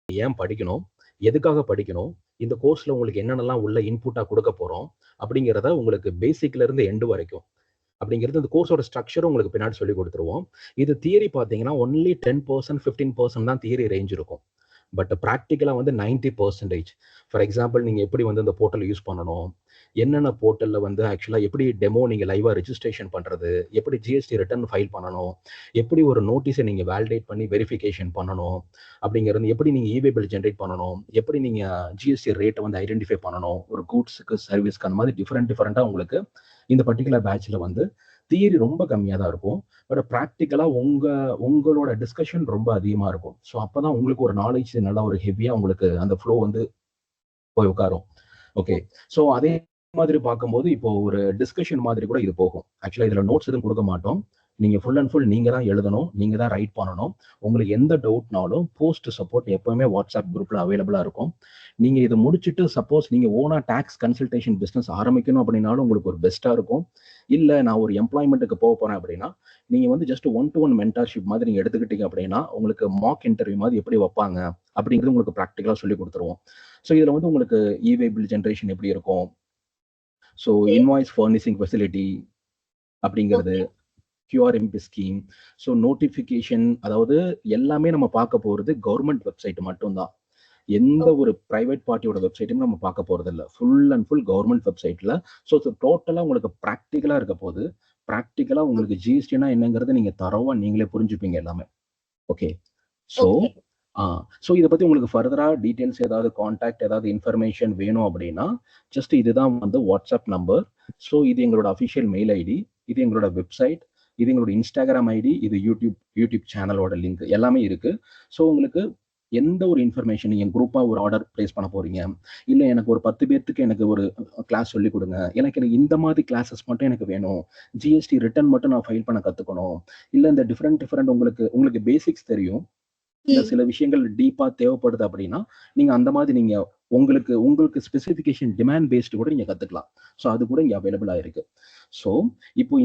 ஏன் படிக்கணும், எதுக்காக படிக்கணும், இந்த கோர்ஸ்ல உங்களுக்கு என்னென்னலாம் உள்ள இன்புட்டா கொடுக்க போறோம் அப்படிங்கிறத உங்களுக்கு பேசிக்ல இருந்து எண்டு வரைக்கும் அப்படிங்கிறது இந்த கோர்ஸோட ஸ்ட்ரக்சர் உங்களுக்கு பின்னாடி சொல்லி கொடுத்துருவோம். இது தியரி பார்த்தீங்கன்னா ஒன்லி 10% 15% தான் தியரி ரேஞ்ச் இருக்கும். பட் ப்ராக்டிக்கலா வந்து 90%. ஃபார் எக்ஸாம்பிள் நீங்க எப்படி வந்து இந்த போர்ட்டல் யூஸ் பண்ணணும், என்னென்ன போர்ட்டல்ல வந்து ஆக்சுவலா எப்படி டெமோ நீங்க லைவா ரெஜிஸ்ட்ரேஷன் பண்றது, எப்படி ஜிஎஸ்டி ரிட்டர்ன் ஃபைல் பண்ணணும், எப்படி ஒரு நோட்டீஸை நீங்க வேலிடேட் பண்ணி வெரிஃபிகேஷன் பண்ணணும் அப்படிங்கிறது, எப்படி நீங்க இவே பில் ஜென்ரேட் பண்ணணும், எப்படி நீங்க ஜிஎஸ்டி ரேட்டை வந்து ஐடென்டிஃபை பண்ணணும், ஒரு கூட்ஸுக்கு சர்வீஸ்க்கு அந்த மாதிரி டிஃப்ரெண்டா உங்களுக்கு இந்த பர்டிகுலர் பேட்ச்ல வந்து தியரி ரொம்ப கம்மியாக தான் இருக்கும். பட் ப்ராக்டிக்கலாக உங்களோட டிஸ்கஷன் ரொம்ப அதிகமாக இருக்கும். ஸோ அப்போ தான் உங்களுக்கு ஒரு நாலேஜ் நல்லா ஒரு ஹெவியாக உங்களுக்கு அந்த ஃப்ளோ வந்து போய் உட்காரும். ஓகே, ஸோ அதே மாதிரி பார்க்கும்போது இப்போ ஒரு டிஸ்கஷன் மாதிரி கூட இது போகும். ஆக்சுவலாக இதில் நோட்ஸ் எதுவும் கொடுக்க மாட்டோம். நீங்கள் ஃபுல் அண்ட் ஃபுல் நீங்கள் தான் எழுதணும், நீங்கள் தான் ரைட் பண்ணணும். உங்களுக்கு எந்த டவுட்னாலும் போஸ்ட் சப்போர்ட் எப்போவுமே வாட்ஸ்அப் குரூப்பில் அவைலபிளாக இருக்கும். நீங்கள் இதை முடிச்சுட்டு சப்போஸ் நீங்கள் ஓனாக டேக்ஸ் கன்சல்டேஷன் பிஸ்னஸ் ஆரம்பிக்கணும் அப்படின்னாலும் உங்களுக்கு ஒரு பெஸ்ட்டாக இருக்கும். இல்லை நான் ஒரு எம்ப்ளாய்மெண்ட்டுக்கு போக போகிறேன் அப்படின்னா நீங்கள் வந்து ஜஸ்ட் 1-to-1 மென்டார்ஷிப் மாதிரி நீங்கள் எடுத்துக்கிட்டீங்க அப்படின்னா உங்களுக்கு மாக் இன்டர்வியூ மாதிரி எப்படி வைப்பாங்க அப்படிங்கிறது உங்களுக்கு ப்ராக்டிக்கலாக சொல்லி கொடுத்துருவோம். ஸோ இதில் வந்து உங்களுக்கு இவே பில் ஜென்ரேஷன் எப்படி இருக்கும், ஸோ இன்வாய்ஸ் ஃபர்னிசிங் ஃபெசிலிட்டி அப்படிங்கிறது, QRMP ஸ்கீம், ஸோ நோட்டிஃபிகேஷன், அதாவது எல்லாமே நம்ம பார்க்க போகிறது கவர்மெண்ட் வெப்சைட் மட்டும்தான். எந்த ஒரு பிரைவேட் பார்ட்டியோட வெப்சைட்டும் நம்ம பார்க்க போகிறது இல்லை. ஃபுல் அண்ட் ஃபுல் கவர்மெண்ட் வெப்சைட்டில். ஸோ டோட்டலாக உங்களுக்கு ப்ராக்டிக்கலாக இருக்க போது. ப்ராக்டிக்கலாக உங்களுக்கு ஜிஎஸ்டினா என்னங்கிறத நீங்கள் தரவா நீங்களே புரிஞ்சுப்பீங்க எல்லாமே. ஓகே, ஸோ இதை பற்றி உங்களுக்கு ஃபர்தராக டீட்டெயில்ஸ் ஏதாவது கான்டாக்ட் ஏதாவது இன்ஃபர்மேஷன் வேணும் அப்படின்னா ஜஸ்ட் இதுதான் வந்து வாட்ஸ்அப் நம்பர். ஸோ இது எங்களோட அஃபிஷியல் மெயில் ஐடி, இது எங்களோட வெப்சைட், இது எங்களோட இன்ஸ்டாகிராம் ஐடி, இது யூடியூப் சேனலோட லிங்க் எல்லாமே இருக்கு. ஸோ உங்களுக்கு எந்த ஒரு இன்ஃபர்மேஷன், நீங்கள் குரூப்பாக ஒரு ஆர்டர் பிளேஸ் பண்ண போறீங்க, இல்லை எனக்கு ஒரு 10 பேர்த்துக்கு எனக்கு ஒரு கிளாஸ் சொல்லி கொடுங்க, எனக்கு இந்த மாதிரி கிளாஸஸ் மட்டும் எனக்கு வேணும், ஜிஎஸ்டி ரிட்டர்ன் மட்டும் நான் ஃபைல் பண்ண கற்றுக்கணும், இல்லை இந்த டிஃப்ரெண்ட் உங்களுக்கு பேசிக்ஸ் தெரியும், இல்லை சில விஷயங்கள் டீப்பாக தேவைப்படுது அப்படின்னா நீங்கள் அந்த மாதிரி நீங்கள் உங்களுக்கு ஸ்பெசிஃபிகேஷன் டிமாண்ட் பேஸ்டு கூட நீங்கள் கற்றுக்கலாம். ஸோ அது கூட இங்கே அவைலபிளாக இருக்கு. ஸோ இப்போ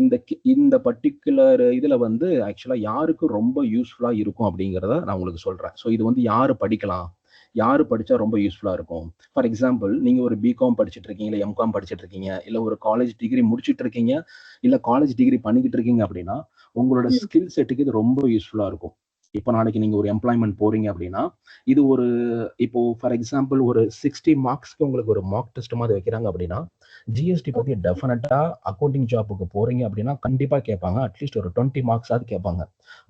இந்த பர்டிகுலர் இதில் வந்து ஆக்சுவலாக யாருக்கு ரொம்ப யூஸ்ஃபுல்லாக இருக்கும் அப்படிங்கிறத நான் உங்களுக்கு சொல்கிறேன். ஸோ இது வந்து யார் படிக்கலாம், யார் படித்தா ரொம்ப யூஸ்ஃபுல்லாக இருக்கும். ஃபார் எக்ஸாம்பிள் நீங்கள் ஒரு பிகாம் படிச்சுட்டு இருக்கீங்க, இல்லை எம்காம் படிச்சுட்டு இருக்கீங்க, இல்லை ஒரு காலேஜ் டிகிரி முடிச்சுட்டு இருக்கீங்க, இல்லை காலேஜ் டிகிரி பண்ணிக்கிட்டு இருக்கீங்க அப்படின்னா உங்களோட ஸ்கில் செட்டுக்கு இது ரொம்ப யூஸ்ஃபுல்லாக இருக்கும். இப்போ நாளைக்கு நீங்கள் ஒரு எம்ப்ளாய்மெண்ட் போறீங்க அப்படின்னா இது ஒரு இப்போ ஃபார் எக்ஸாம்பிள் ஒரு 60 மார்க்ஸ்க்கு உங்களுக்கு ஒரு மார்க் டெஸ்ட் மாதிரி வைக்கிறாங்க அப்படின்னா ஜிஎஸ்டி பற்றி டெஃபினட்டாக அக்கௌண்டிங் ஜாப்புக்கு போறீங்க அப்படின்னா கண்டிப்பாக கேட்பாங்க. அட்லீஸ்ட் ஒரு 20 மார்க்ஸாவது கேட்பாங்க.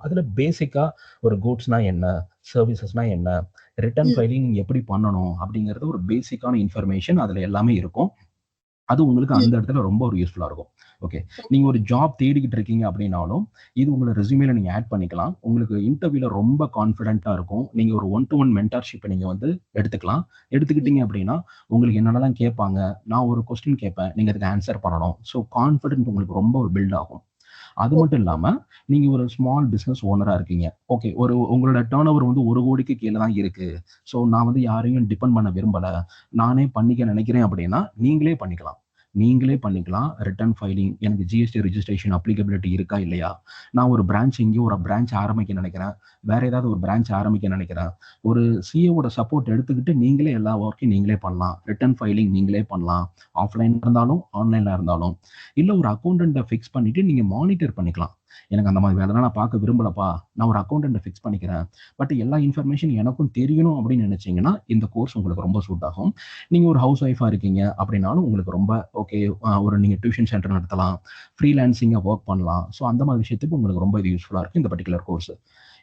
அதில் பேசிக்காக ஒரு கூட்ஸ்னா என்ன, சர்வீசஸ்னா என்ன, ரிட்டர்ன் ஃபைலிங் எப்படி பண்ணணும் அப்படிங்கிறது ஒரு பேசிக்கான இன்ஃபர்மேஷன் அதில் எல்லாமே இருக்கும். அது உங்களுக்கு அந்த இடத்துல ரொம்ப ஒரு யூஸ்ஃபுல்லாக இருக்கும். ஓகே, நீங்கள் ஒரு ஜாப் தேடிக்கிட்டு இருக்கீங்க அப்படின்னாலும் இது உங்களை ரெஸ்யூமேல நீங்கள் ஆட் பண்ணிக்கலாம். உங்களுக்கு இன்டர்வியூல ரொம்ப கான்ஃபிடென்ட்டாக இருக்கும். நீங்கள் ஒரு 1-to-1 மென்டார்ஷிப்பை நீங்கள் வந்து எடுத்துக்கலாம். எடுத்துக்கிட்டீங்க அப்படின்னா உங்களுக்கு என்னென்னலாம் கேட்பாங்க, நான் ஒரு கொஸ்டின் கேட்பேன், நீங்கள் அதுக்கு ஆன்சர் பண்ணணும். ஸோ கான்ஃபிடென்ட் உங்களுக்கு ரொம்ப ஒரு பில்ட் ஆகும். அது மட்டும் இல்லாமல் நீங்கள் ஒரு ஸ்மால் பிஸ்னஸ் ஓனராக இருக்கீங்க. ஓகே, உங்களோட டேர்ன் ஓவர் வந்து 1 கோடிக்கு கீழே தான் இருக்கு. ஸோ நான் வந்து யாரையும் டிபெண்ட் பண்ண விரும்பலை, நானே பண்ணிக்க நினைக்கிறேன் அப்படின்னா நீங்களே பண்ணிக்கலாம். ரிட்டர்ன் ஃபைலிங், எனக்கு ஜிஎஸ்டி ரெஜிஸ்ட்ரேஷன் அப்ளிகபிலிட்டி இருக்கா இல்லையா, நான் ஒரு இங்கே ஒரு பிரான்ச் ஆரம்பிக்க நினைக்கிறேன், வேற ஏதாவது ஒரு பிரான்ச் ஆரம்பிக்க நினைக்கிறேன், ஒரு சிஏவோட சப்போர்ட் எடுத்துக்கிட்டு நீங்களே எல்லா ஒர்க்கையும் நீங்களே பண்ணலாம். ரிட்டர்ன் ஃபைலிங் நீங்களே பண்ணலாம், ஆஃப்லைன்ல இருந்தாலும் ஆன்லைன்ல இருந்தாலும். இல்லை ஒரு அக்கௌண்டன்ட்டை ஃபிக்ஸ் பண்ணிட்டு நீங்கள் மானிட்டர் பண்ணிக்கலாம். எனக்கு அந்த மாதிரி வேலைலாம் நான் பார்க்க விரும்பலப்பா, நான் ஒரு அக்கௌண்டன்ட்டை ஃபிக்ஸ் பண்ணிக்கிறேன், பட் எல்லா இன்ஃபர்மேஷன் எனக்கும் தெரியணும் அப்படின்னு நினைச்சீங்கன்னா இந்த கோர்ஸ் உங்களுக்கு ரொம்ப சூட் ஆகும். நீங்கள் ஒரு ஹவுஸ் ஒய்ஃபாக இருக்கீங்க அப்படின்னாலும் உங்களுக்கு ரொம்ப ஓகே. ஒரு நீங்கள் டியூஷன் சென்டர் நடத்தலாம், ஃப்ரீலான்சிங்காக ஒர்க் பண்ணலாம். ஸோ அந்த மாதிரி விஷயத்துக்கு உங்களுக்கு ரொம்ப இது யூஸ்ஃபுல்லாக இருக்கும் இந்த பர்டிகுலர் கோர்ஸ்.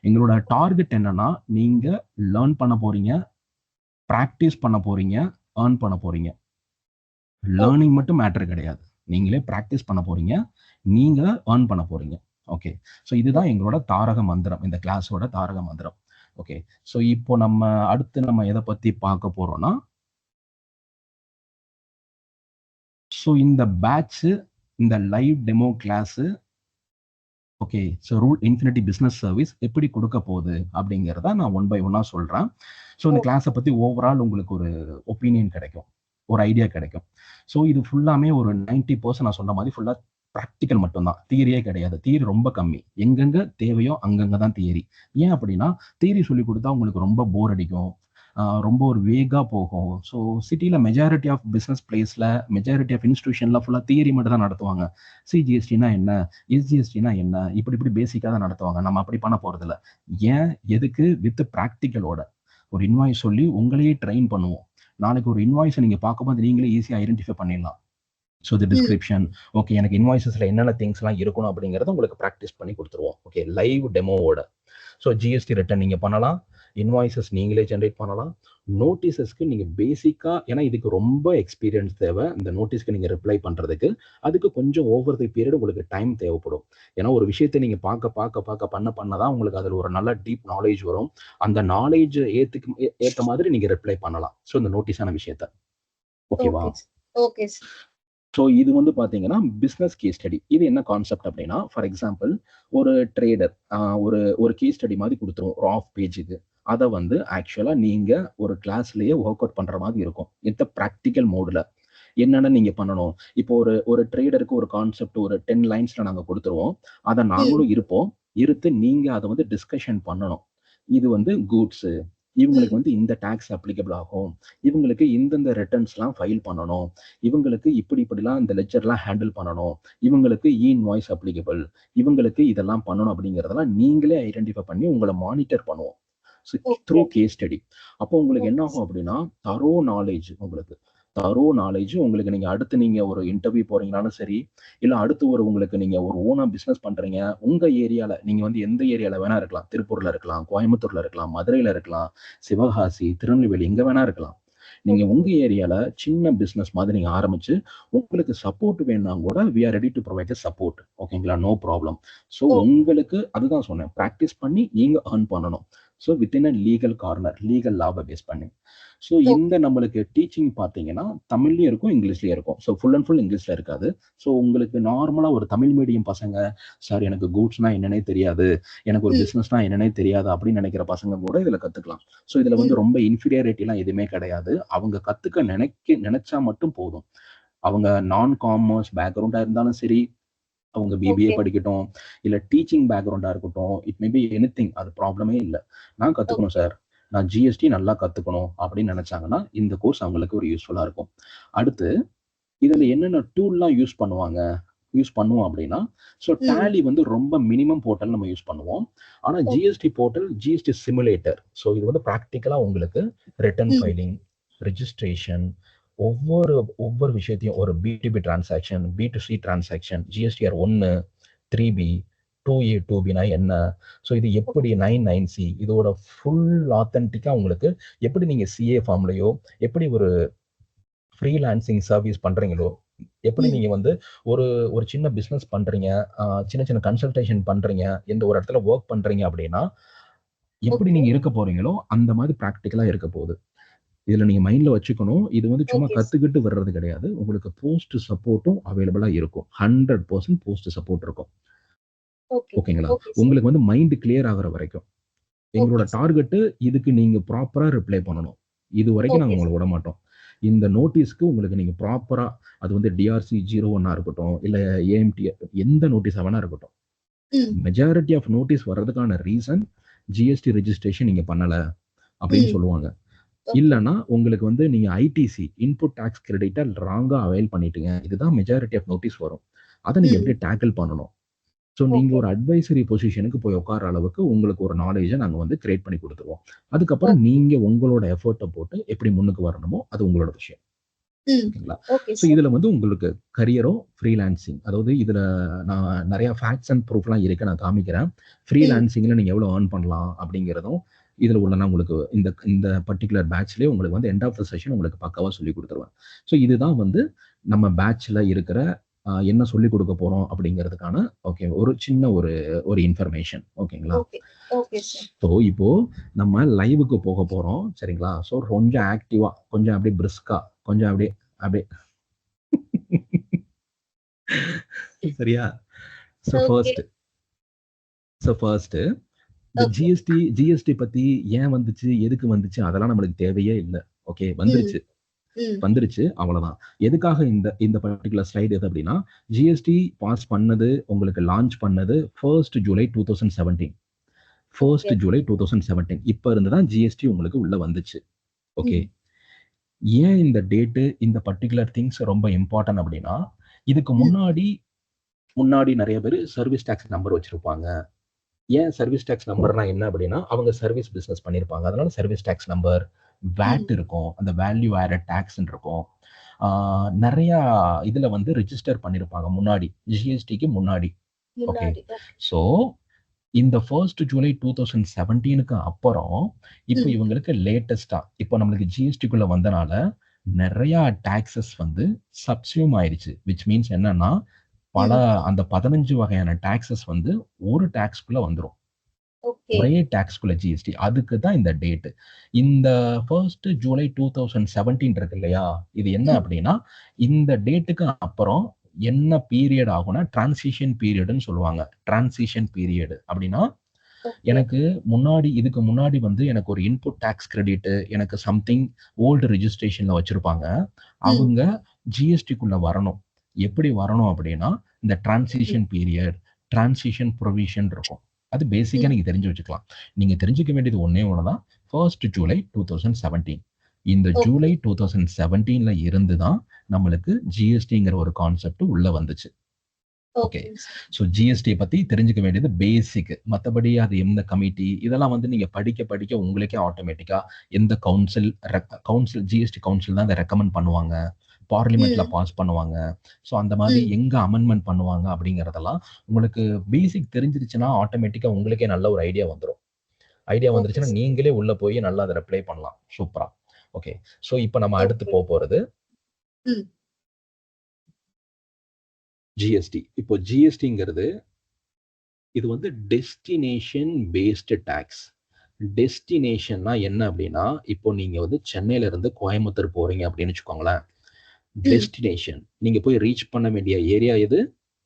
எங்களோட டார்கெட் என்னன்னா நீங்கள் லேர்ன் பண்ண போறீங்க, ப்ராக்டிஸ் பண்ண போறீங்க, ஏர்ன் பண்ண போறீங்க. லேர்னிங் மட்டும் மேட்டர் கிடையாது, நீங்களே ப்ராக்டிஸ் பண்ண போறீங்க, நீங்க ஏர்ன் பண்ண போறீங்க. ஓகே, ஸோ இதுதான் எங்களோட தாரக மந்திரம், இந்த கிளாஸோட தாரக மந்திரம். ஓகே, ஸோ இப்போ அடுத்து நம்ம எதை பத்தி பார்க்க போறோம்னா, ஸோ இந்த பேட்ச், இந்த live demo class, okay, so Root Infinity business service எப்படி கொடுக்க போகுது அப்படிங்கிறத நான் 1 by 1 சொல்றேன். ஸோ இந்த கிளாஸை பத்தி ஓவரால் உங்களுக்கு ஒரு ஒப்பீனியன் கிடைக்கும், ஒரு ஐடியா கிடைக்கும். ஸோ இது ஃபுல்லாமே ஒரு 90% நான் சொன்ன மாதிரி ஃபுல்லாக ப்ராக்டிக்கல் மட்டும்தான், தியரியே கிடையாது. தியரி ரொம்ப கம்மி, எங்கெங்க தேவையோ அங்கங்கே தான் தியரி. ஏன் அப்படின்னா தியரி சொல்லி கொடுத்தா உங்களுக்கு ரொம்ப போர் அடிக்கும், ரொம்ப ஒரு வேகா போகும். ஸோ சிட்டியில் மெஜாரிட்டி ஆஃப் பிஸ்னஸ் பிளேஸில் மெஜாரிட்டி ஆஃப் இன்ஸ்டியூஷனில் ஃபுல்லாக தியரி மட்டும் தான் நடத்துவாங்க. சிஜிஎஸ்டினா என்ன, எஸ்ஜிஎஸ்டினா என்ன, இப்படி பேசிக்காக தான் நடத்துவாங்க. நம்ம அப்படி பண்ண போகிறதில்ல. ஏன் எதுக்கு வித் ப்ராக்டிக்கலோட ஒரு இன்வாய்ஸ் சொல்லி உங்களையே ட்ரெயின் பண்ணுவோம். நாளைக்கு ஒரு இன்வாய்ஸை நீங்கள் பார்க்கும்போது நீங்களே ஈஸியாக ஐடென்டிஃபை பண்ணிடலாம். ஸோ தி டிஸ்கிரிப்ஷன், ஓகே எனக்கு இன்வாய்ஸஸில் என்னென்ன திங்ஸ்லாம் இருக்கணும் அப்படிங்கிறத உங்களுக்கு ப்ராக்டிஸ் பண்ணி கொடுத்துருவோம். ஓகே, லைவ் டெமோவோட. ஸோ ஜிஎஸ்டி ரிட்டர்ன் நீங்கள் பண்ணலாம், இன்வாய்ஸஸ் நீங்களே ஜென்ரேட் பண்ணலாம். நோட்டீஸஸ்க்கு நீங்கள் பேசிக்காக, ஏன்னா இதுக்கு ரொம்ப எக்ஸ்பீரியன்ஸ் தேவை, இந்த நோட்டீஸ்க்கு நீங்கள் ரிப்ளை பண்ணுறதுக்கு. அதுக்கு கொஞ்சம் ஓவர் தி பீரியட் உங்களுக்கு டைம் தேவைப்படும். ஏன்னா ஒரு விஷயத்தை நீங்கள் பார்க்க பண்ண தான் உங்களுக்கு அதில் ஒரு நல்ல டீப் நாலேஜ் வரும். அந்த நாலேஜ் ஏற்ற மாதிரி நீங்கள் ரிப்ளை பண்ணலாம். ஸோ இந்த நோட்டீஸான விஷயத்த. ஓகேவா? ஓகே. ஸோ இது வந்து பார்த்தீங்கன்னா பிஸ்னஸ் கேஸ் ஸ்டடி. இது என்ன கான்செப்ட் அப்படின்னா, ஃபார் எக்ஸாம்பிள் ஒரு ட்ரேடர் ஒரு கேஸ் ஸ்டடி மாதிரி கொடுத்துருவோம் ஒரு ஆஃப் பேஜுக்கு. அதை வந்து ஆக்சுவலாக நீங்கள் ஒரு கிளாஸ்லேயே ஒர்க் அவுட் பண்ணுற மாதிரி இருக்கும். இந்த ப்ராக்டிக்கல் மோடில் என்னென்ன நீங்கள் பண்ணணும். இப்போ ஒரு ட்ரேடருக்கு ஒரு கான்செப்ட் ஒரு 10 லைன்ஸில் நாங்கள் கொடுத்துருவோம். அதை நாங்களும் இருத்து நீங்கள் அதை வந்து டிஸ்கஷன் பண்ணணும். இது வந்து கூட்ஸு, இவங்களுக்கு வந்து இந்த டாக்ஸ் அப்ளிகபிள் ஆகும், இவங்களுக்கு இந்தந்த ரிட்டர்ன்ஸ்லாம் ஃபைல் பண்ணணும், இவங்களுக்கு இப்படிலாம் இந்த லெட்ஜர்லாம் ஹேண்டில் பண்ணணும், இவங்களுக்கு இன்வாய்ஸ் அப்ளிகபிள், இவங்களுக்கு இதெல்லாம் பண்ணணும் அப்படிங்கிறதெல்லாம் நீங்களே ஐடென்டிஃபை பண்ணி உங்களை மானிட்டர் பண்ணுவோம் த்ரூ கேஸ் ஸ்டடி. அப்போ உங்களுக்கு என்ன ஆகும் அப்படின்னா தரோ நாலேஜ் உங்களுக்கு நீங்க அடுத்து நீங்க ஒரு இன்டர்வியூ போறீங்கனாலும் சரி, இல்ல அடுத்து உங்களுக்கு நீங்க ஒரு ஓனா பிசினஸ் பண்றீங்க, உங்க ஏரியால நீங்க வந்து எந்த ஏரியால வேணா இருக்கலாம், திருப்பூர்ல இருக்கலாம், கோயம்புத்தூர்ல இருக்கலாம், மதுரையில இருக்கலாம், சிவகாசி, திருநெல்வேலி, எங்க வேணா இருக்கலாம். நீங்க உங்க ஏரியால சின்ன பிசினஸ் மாதிரி நீங்க ஆரம்பிச்சு உங்களுக்கு சப்போர்ட் வேணா கூட we are ready to provide the support. ஓகேங்களா? No problem. ஸோ உங்களுக்கு அதுதான் சொன்னேன், ப்ராக்டிஸ் பண்ணி நீங்க earn பண்ணணும். So within a legal corner, legal லாப பேஸ் பண்ணி. ஸோ இந்த நம்மளுக்கு டீச்சிங் பார்த்தீங்கன்னா தமிழ்லயும் இருக்கும், இங்கிலீஷ்லயும் இருக்கும். ஸோ ஃபுல் அண்ட் ஃபுல் இங்கிலீஷ்ல இருக்காது. ஸோ உங்களுக்கு நார்மலா ஒரு தமிழ் மீடியம் பசங்க, சார் எனக்கு கூட்ஸ்னா என்னன்னே தெரியாது, எனக்கு ஒரு பிசினஸ்னா என்னன்னே தெரியாது அப்படின்னு நினைக்கிற பசங்க கூட இதுல கத்துக்கலாம். ஸோ இதுல வந்து ரொம்ப இன்ஃபீரியாரிட்டி எல்லாம் எதுவுமே கிடையாது. அவங்க கத்துக்க நினைச்சா மட்டும் போதும். அவங்க நான் காமர்ஸ் பேக்ரவுண்டா இருந்தாலும் சரி, அவங்க பிபிஏ படிக்கட்டும், இல்ல டீச்சிங் பேக்ரவுண்டா இருக்கட்டும், இட் மே பி எனிதிங், அது ப்ராப்ளமே இல்லை. நான் கத்துக்கணும் சார், நான் ஜிஎஸ்டி நல்லா கத்துக்கணும் அப்படின்னு நினைச்சாங்கன்னா இந்த கோர்ஸ் அவங்களுக்கு ஒரு யூஸ்ஃபுல்லா இருக்கும். அடுத்து இதுல என்னென்ன டூல்லாம் யூஸ் பண்ணுவோம் அப்படின்னா, ஸோ டேலி வந்து ரொம்ப மினிமம் போர்ட்டல் நம்ம யூஸ் பண்ணுவோம். ஆனா GST portal, GST simulator, so இது வந்து ப்ராக்டிக்கலா உங்களுக்கு ரிட்டர்ன் ஃபைலிங், ரெஜிஸ்ட்ரேஷன், ஒவ்வொரு விஷயத்தையும், ஒரு B2B transaction, B2C transaction, GSTR 1, 3B, 2A, 2Bனா என்ன, ஸோ இது எப்படி 99C, இதோட ஃபுல் ஆத்தென்டிக்கா உங்களுக்கு எப்படி நீங்க CA ஃபார்ம்லையோ, எப்படி ஒரு ஃப்ரீலான்சிங் சர்வீஸ் பண்றீங்களோ, எப்படி நீங்க வந்து ஒரு சின்ன பிசினஸ் பண்றீங்க, சின்ன கன்சல்டேஷன் பண்றீங்க, எந்த ஒரு இடத்துல ஒர்க் பண்றீங்க அப்படின்னா எப்படி நீங்க இருக்க போறீங்களோ அந்த மாதிரி ப்ராக்டிக்கலா இருக்க போகுது. இதுல நீங்க மைண்ட்ல வச்சுக்கணும், இது வந்து சும்மா கத்துக்கிட்டு வர்றது கிடையாது. உங்களுக்கு போஸ்ட் சப்போர்ட்டும் அவைலபிளா இருக்கும். 100% போஸ்ட் சப்போர்ட் இருக்கும். ஓகேங்களா? உங்களுக்கு வந்து மைண்ட் கிளியர் ஆகுற வரைக்கும். எங்களோட டார்கெட் இதுக்கு நீங்க ப்ராப்பரா ரிப்ளை பண்ணணும். இது வரைக்கும் நாங்க உங்களை விட மாட்டோம். இந்த நோட்டீஸ்க்கு உங்களுக்கு நீங்க ப்ராப்பரா, அது வந்து DRC 01 இருக்கட்டும், இல்ல AMT எந்த நோட்டீஸா வேணா இருக்கட்டும், மெஜாரிட்டி ஆஃப் நோட்டீஸ் வர்றதுக்கான ரீசன் ஜிஎஸ்டி ரெஜிஸ்ட்ரேஷன் நீங்க பண்ணல அப்படின்னு சொல்லுவாங்க. இல்லைன்னா உங்களுக்கு வந்து நீங்க ஐடிசி இன்புட் டாக்ஸ் கிரெடிட்டை ராங்கா அவைல் பண்ணிட்டீங்க, இதுதான் மெஜாரிட்டி ஆஃப் நோட்டீஸ் வரும். அதை நீங்க எப்படி டேக்கிள் பண்ணணும். ஸோ நீங்க ஒரு அட்வைசரி பொசிஷனுக்கு போய் உட்கார அளவுக்கு உங்களுக்கு ஒரு நாலேஜை நாங்க வந்து கிரியேட் பண்ணி கொடுத்துருவோம். அதுக்கப்புறம் நீங்க உங்களோட எஃபர்ட்டை போட்டு எப்படி முன்னுக்கு வரணுமோ அது உங்களோட விஷயம். ஓகேங்களா? ஸோ இதுல வந்து உங்களுக்கு கரியரும் ஃப்ரீலான்சிங், அதாவது இதுல நான் நிறைய ஃபேக்ட்ஸ் அண்ட் ப்ரூஃப்லாம் இருக்கு, நான் காமிக்கிறேன். ஃப்ரீலான்சிங்ல நீங்க எவ்வளவு ஏர்ன் பண்ணலாம் அப்படிங்கிறதும் இதுல உள்ள உங்களுக்கு இந்த பர்டிகுலர் பேட்ச்லயே உங்களுக்கு வந்து எண்ட் ஆஃப் த செஷன் உங்களுக்கு பக்காவா சொல்லி கொடுத்துருவேன். ஸோ இதுதான் வந்து நம்ம பேட்ச்ல இருக்கிற என்ன சொல்லி கொடுக்க போறோம் அப்படிங்கிறதுக்கான ஒரு சின்ன ஒரு இன்ஃபர்மேஷன். ஓகேங்களா? ஸோ இப்போ நம்ம லைவுக்கு போக போறோம். சரிங்களா? ஸோ கொஞ்சம் ஆக்டிவா, கொஞ்சம் அப்படியே பிரிஸ்கா, கொஞ்சம் அப்படியே சரியா? ஸோ ஃபர்ஸ்ட் இந்த ஜிஎஸ்டி பத்தி ஏன் வந்துச்சு, எதுக்கு வந்துச்சு, அதெல்லாம் நம்மளுக்கு தேவையே இல்லை. ஓகே, வந்துருச்சு அவ்வளவுதான். எதுக்காக இந்த பர்டிகுலர் ஸ்லைடு எது அப்படின்னா, ஜிஎஸ்டி பாஸ் பண்ணது, உங்களுக்கு லான்ச் பண்ணது 1st July 2017. 1st July 2017 இப்ப இருந்துதான் ஜிஎஸ்டி உங்களுக்கு உள்ள வந்துச்சு. ஓகே. ஏன் இந்த டேட்டு இந்த பர்டிகுலர் திங்ஸ் ரொம்ப இம்பார்ட்டன்ட் அப்படின்னா, இதுக்கு முன்னாடி நிறைய பேர் சர்வீஸ் டாக்ஸ் நம்பர் வச்சிருப்பாங்க. ஏன் சர்வீஸ் டாக்ஸ் நம்பர்னா என்ன அப்படின்னா, அவங்க சர்வீஸ் பிசினஸ் பண்ணியிருப்பாங்க. அதனால சர்வீஸ் டாக்ஸ் நம்பர், வேட் இருக்கும், அந்த வேல்யூ ஆடட் டாக்ஸ் இருக்கும். நிறைய இதுல வந்து ரிஜிஸ்டர் பண்ணியிருப்பாங்க முன்னாடி, ஜிஎஸ்டிக்கு முன்னாடி. ஓகே. ஸோ இந்த 1st ஜூலை 2017க்கு அப்புறம் இப்போ இவங்களுக்கு லேட்டஸ்டா இப்போ நம்மளுக்கு ஜிஎஸ்டிக்குள்ள வந்தனால நிறைய டாக்ஸஸ் வந்து சப்சியூம் ஆயிடுச்சு. விச் மீன்ஸ் என்னன்னா, பல அந்த 15 வகையான டாக்ஸஸ் வந்து ஒரு டாக்ஸ்குள்ள வந்துடும். ஒரே டாக்ஸ்குள்ள ஜிஎஸ்டி. அதுக்கு தான் இந்த டேட். இந்த 1st ஜூலை 2017 இருக்கு இல்லையா, இது என்ன அப்படின்னா, இந்த டேட்டுக்கு அப்புறம் என்ன பீரியட் ஆகும்னா டிரான்சிஷன் பீரியட்னு சொல்லுவாங்க. டிரான்சிஷன் பீரியட் அப்படின்னா, எனக்கு இதுக்கு முன்னாடி வந்து எனக்கு ஒரு இன்புட் டாக்ஸ் கிரெடிட், எனக்கு சம்திங் ஓல்டு ரெஜிஸ்ட்ரேஷன்ல வச்சிருப்பாங்க. அவங்க ஜிஎஸ்டிக்குள்ள வரணும். எப்படி வரணும் அப்படின்னா, இந்த டிரான்சிஷன் பீரியட், டிரான்சிஷன் ப்ரொவிஷன் இருக்கும். அது பேசிக்கா நீங்க தெரிஞ்சு வச்சுக்கலாம். நீங்க தெரிஞ்சுக்க வேண்டியது ஒன்னே ஒண்ணுதான், 1st ஜூலை 2017. இந்த ஜூலை 2017ல இருந்து தான் நம்மளுக்கு ஜிஎஸ்டிங்கிற ஒரு கான்செப்ட் உள்ள வந்துச்சு. ஓகே. ஸோ ஜிஎஸ்டி பத்தி தெரிஞ்சுக்க வேண்டியது பேசிக். மற்றபடி அது எந்த கமிட்டி இதெல்லாம் வந்து நீங்க படிக்க உங்களுக்கே ஆட்டோமேட்டிக்கா எந்த கவுன்சில் ஜிஎஸ்டி கவுன்சில் தான் அதை ரெக்கமெண்ட் பண்ணுவாங்க, பார்லிமெண்ட்ல பாஸ் பண்ணுவாங்க. ஸோ அந்த மாதிரி எங்க அமெண்ட்மெண்ட் பண்ணுவாங்க அப்படிங்கறதெல்லாம் உங்களுக்கு பேசிக் தெரிஞ்சிருச்சுன்னா ஆட்டோமேட்டிக்கா உங்களுக்கே நல்ல ஒரு ஐடியா வந்துடும். ஐடியா வந்துருச்சுன்னா நீங்களே உள்ள போய் நல்லா அதை அப்ளை பண்ணலாம் சூப்பரா. ஓகே. ஸோ இப்போ நம்ம அடுத்து போறது ஜிஎஸ்டி. இப்போ ஜிஎஸ்டிங்கிறது இது வந்து டெஸ்டினேஷன் பேஸ்டு டாக்ஸ். டெஸ்டினேஷன்னா என்ன அப்படின்னா, இப்போ நீங்க வந்து சென்னையில இருந்து கோயம்புத்தூர் போறீங்க அப்படின்னு வச்சுக்கோங்களேன். டெஸ்டினேஷன் நீங்க போய் ரீச் பண்ண வேண்டிய ஏரியா எது?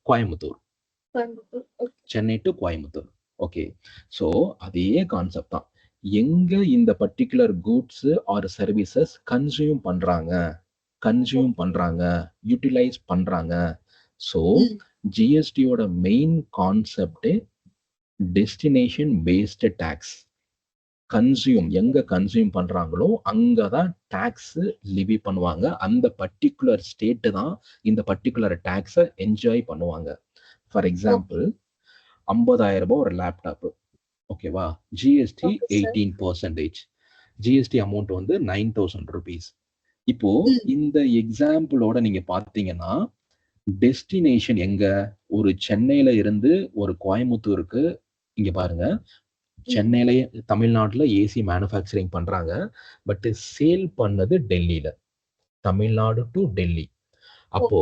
Coimbatore. Chennai to Coimbatore. Okay. So அதே கான்செப்ட் தான். எங்க இந்த particular goods or services consume பண்றாங்க, யூட்டிலைஸ் பண்றாங்க. ஸோ ஜிஎஸ்டியோட main concept destination based tax. எங்க கன்சியூம் பண்றாங்களோ அங்கதான் டாக்ஸ் லிவி பண்ணுவாங்க. அந்த பர்டிகுலர் ஸ்டேட் தான் இந்த பர்டிகுலர் டாக்ஸை என்ஜாய் பண்ணுவாங்க. ஃபார் எக்ஸாம்பிள் 50,000 ரூபாய் ஒரு லேப்டாப். ஓகேவா? ஜிஎஸ்டி 18%. ஜிஎஸ்டி அமௌண்ட் வந்து 9,000 rupees. இப்போ இந்த எக்ஸாம்பிளோட நீங்க பாத்தீங்கன்னா, டெஸ்டினேஷன் எங்க? ஒரு சென்னையில இருந்து ஒரு கோயம்புத்தூருக்கு. இங்க பாருங்க, சென்னையில தமிழ்நாட்டுல ஏசி மேனுஃபேக்சரிங் பண்றாங்க. பட் சேல் பண்ணது டெல்லியில. தமிழ்நாடு டு டெல்லி. அப்போ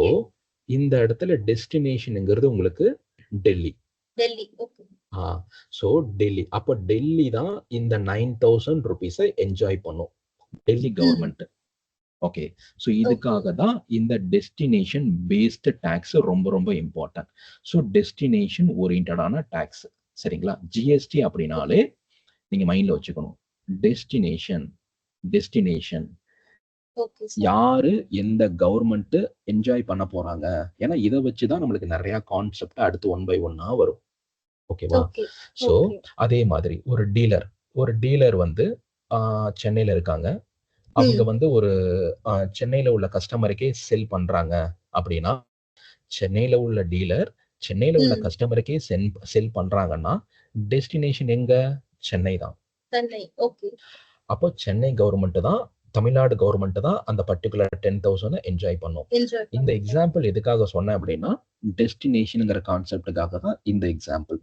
இந்த இடத்துல டெஸ்டினேஷன்ங்கிறது உங்களுக்கு டெல்லி. சோ டெல்லி. அப்போ டெல்லி தான் இந்த 9,000 rupees என்ஜாய் பண்ணும், டெல்லி கவர்மெண்ட். ஓகே. ஸோ இதுக்காக தான் இந்த டெஸ்டினேஷன் பேஸ்டு டாக்ஸ் ரொம்ப ரொம்ப இம்பார்ட்டன்ட். ஸோ டெஸ்டினேஷன் ஓரியன்டான டாக்ஸ். சரிங்களா? ஜிஎஸ்டி அப்படின்னாலே நீங்க மைண்ட்ல வச்சுக்கணும், டெஸ்டினேஷன் யாரு எந்த கவர்மெண்ட் என்ஜாய் பண்ண போறாங்க. ஏன்னா இதை வச்சுதான் நம்மளுக்கு நிறைய கான்செப்ட் அடுத்து 1 by 1 வரும். ஓகேவா? ஸோ அதே மாதிரி ஒரு டீலர் வந்து சென்னையில இருக்காங்க. அவங்க வந்து ஒரு சென்னையில உள்ள கஸ்டமருக்கே செல் பண்றாங்க அப்படின்னா, சென்னையில உள்ள டீலர் சென்னையில உள்ள கஸ்டமருக்கே செல் பண்றாங்கன்னா, டெஸ்டினேஷன் எங்க? சென்னை தான். அப்போ சென்னை கவர்மெண்ட் தான், தமிழ்நாடு கவர்மெண்ட் தான் அந்த பர்டிகுலர் 10,000 என்ஜாய் பண்ணும். இந்த எக்ஸாம்பிள் எதுக்காக சொன்னேன் அப்படின்னா, டெஸ்டினேஷன்ங்கிற கான்செப்டுக்காக தான் இந்த எக்ஸாம்பிள்.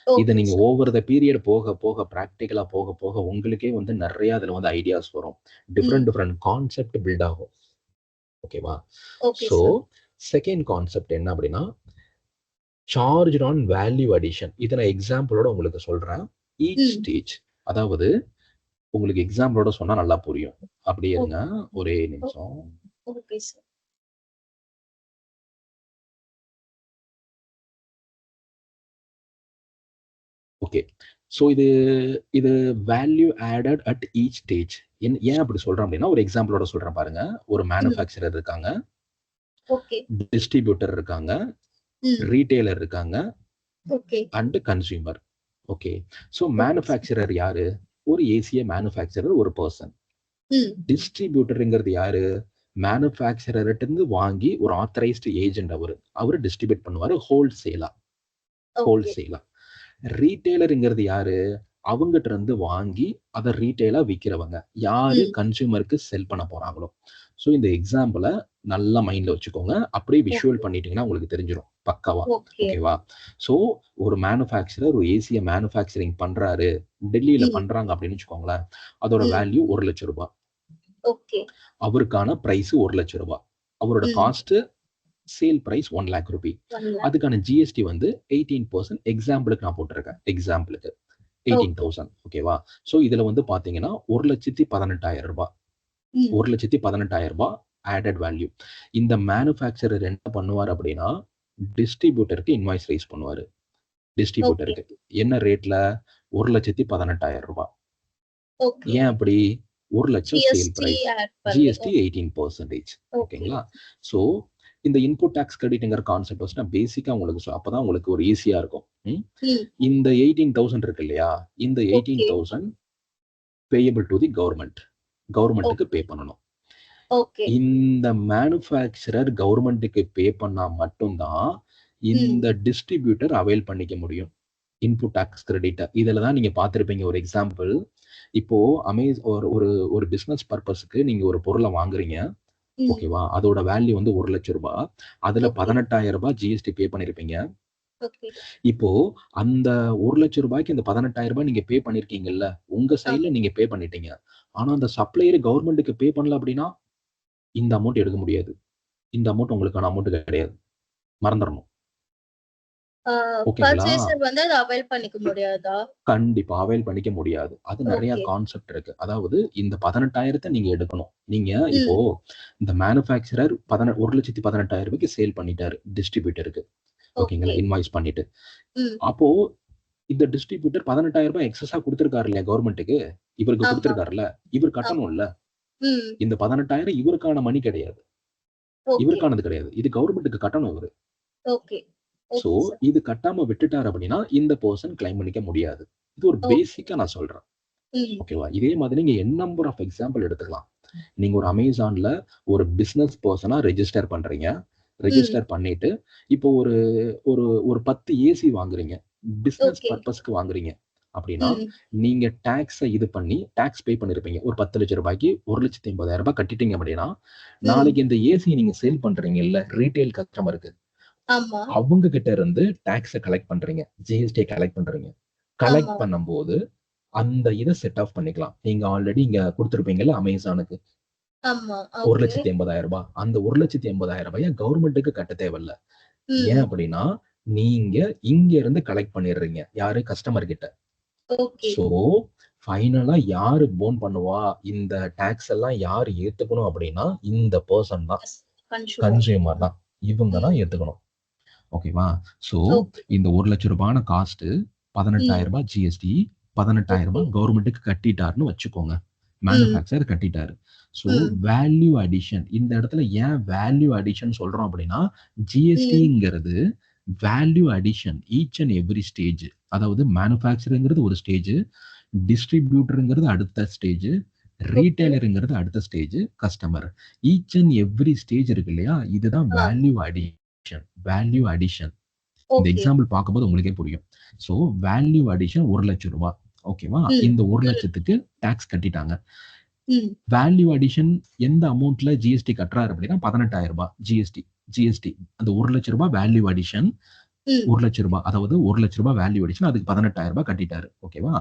இதை நீங்க ஓவர் த பீரியட் போக பிராக்டிகலா போக உங்களுக்கே வந்து நிறைய அதுல வந்து ஐடியாஸ் வரும். டிஃப்ரெண்ட் கான்செப்ட் பில்ட் ஆகும். ஓகேவா? சோ செகண்ட் கான்செப்ட் என்ன அப்படின்னா, சார்ஜ் ஆன் வேல்யூ அடிஷன். இதை நான் எக்ஸாம்பிளோட உங்களுக்கு சொல்றேன். ஈச் ஸ்டேஜ், அதாவது உங்களுக்கு எக்ஸாம்பிளோட சொன்னா நல்லா புரியும். அப்படியே இருங்க, ஒரே நிமிஷம். ஓகே. ஸோ இது value added at each stage. ஏன் அப்படி சொல்றேன் அப்படின்னா, ஒரு எக்ஸாம்பிளோட சொல்றேன் பாருங்க. ஒரு மேனுஃபேக்சரர் இருக்காங்க, டிஸ்ட்ரிபியூட்டர் இருக்காங்க, ரீட்டைலர் இருக்காங்க, and consumer. Okay. So manufacturer யாரு? ஒரு ஏசிய மேனுஃபேக்சரர், ஒரு பர்சன். டிஸ்ட்ரிபியூட்டருங்கிறது யாரு? மேனுஃபேக்சரர்கிட்ட இருந்து வாங்கி ஒரு ஆத்தரைஸ்டு ஏஜென்ட் அவரு டிஸ்ட்ரிபியூட் பண்ணுவாரு ஹோல்சேலா. ரீட்டைலருங்கிறது யாரு? அவங்ககிட்ட இருந்து வாங்கி அதை ரீட்டைலா விற்கிறவங்க. யாரு கன்சியூமருக்கு செல் பண்ண போறாங்களோ. ஸோ இந்த எக்ஸாம்பிளை நல்லா மைண்ட்ல வச்சுக்கோங்க. அப்படியே விஷுவல் பண்ணிட்டீங்கன்னா உங்களுக்கு தெரிஞ்சிடும் பக்காவா. ஓகேவா? ஸோ ஒரு மேனுஃபேக்சரர் ஒரு ஏசியை மேனுஃபேக்சரிங் பண்றாரு, டெல்லியில பண்றாங்க அப்படின்னு வச்சுக்கோங்களேன். அதோட வேல்யூ 1 லட்சம் ரூபாய். அவருக்கான பிரைஸ் 1 லட்சம் ரூபாய். அவரோட cost sale price 1 lakh rupee. அதுக்கான ஜிஎஸ்டி வந்து 18%. எக்ஸாம்பிளுக்கு நான் போட்டிருக்கேன். எக்ஸாம்பிளுக்கு 18,000. ஓகேவா? சோ இதுல வந்து பாத்தீங்கன்னா 1,18,000 ரூபாய். 1,18,000 ரூபாய் ஆடட் வேல்யூ. இந்த மேனுஃபேக்சரர் என்ன பண்ணுவார் அப்படின்னா டிஸ்ட்ரிபியூட்டருக்கு இன்வாய்ஸ் ரைஸ் பண்ணுவாரு. டிஸ்ட்ரிபியூட்டருக்கு என்ன ரேட்ல? 1,18,000 ரூபாய். ஏன் அப்படி? 1 லட்சம் சேல் பிரைஸ், ஜிஎஸ்டி 18%. ஓகேங்களா? சோ இந்த இன்புட் டாக்ஸ் கிரெடிட்ங்கிற கான்செப்ட் வச்சு பேசிக்கா உங்களுக்கு அப்பதான் உங்களுக்கு ஒரு ஈஸியா இருக்கும். இந்த 18,000 இருக்கு இல்லையா? இந்த 18,000 பேயபிள் டு தி கவர்மெண்ட். கவர்மெண்ட்டுக்கு பே பண்ணணும். இந்த மேனுஃபேக்சரர் கவர்மெண்ட்டுக்கு பே பண்ணா மட்டும்தான் இந்த டிஸ்ட்ரிபியூட்டர் அவைல் பண்ணிக்க முடியும் இன்புட் டாக்ஸ் கிரெடிட். இதுல தான் நீங்க பார்த்திருப்பீங்க ஒரு எக்ஸாம்பிள். இப்போ ஒரு பிசினஸ் பர்பஸ்க்கு நீங்க ஒரு பொருளை வாங்குறீங்க. ஓகேவா? அதோட வேல்யூ வந்து 1 லட்சம் ரூபாய். அதுல 18,000 ரூபாய் ஜிஎஸ்டி பே பண்ணிருப்பீங்க. இப்போ அந்த 1 லட்சம் ரூபாய்க்கு இந்த 18,000 ரூபாய் நீங்க பே பண்ணிருக்கீங்கல்ல, உங்க சைட்ல நீங்க பே பண்ணிட்டீங்க. ஆனா அந்த சப்ளையர் கவர்மெண்ட்டுக்கு பே பண்ணல அப்படின்னா இந்த அமௌண்ட் எடுக்க முடியாது. இந்த அமௌண்ட் உங்களுக்கான அமௌண்ட் கிடையாது. மறந்துடணும். கண்டிப்பா அவைல் பண்ணிக்க முடியாது. அது நிறைய கான்செப்ட் இருக்கு. அதாவது இந்த 18,000 நீங்க எடுக்கணும். நீங்க இப்போ இந்த மேனுஃபேக்சரர் 1,18,000 ரூபாய்க்கு சேல் பண்ணிட்டாரு டிஸ்ட்ரிபியூட்டருக்கு. ஓகேங்களா? இன்வாய்ஸ் பண்ணிட்டு. அப்போ இந்த டிஸ்ட்ரிபியூட்டர் 18,000 ரூபாய் எக்ஸஸா கொடுத்திருக்காரு இல்லையா கவர்மெண்ட்டுக்கு? இவருக்கு கொடுத்திருக்காருல்ல, இவர் கட்டணும்ல. இந்த 18,000 இவருக்கான மணி கிடையாது, இவருக்கானது கிடையாது. இது கவர்மெண்ட்டுக்கு கட்டணும் இவரு. சோ இது கட்டாம விட்டுட்டார் அப்படின்னா இந்த பர்சன் கிளைம் பண்ணிக்க முடியாது. இது ஒரு பேசிக்கா நான் சொல்றேன். ஓகேவா? இதே மாதிரி நீங்க என் நம்பர் ஆஃப் எக்ஸாம்பிள் எடுத்துக்கலாம். நீங்க ஒரு அமேசான்ல ஒரு பிசினஸ் பர்சனா ரெஜிஸ்டர் பண்றீங்க. ரெஜிஸ்டர் பண்ணிட்டு இப்போ ஒரு ஒரு ஒரு 10 ஏசி வாங்குறீங்க, பிசினஸ் பர்பஸ்க்கு வாங்குறீங்க அப்படின்னா நீங்க டாக்ஸை இது பண்ணி டாக்ஸ் பே பண்ணிருப்பீங்க. ஒரு 10 லட்சம் ரூபாய்க்கு 1,80,000 ரூபாய் கட்டிட்டீங்க அப்படின்னா நாளைக்கு இந்த ஏசி நீங்க சேல் பண்றீங்க இல்ல ரீட்டைல் கஸ்டமருக்கு, அவங்க கிட்ட இருந்து டாக்ஸை கலெக்ட் பண்றீங்க, ஜிஎஸ்டி கலெக்ட் பண்றீங்க. கலெக்ட் பண்ணும்போது அந்த இதை செட் ஆஃப் பண்ணிக்கலாம். நீங்க ஆல்ரெடி இங்க கொடுத்துருப்பீங்கல்ல அமேசானுக்கு 1,80,000 ரூபாய். அந்த 1,80,000 ரூபாய் கவர்மெண்ட்டுக்கு கட்ட தேவையில்ல. ஏன் அப்படின்னா நீங்க இங்க இருந்து கலெக்ட் பண்ணிடுறீங்க. யாரு? கஸ்டமர் கிட்ட. சோ ஃபைனலா யாரு போன் பண்ணுவா? இந்த டாக்ஸ் எல்லாம் யாரு ஏத்துக்கணும் அப்படின்னா இந்த பர்சன் தான், கன்சியூமர் தான். இவங்க தான் ஏத்துக்கணும். ஓகேவா? சோ இந்த 1 லட்சம் ரூபாய் காஸ்ட் 18,000 ரூபாய் ஜிஎஸ்டி, 18,000 ரூபாய் கவர்மெண்ட்டுக்கு கட்டிட்டாருன்னு வச்சுக்கோங்க. மேனுஃபேக்சர் கட்டிட்டாரு. சோ வேல்யூ அடிஷன் இந்த இடத்துல ஏன் வேல்யூ அடிஷன் சொல்றோம் அப்படின்னா ஜிஎஸ்டிங்கிறது value addition each and every stage. அதாவது மேனுஃபேக்சருங்கிறது ஒரு ஸ்டேஜ், டிஸ்ட்ரிபியூட்டருங்கிறது அடுத்த ஸ்டேஜ், ரீட்டைலருங்கிறது அடுத்த stage, customer. Each and every stage இருக்கு இல்லையா? இதுதான் வேல்யூ அடிஷன். வேல்யூ அடிஷன் இந்த எக்ஸாம்பிள் பார்க்கும்போது உங்களுக்கே புரியும். சோ வேல்யூ அடிஷன் 1 லட்சம் ரூபாய். ஓகேவா? இந்த 1 லட்சத்துக்கு டாக்ஸ் கட்டிட்டாங்க. வேல்யூ அடிஷன் எந்த அமௌண்ட்ல ஜிஎஸ்டி கட்டுறாரு அப்படின்னா 18,000 ரூபாய் ஜிஎஸ்டி. அந்த 1 லட்சம் ரூபாய் வேல்யூ அடிஷன் 1 லட்சம் ரூபாய், அதாவது 1 லட்சம் ரூபாய் வேல்யூ அடிஷன், அதுக்கு 18,000 ரூபாய் கட்டிட்டாரு. ஓகேவா?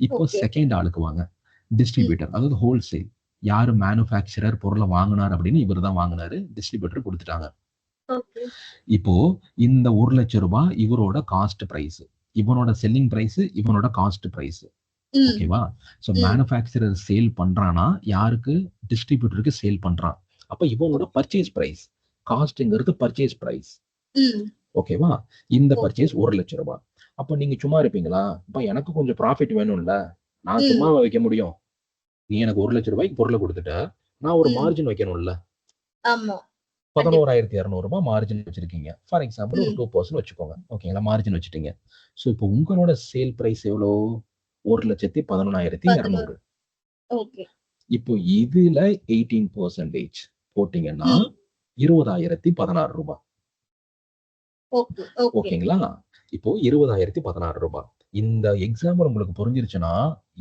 இப்போ செகண்ட் ஆளுக்கு வாங்க, டிஸ்ட்ரிபியூட்டர். அதாவது ஹோல்சேல். யாரு மேனுஃபேக்சரர் பொருளை வாங்கினார் அப்படின்னு இவர் தான் வாங்கினாரு, டிஸ்ட்ரிபியூட்டர் கொடுத்துட்டாங்க. இப்போ இந்த 1 லட்சம் ரூபாய் இவரோட காஸ்ட் பிரைஸ், இவனோட செல்லிங் பிரைஸ், இவனோட காஸ்ட் பிரைஸ். ஓகேவா? சோ மேனுஃபேக்சரர் சேல் பண்றானா யாருக்கு? டிஸ்ட்ரிபியூட்டருக்கு சேல் பண்றான். அப்ப இவனோட பர்ச்சேஸ் பிரைஸ், காஸ்ட்ங்கிறது பர்ச்சேஸ் பிரைஸ். ஓகேவா? இந்த பர்ச்சேஸ் 1 லட்சம் ரூபாய். அப்ப நீங்க சும்மா இருப்பீங்களா? இப்ப எனக்கு கொஞ்சம் ப்ராஃபிட் வேணும்ல, நான் சும்மா வைக்க முடியும்? நீ எனக்கு 1 லட்சம் ரூபாய்க்கு பொருளை கொடுத்துட்ட, நான் ஒரு மார்ஜின் வைக்கணும்ல. 11,200 ரூபாய் மார்ஜின் வச்சிருக்கீங்க. ஃபார் எக்ஸாம்பிள் ஒரு 2% வச்சுக்கோங்க. ஓகேங்களா? மார்ஜின் வச்சுட்டீங்க. சோ இப்போ உங்களோட சேல் பிரைஸ் எவ்வளோ? 1,11,200. இப்போ இதுல 18% போட்டீங்கன்னா 20,016 ரூபாய். ஓகேங்களா? இப்போ 20,016 ரூபாய். இந்த எக்ஸாம்பிள் உங்களுக்கு புரிஞ்சிருச்சுன்னா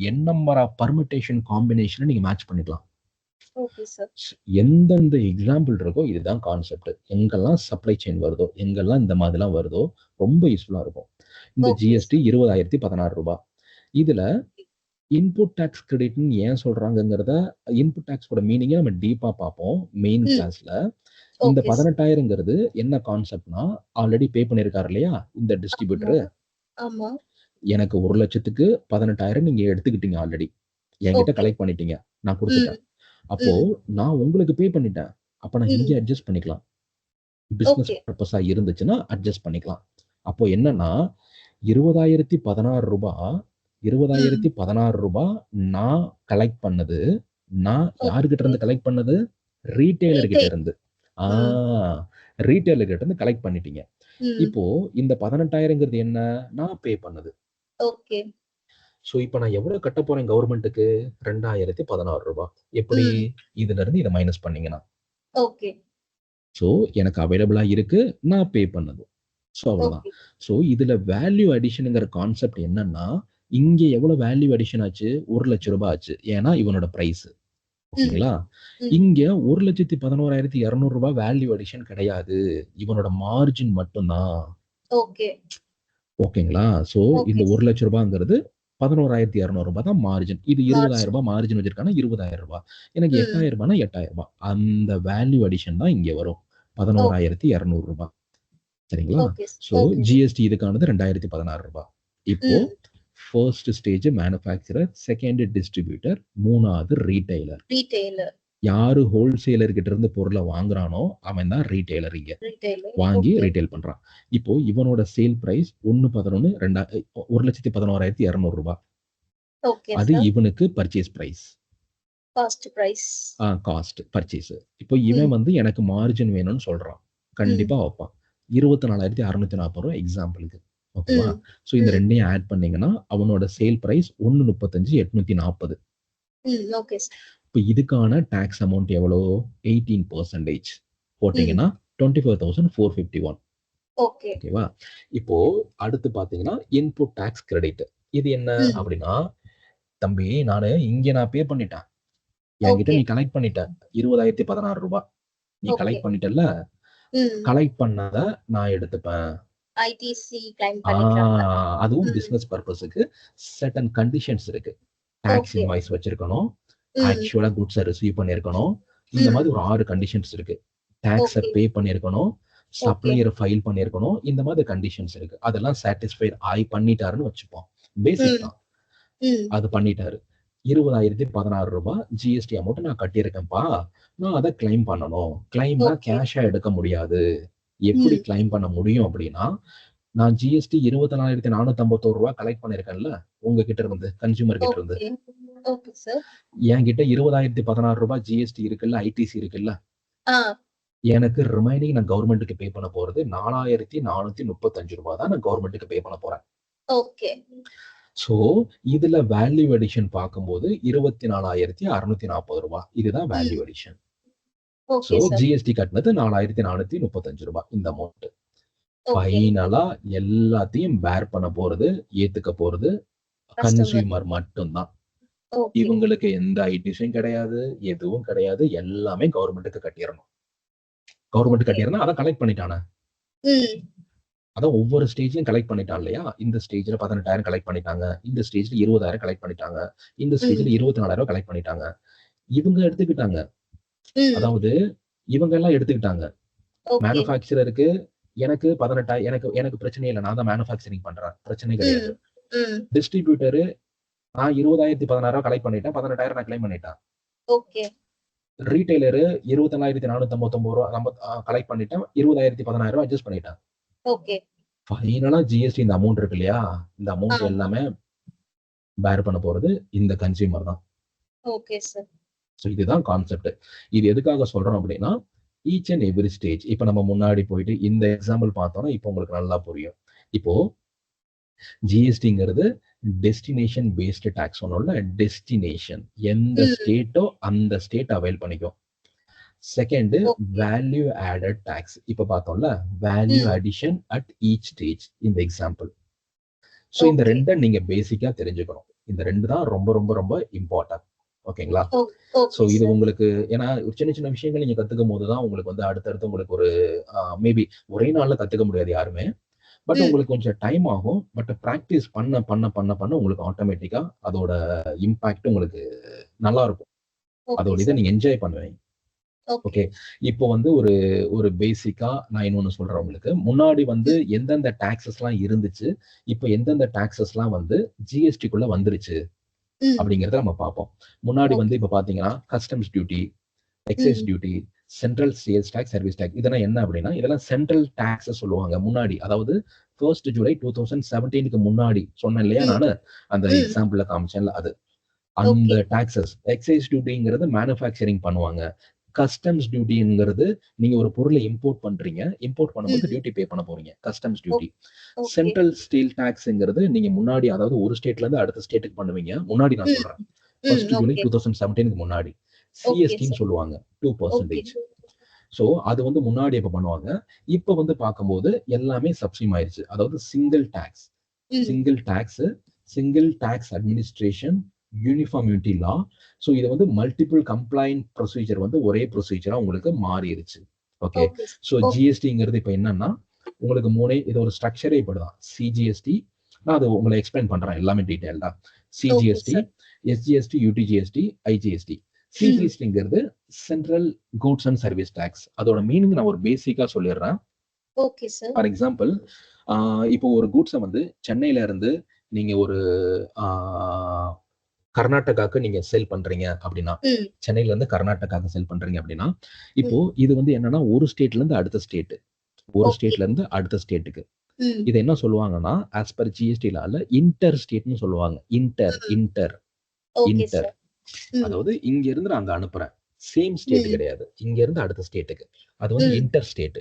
என் நம்பர் ஆஃப் பர்மிட்டேஷன் காம்பினேஷனை நீங்க மேட்ச் பண்ணிக்கலாம். எந்தெந்த எக்ஸாம்பிள் இருக்கோ இதுதான் கான்செப்ட். எங்கெல்லாம் சப்ளை செயின் வருதோ, எங்கெல்லாம் இந்த மாதிரிலாம் வருதோ ரொம்ப யூஸ்ஃபுல்லா இருக்கும். இந்த ஜிஎஸ்டி 20,016 ரூபாய். இதுல இன்புட் டாக்ஸ் கிரெடிட்னு ஏன் சொல்றாங்கிறத இன்புட் டாக்ஸோட மீனிங்கை நம்ம டீப்பா பார்ப்போம் மெயின் கிளாஸ்ல. இந்த 18,000ங்கிறது என்ன கான்செப்ட்னா ஆல்ரெடி பே பண்ணிருக்காரு இல்லையா இந்த டிஸ்ட்ரிபியூட்டர். எனக்கு 1,00,000க்கு 18,000 நீங்க எடுத்துக்கிட்டீங்க, ஆல்ரெடி என்கிட்ட கலெக்ட் பண்ணிட்டீங்க, நான் கொடுத்துட்டேன். அப்போ நான் உங்களுக்கு பே பண்ணிட்டேன். அப்ப நான் இங்க அட்ஜஸ்ட் பண்ணிக்கலாம். பிசினஸ் பர்பஸா இருந்துச்சுன்னா அட்ஜஸ்ட் பண்ணிக்கலாம். அப்போ என்னன்னா 20,016 ரூபாய் 20,016 ரூபாய் நான் கலெக்ட் பண்ணது. நான் யாருகிட்ட இருந்து கலெக்ட் பண்ணது? ரீட்டைலர் கிட்ட இருந்து. ரீட்டைலர் கிட்ட இருந்து கலெக்ட் பண்ணிட்டீங்க. இப்போ இந்த 18,000ங்கிறது என்ன? நான் பே பண்ணது. ஓகே. சோ இப்போ நான் எவ்வளவு கட்ட போறேன் கவர்மெண்ட்டுக்கு? 2,016 ரூபாய். எப்படி? இதுல இருந்து இதை மைனஸ் பண்ணீங்கன்னா ஓகே. சோ எனக்கு அவைலபிளா இருக்கு, நான் பே பண்ணது. சோ அவ்வளவுதான். சோ இதுல வேல்யூ அடிஷன்ங்கிற கான்செப்ட் என்னன்னா, இங்க எவ்வளவு வேல்யூ அடிஷன் ஆச்சு? 1,00,000 ரூபாய் ஆச்சு. ஏன்னா இவனோட பிரைஸ். ஓகேங்களா? இங்க 1,11,200 ரூபாய் வேல்யூ அடிஷன் கிடையாது. இவனோட மார்ஜின் மட்டும்தான். ஓகே. ஓகேங்களா? சோ இந்த 1,00,000 ரூபாய்ங்கிறது 11,200 ரூபாய் தான் மார்ஜின். இது 20,000 ரூபாய் மார்ஜின் வச்சிருக்கானா 20,000 ரூபாய். எனக்கு 8,000 ரூபாய்னா 8,000 ரூபாய். அந்த வேல்யூ அடிஷன் தான் இங்க வரும். 11,200 ரூபாய். சரிங்களா? சோ ஜிஎஸ்டி இதுக்கானது 2,016 ரூபாய். இப்போ first stage manufacturer, second distributor, மூணாவது ரீட்டைலர். யாரு ஹோல்சேலர் கிட்ட இருந்து பொருளை வாங்குறானோ அவன் தான் ரீட்டைலர். இங்க வாங்கி ரீட்டைல் பண்றான். இப்போ இவனோட சேல் பிரைஸ் 1,11,200 ரூபாய். அது இவனுக்கு பர்ச்சேஸ் பிரைஸ். Cost purchase. இப்போ இவன் வந்து எனக்கு மார்ஜின் வேணும்னு சொல்றான், கண்டிப்பா வைப்பான். 24,640 ரூபாய் எக்ஸாம்பிளுக்கு. ஓகேவா? சோ இந்த ரெண்டையும் ஆட் பண்ணீங்கன்னா அவனோட சேல் பிரைஸ் 1,35,840. ஓகே. இப்போ இதுக்கான டாக்ஸ் அமௌண்ட் எவ்வளோ? 18% போட்டீங்கன்னா 24,451. ஓகேவா? இப்போ அடுத்து பாத்தீங்கன்னா இன்புட் டாக்ஸ் கிரெடிட். இது என்ன அப்படின்னா, தம்பி நான் பே பண்ணிட்டேன், என்கிட்ட நீ கலெக்ட் பண்ணிட்ட 20,016 ரூபாய் நீ கலெக்ட் பண்ணிட்டல, கலெக்ட் பண்ணத நான் எடுத்துப்பேன். அதுவும் பிசினஸ் பர்பஸுக்கு சர்டன் கண்டிஷன்ஸ் இருக்கு. டாக்ஸ் இன்வாய்ஸ் வச்சிருக்கணும், ஆக்சுவலா குட்ஸை ரிசீவ் பண்ணிருக்கணும். இந்த மாதிரி ஒரு 6 கண்டிஷன்ஸ் இருக்கு. டாக்ஸை பே பண்ணிருக்கணும், சப்ளையர் ஃபைல் பண்ணிருக்கணும். இந்த மாதிரி கண்டிஷன்ஸ் இருக்கு. அதெல்லாம் சாட்டிஸ்ஃபைட் பண்ணிட்டாருன்னு வச்சுப்போம். பேசிக் தான். அது பண்ணிட்டாரு. 20,016 ரூபாய் ஜிஎஸ்டி அமௌண்ட் நான் கட்டியிருக்கேன்ப்பா, நான் அதை கிளைம் பண்ணணும். கிளைம்னா கேஷா எடுக்க முடியாது. எப்படி கிளைம் பண்ண முடியும் அப்படின்னா, நான் ஜிஎஸ்டி 24,451 ரூபாய் கலெக்ட் பண்ணிருக்கேன்ல உங்ககிட்ட இருந்து, கன்சியூமர் கிட்ட இருந்து. என்கிட்ட 20,016 ரூபாய் ஜிஎஸ்டி இருக்குல்ல, ஐடிசி இருக்குல்ல, எனக்கு ரிமைனிங் நான் கவர்மெண்ட்டுக்கு பே பண்ண போறது 4,435 ரூபாய் தான் நான் கவர்மெண்ட்டுக்கு பே பண்ண போறேன். ஓகே. சோ இதுல வேல்யூ அடிஷன் பார்க்கும்போது 24,640 ரூபாய். இதுதான் வேல்யூ அடிஷன். சோ ஜிஎஸ்டி கட்டினது 4,435 ரூபாய் இந்த அமௌண்ட். ஃபைனலா எல்லாத்தையும் பேர் பண்ண போறது, ஏத்துக்க போறது கன்சியூமர் மட்டும்தான். இவங்களுக்கு எந்த ஐடிஸும் கிடையாது, எதுவும் கிடையாது. எல்லாமே கவர்மெண்ட்டுக்கு கட்டிடணும். கவர்மெண்ட் கட்டிடணும். அதை கலெக்ட் பண்ணிட்டானே, அதான் ஒவ்வொரு ஸ்டேஜ்லயும் கலெக்ட் பண்ணிட்டான் இல்லையா? இந்த ஸ்டேஜ்ல 18,000 கலெக்ட் பண்ணிட்டாங்க, இந்த ஸ்டேஜ்ல 20,000 கலெக்ட் பண்ணிட்டாங்க, இந்த ஸ்டேஜ்ல 24,000 கலெக்ட் பண்ணிட்டாங்க. இவங்க எடுத்துக்கிட்டாங்க, அதாவது இவங்க எல்லாம் எடுத்துக்கிட்டாங்க. மேனுஃபேக்சரருக்கு எனக்கு 18,000 எனக்கு பிரச்சனை இல்லை, நான் தான் மேனுஃபேக்சரிங் பண்றேன், பிரச்சனை கிடையாது. டிஸ்ட்ரிபியூட்டரு நான் 20,016 கலெக்ட் பண்ணிட்டேன், 18,000 நான் கிளைம் பண்ணிட்டேன். ஓகே. ரீட்டைலரு 24,459 ரூபாய் கலெக்ட் பண்ணிட்டேன், 20,016 ரூபாய் அட்ஜஸ்ட் பண்ணிட்டேன். ஓகே. ஃபைனலா ஜிஎஸ்டி இந்த அமௌண்ட் இருக்கு இல்லையா, இந்த அமௌண்ட் எல்லாமே பேர் பண்ண போறது இந்த கன்சியூமர் தான். Okay sir. சோ இதுதான் கான்செப்ட். இது எதுக்காக சொல்றோம் அப்படின்னா, ஈச் அண்ட் எவ்ரி ஸ்டேஜ். இப்ப நம்ம முன்னாடி போயிட்டு இந்த எக்ஸாம்பிள் பார்த்தோம்னா இப்போ உங்களுக்கு நல்லா புரியும். இப்போ ஜிஎஸ்டிங்கிறது டெஸ்டினேஷன் பேஸ்டு டாக்ஸ் ஒன்றும் டெஸ்டினேஷன் எந்த ஸ்டேட்டோ அந்த ஸ்டேட் அவைல் பண்ணிக்கும். Second value added tax. இப்ப பார்த்தோம்ல value addition at each stage இந்த எக்ஸாம்பிள். ஸோ இந்த ரெண்டை நீங்க பேசிக்கா தெரிஞ்சுக்கணும். இந்த ரெண்டு தான் ரொம்ப ரொம்ப ரொம்ப இம்பார்ட்டன்ட். ஓகேங்களா? ஸோ இது உங்களுக்கு ஏன்னா சின்ன சின்ன விஷயங்கள் நீங்க கத்துக்கும் போதுதான் உங்களுக்கு வந்து அடுத்தடுத்து உங்களுக்கு ஒரு மேபி ஒரே நாள்ல கத்துக்க முடியாது யாருமே. பட் உங்களுக்கு கொஞ்சம் டைம் ஆகும். பட் ப்ராக்டிஸ் பண்ண பண்ண பண்ண பண்ண உங்களுக்கு ஆட்டோமேட்டிக்கா அதோட இம்பாக்ட் உங்களுக்கு நல்லா இருக்கும். அதோட இதை நீங்க என்ஜாய் பண்ணுவீங்க. ஓகே, இப்போ வந்து ஒரு ஒரு பேசிக்கா நான் இன்னொன்னு சொல்றேன் உங்களுக்கு. முன்னாடி வந்து எந்தெந்த டாக்ஸஸ் எல்லாம் இருந்துச்சு, இப்போ எந்தெந்த டாக்ஸஸ் எல்லாம் வந்து ஜிஎஸ்டிக்குள்ள வந்துருச்சு அப்படிங்கறத நம்ம பார்ப்போம். முன்னாடி வந்து இப்ப பாத்தீங்கன்னா customs duty, excise duty, central sales tax, service tax, இதெல்லாம் என்ன அப்படின்னா இதெல்லாம் சென்ட்ரல் டாக்ஸ் சொல்லுவாங்க. முன்னாடி அதாவது 1 ஜூலை 2017க்கு முன்னாடி சொன்னேன் இல்லையா, நானு அந்த எக்ஸாம்பிள்ல காமிச்சேன்ல அது அந்த டாக்ஸஸ். எக்ஸைஸ் டியூட்டிங்கிறது மேனுஃபேக்சரிங் பண்ணுவாங்க. கஸ்டம்ஸ் டியூட்டிங்கிறது நீங்க ஒரு பொருளை இம்போர்ட் பண்றீங்க, இம்போர்ட் பண்ணும்போது டியூட்டி பே பண்ண போறீங்க, கஸ்டம்ஸ் டியூட்டி. சென்ட்ரல் ஸ்டீல் டாக்ஸ்ங்கிறது நீங்க முன்னாடி அதாவது ஒரு ஸ்டேட்ல இருந்து அடுத்த ஸ்டேட்டுக்கு பண்ணுவீங்க. முன்னாடி நான் சொல்றேன் 1 ஜூலை 2017க்கு முன்னாடி. சிஎஸ்டின்னு சொல்லுவாங்க 2%. ஸோ அது வந்து முன்னாடி இப்ப பண்ணுவாங்க. இப்ப வந்து பார்க்கும்போது எல்லாமே சப்சிம் ஆயிருச்சு. அதாவது single tax, single tax administration, uniformity law. So இது வந்து மல்டிபிள் கம்ப்ளைண்ட் ப்ரொசீஜர் வந்து ஒரே ப்ரொசீஜரா உங்களுக்கு மாறிடுச்சு. ஓகே, ஸோ ஜிஎஸ்டிங்கிறது இப்ப என்னன்னா உங்களுக்கு இது ஒரு ஸ்ட்ரக்சரே இப்படிதான். சிஜிஎஸ்டி நான் அது உங்களை எக்ஸ்பிளைன் பண்றேன் எல்லாமே டீடைல்டா. CGST, SGST, UTGST, IGST. சிஜிஎஸ்டிங்கிறது central goods and service tax. அதோட மீனிங் நான் ஒரு பேசிக்கா சொல்லிடுறேன். ஃபார் எக்ஸாம்பிள், இப்போ ஒரு கூட்ஸை வந்து சென்னையில இருந்து நீங்க ஒரு கர்நாடகாக்கு நீங்க சேல் பண்றீங்க அப்படின்னா, சென்னையில இருந்து கர்நாடகாக்கு சேல் பண்றீங்க அப்படின்னா, இப்போ இது வந்து என்னன்னா ஒரு ஸ்டேட்ல இருந்து அடுத்த ஸ்டேட், ஒரு ஸ்டேட்ல இருந்து அடுத்த ஸ்டேட்டுக்கு இது என்ன சொல்லுவாங்கன்னா ஆஸ் பர் ஜிஎஸ்டி லால இன்டர் ஸ்டேட்னு சொல்லுவாங்க. இன்டர் அதாவது இங்க இருந்து நான் அங்க அனுப்புறேன், சேம் ஸ்டேட் கிடையாது, இங்க இருந்து அடுத்த ஸ்டேட்டுக்கு, அது வந்து இன்டர் ஸ்டேட்.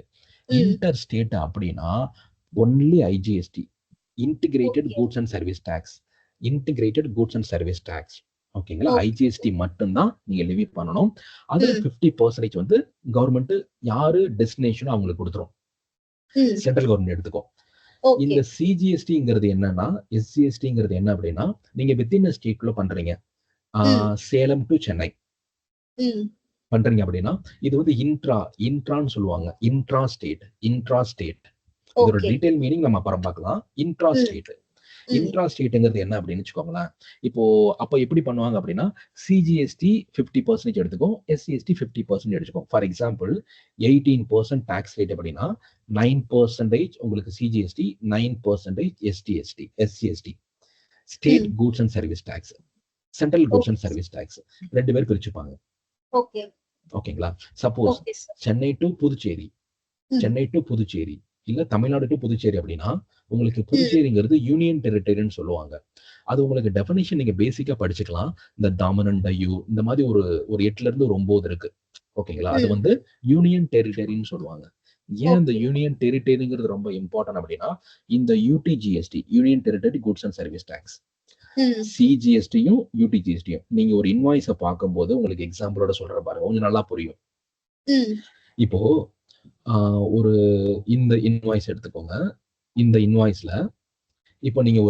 இன்டர் ஸ்டேட் அப்படின்னா only IGST, integrated goods and service tax, integrated goods and service tax. ஓகேங்களா? ஐஜிஎஸ்டி மட்டும்தான் நீங்க லிவி பண்ணணும். அதுல 50% வந்து கவர்மெண்ட் யாரு டெஸ்டினேஷனோ அவங்களுக்கு கொடுத்துரும், சென்ட்ரல் கவர்மெண்ட் எடுத்துக்கோ. இந்த சிஜிஎஸ்டிங்கிறது என்னன்னா, எஸ்ஜிஎஸ்டிங்கிறது என்ன அப்படின்னா நீங்க வித்தின் ஸ்டேட்ல பண்றீங்க, சேலம் டு சென்னை பண்றீங்க அப்படின்னா இது வந்து இன்ட்ரான்னு சொல்லுவாங்க. Intra state. இதோட டீடைல் மீனிங் நம்ம அப்புறம் பார்க்கலாம். இன்ட்ரா ஸ்டேட்ங்கிறது என்ன அப்படின்னு வச்சுக்கோங்களேன். இப்போ அப்ப எப்படி பண்ணுவாங்க அப்படின்னா சிஜிஎஸ்டி 50% எடுத்துக்கும், எஸ்சிஎஸ்டி 50% எடுத்துக்கும். ஃபார் எக்ஸாம்பிள் 18% டாக்ஸ் ரேட் அப்படின்னா 9% உங்களுக்கு CGST, 9% SGST. State goods and service tax, central goods and service tax ரெண்டு பேர் பிரிச்சுப்பாங்க. ஓகேங்களா? சப்போஸ் சென்னை டு புதுச்சேரி இல்ல தமிழ்நாடு டு புதுச்சேரி அப்படின்னா உங்களுக்கு புதுச்சேரிங்கிறது யூனியன் டெரிட்டரின்னு சொல்லுவாங்க. அது உங்களுக்கு டெஃபினேஷன் நீங்க பேசிக்கா படிச்சுக்கலாம். இந்த டாமினன்ட் டையூ இந்த மாதிரி ஒரு 8ல இருந்து ஒரு 9 இருக்கு. ஓகேங்களா? அது வந்து யூனியன் டெரிட்டரின்னு சொல்லுவாங்க. ஏன் இந்த யூனியன் டெரிட்டரிங்கிறது ரொம்ப இம்பார்ட்டன்ட் அப்படின்னா இந்த UTGST, union territory goods and service tax, சிஜிஎஸ்டியும் யூடிஜிஎஸ்டியும் நீங்க ஒரு இன்வாய்ஸை பார்க்கும்போது உங்களுக்கு எக்ஸாம்பிளோட சொல்ற பாருங்க, கொஞ்சம் நல்லா புரியும். இப்போ ஒரு இந்த இன்வாய்ஸ் எடுத்துக்கோங்க. இந்த இன்வாய்ஸ்ல இப்போ நீங்க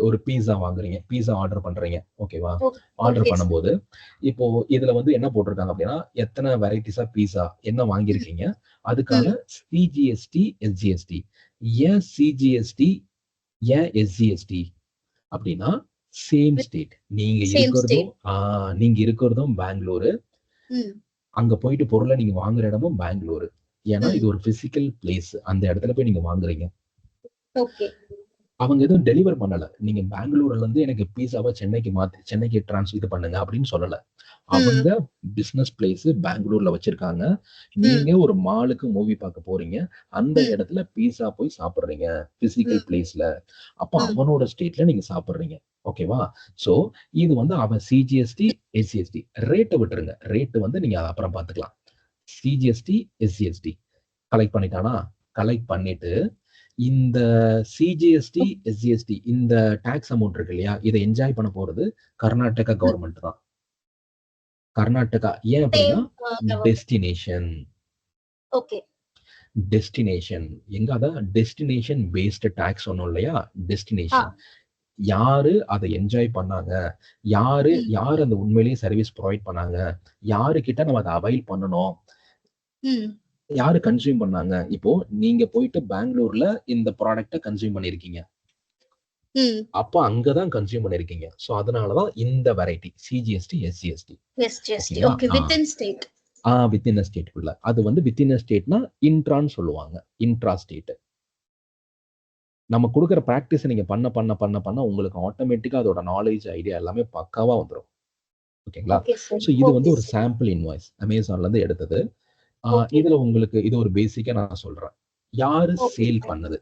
ஒரு பீஸா வாங்குறீங்க, பீஸா ஆர்டர் பண்றீங்க. ஓகேவா? ஆர்டர் பண்ணும்போது இப்போ இதுல வந்து என்ன போட்டிருக்காங்க அப்படின்னா எத்தனை வெரைட்டிஸ் ஆஃப் பீஸா என்ன வாங்கியிருக்கீங்க, அதுக்கான சிஜிஎஸ்டி, எஸ்ஜிஎஸ்டி. ஏன் சிஜிஎஸ்டி, ஏன் எஸ்ஜிஎஸ்டி அப்படின்னா சேம் ஸ்டேட். நீங்க இருக்கிறதும் பெங்களூரு, அங்க போயிட்டு பொருளை நீங்க வாங்குற இடமும் பெங்களூரு. ஏன்னா இது ஒரு பிசிக்கல் பிளேஸ், அந்த இடத்துல போய் நீங்க வாங்குறீங்க. அவங்க எதுவும் டெலிவர் பண்ணல. நீங்க பெங்களூர்ல இருந்து எனக்கு பீஸாவை சென்னைக்கு டிரான்ஸ்ஃபர் பண்ணுங்க அப்படின்னு சொல்லல. அவங்க பிசினஸ் பிளேஸ் பெங்களூர்ல வச்சிருக்காங்க. நீங்க ஒரு மாலுக்கு மூவி பார்க்க போறீங்க, அந்த இடத்துல பீஸா போய் சாப்பிடுறீங்க பிசிக்கல் பிளேஸ்ல. அப்ப அவனோட ஸ்டேட்ல நீங்க சாப்பிடுறீங்க. ஓகேவா? சோ இது வந்து அவன் சிஜிஎஸ்டி, எஸ்சிஎஸ்டி. ரேட்டை விட்டுருங்க, ரேட்டு வந்து நீங்க அப்புறம் பாத்துக்கலாம். சிஜிஎஸ்டி, எஸ்சிஎஸ்டி கலெக்ட் பண்ணிட்டானா, கலெக்ட் பண்ணிட்டு இந்த சிஜிஎஸ்டி, எஸ்ஜிஎஸ்டி இந்த டாக்ஸ் அமௌண்ட் இருக்கு இல்லையா, இதை என்ஜாய் பண்ண போறது கர்நாடகா கவர்மெண்ட் தான். கர்நாடகா ஏன் அப்படின்னா டெஸ்டினேஷன். ஓகே. டெஸ்டினேஷன் எங்க, அதான் டெஸ்டினேஷன் பேஸ்டு டாக்ஸ் ஒன்றும் இல்லையா, டெஸ்டினேஷன். யாரு அதை என்ஜாய் பண்ணாங்க, யாரு அந்த உண்மையிலேயே சர்வீஸ் ப்ரொவைட் பண்ணாங்க, யாரு கிட்ட நம்ம அதை அவைல் பண்ணணும், யாரு கன்சியூம் பண்ணாங்க. இப்போ நீங்க போயிட்டு பெங்களூர்ல இந்த ப்ராடக்ட கன்சியூம் பண்ணிருக்கீங்க, அப்ப அங்கதான் கன்சியூம் பண்ணிருக்கீங்க. சோ அதனாலதான் இந்த variety CGST, SGST. Okay, within state. Within ஸ்டேட்குள்ள. அது வந்து வித்தின் ஸ்டேட்னா இன்ட்ரான்னு சொல்லுவாங்க, இன்ட்ரா ஸ்டேட். நம்ம கொடுக்குற ப்ராக்டிஸ் நீங்க பண்ண பண்ண பண்ண பண்ண உங்களுக்கு ஆட்டோமேட்டிக்கா அதோட நாலேஜ், ஐடியா எல்லாமே பக்காவா வந்துடும். ஓகேங்களா? ஸோ இது வந்து ஒரு சாம்பிள் இன்வாய்ஸ் அமேசான்ல இருந்து எடுத்தது. இதுல உங்களுக்கு இது ஒரு பேசிக்கா நான் சொல்றேன். யாரு சேல் பண்ணது,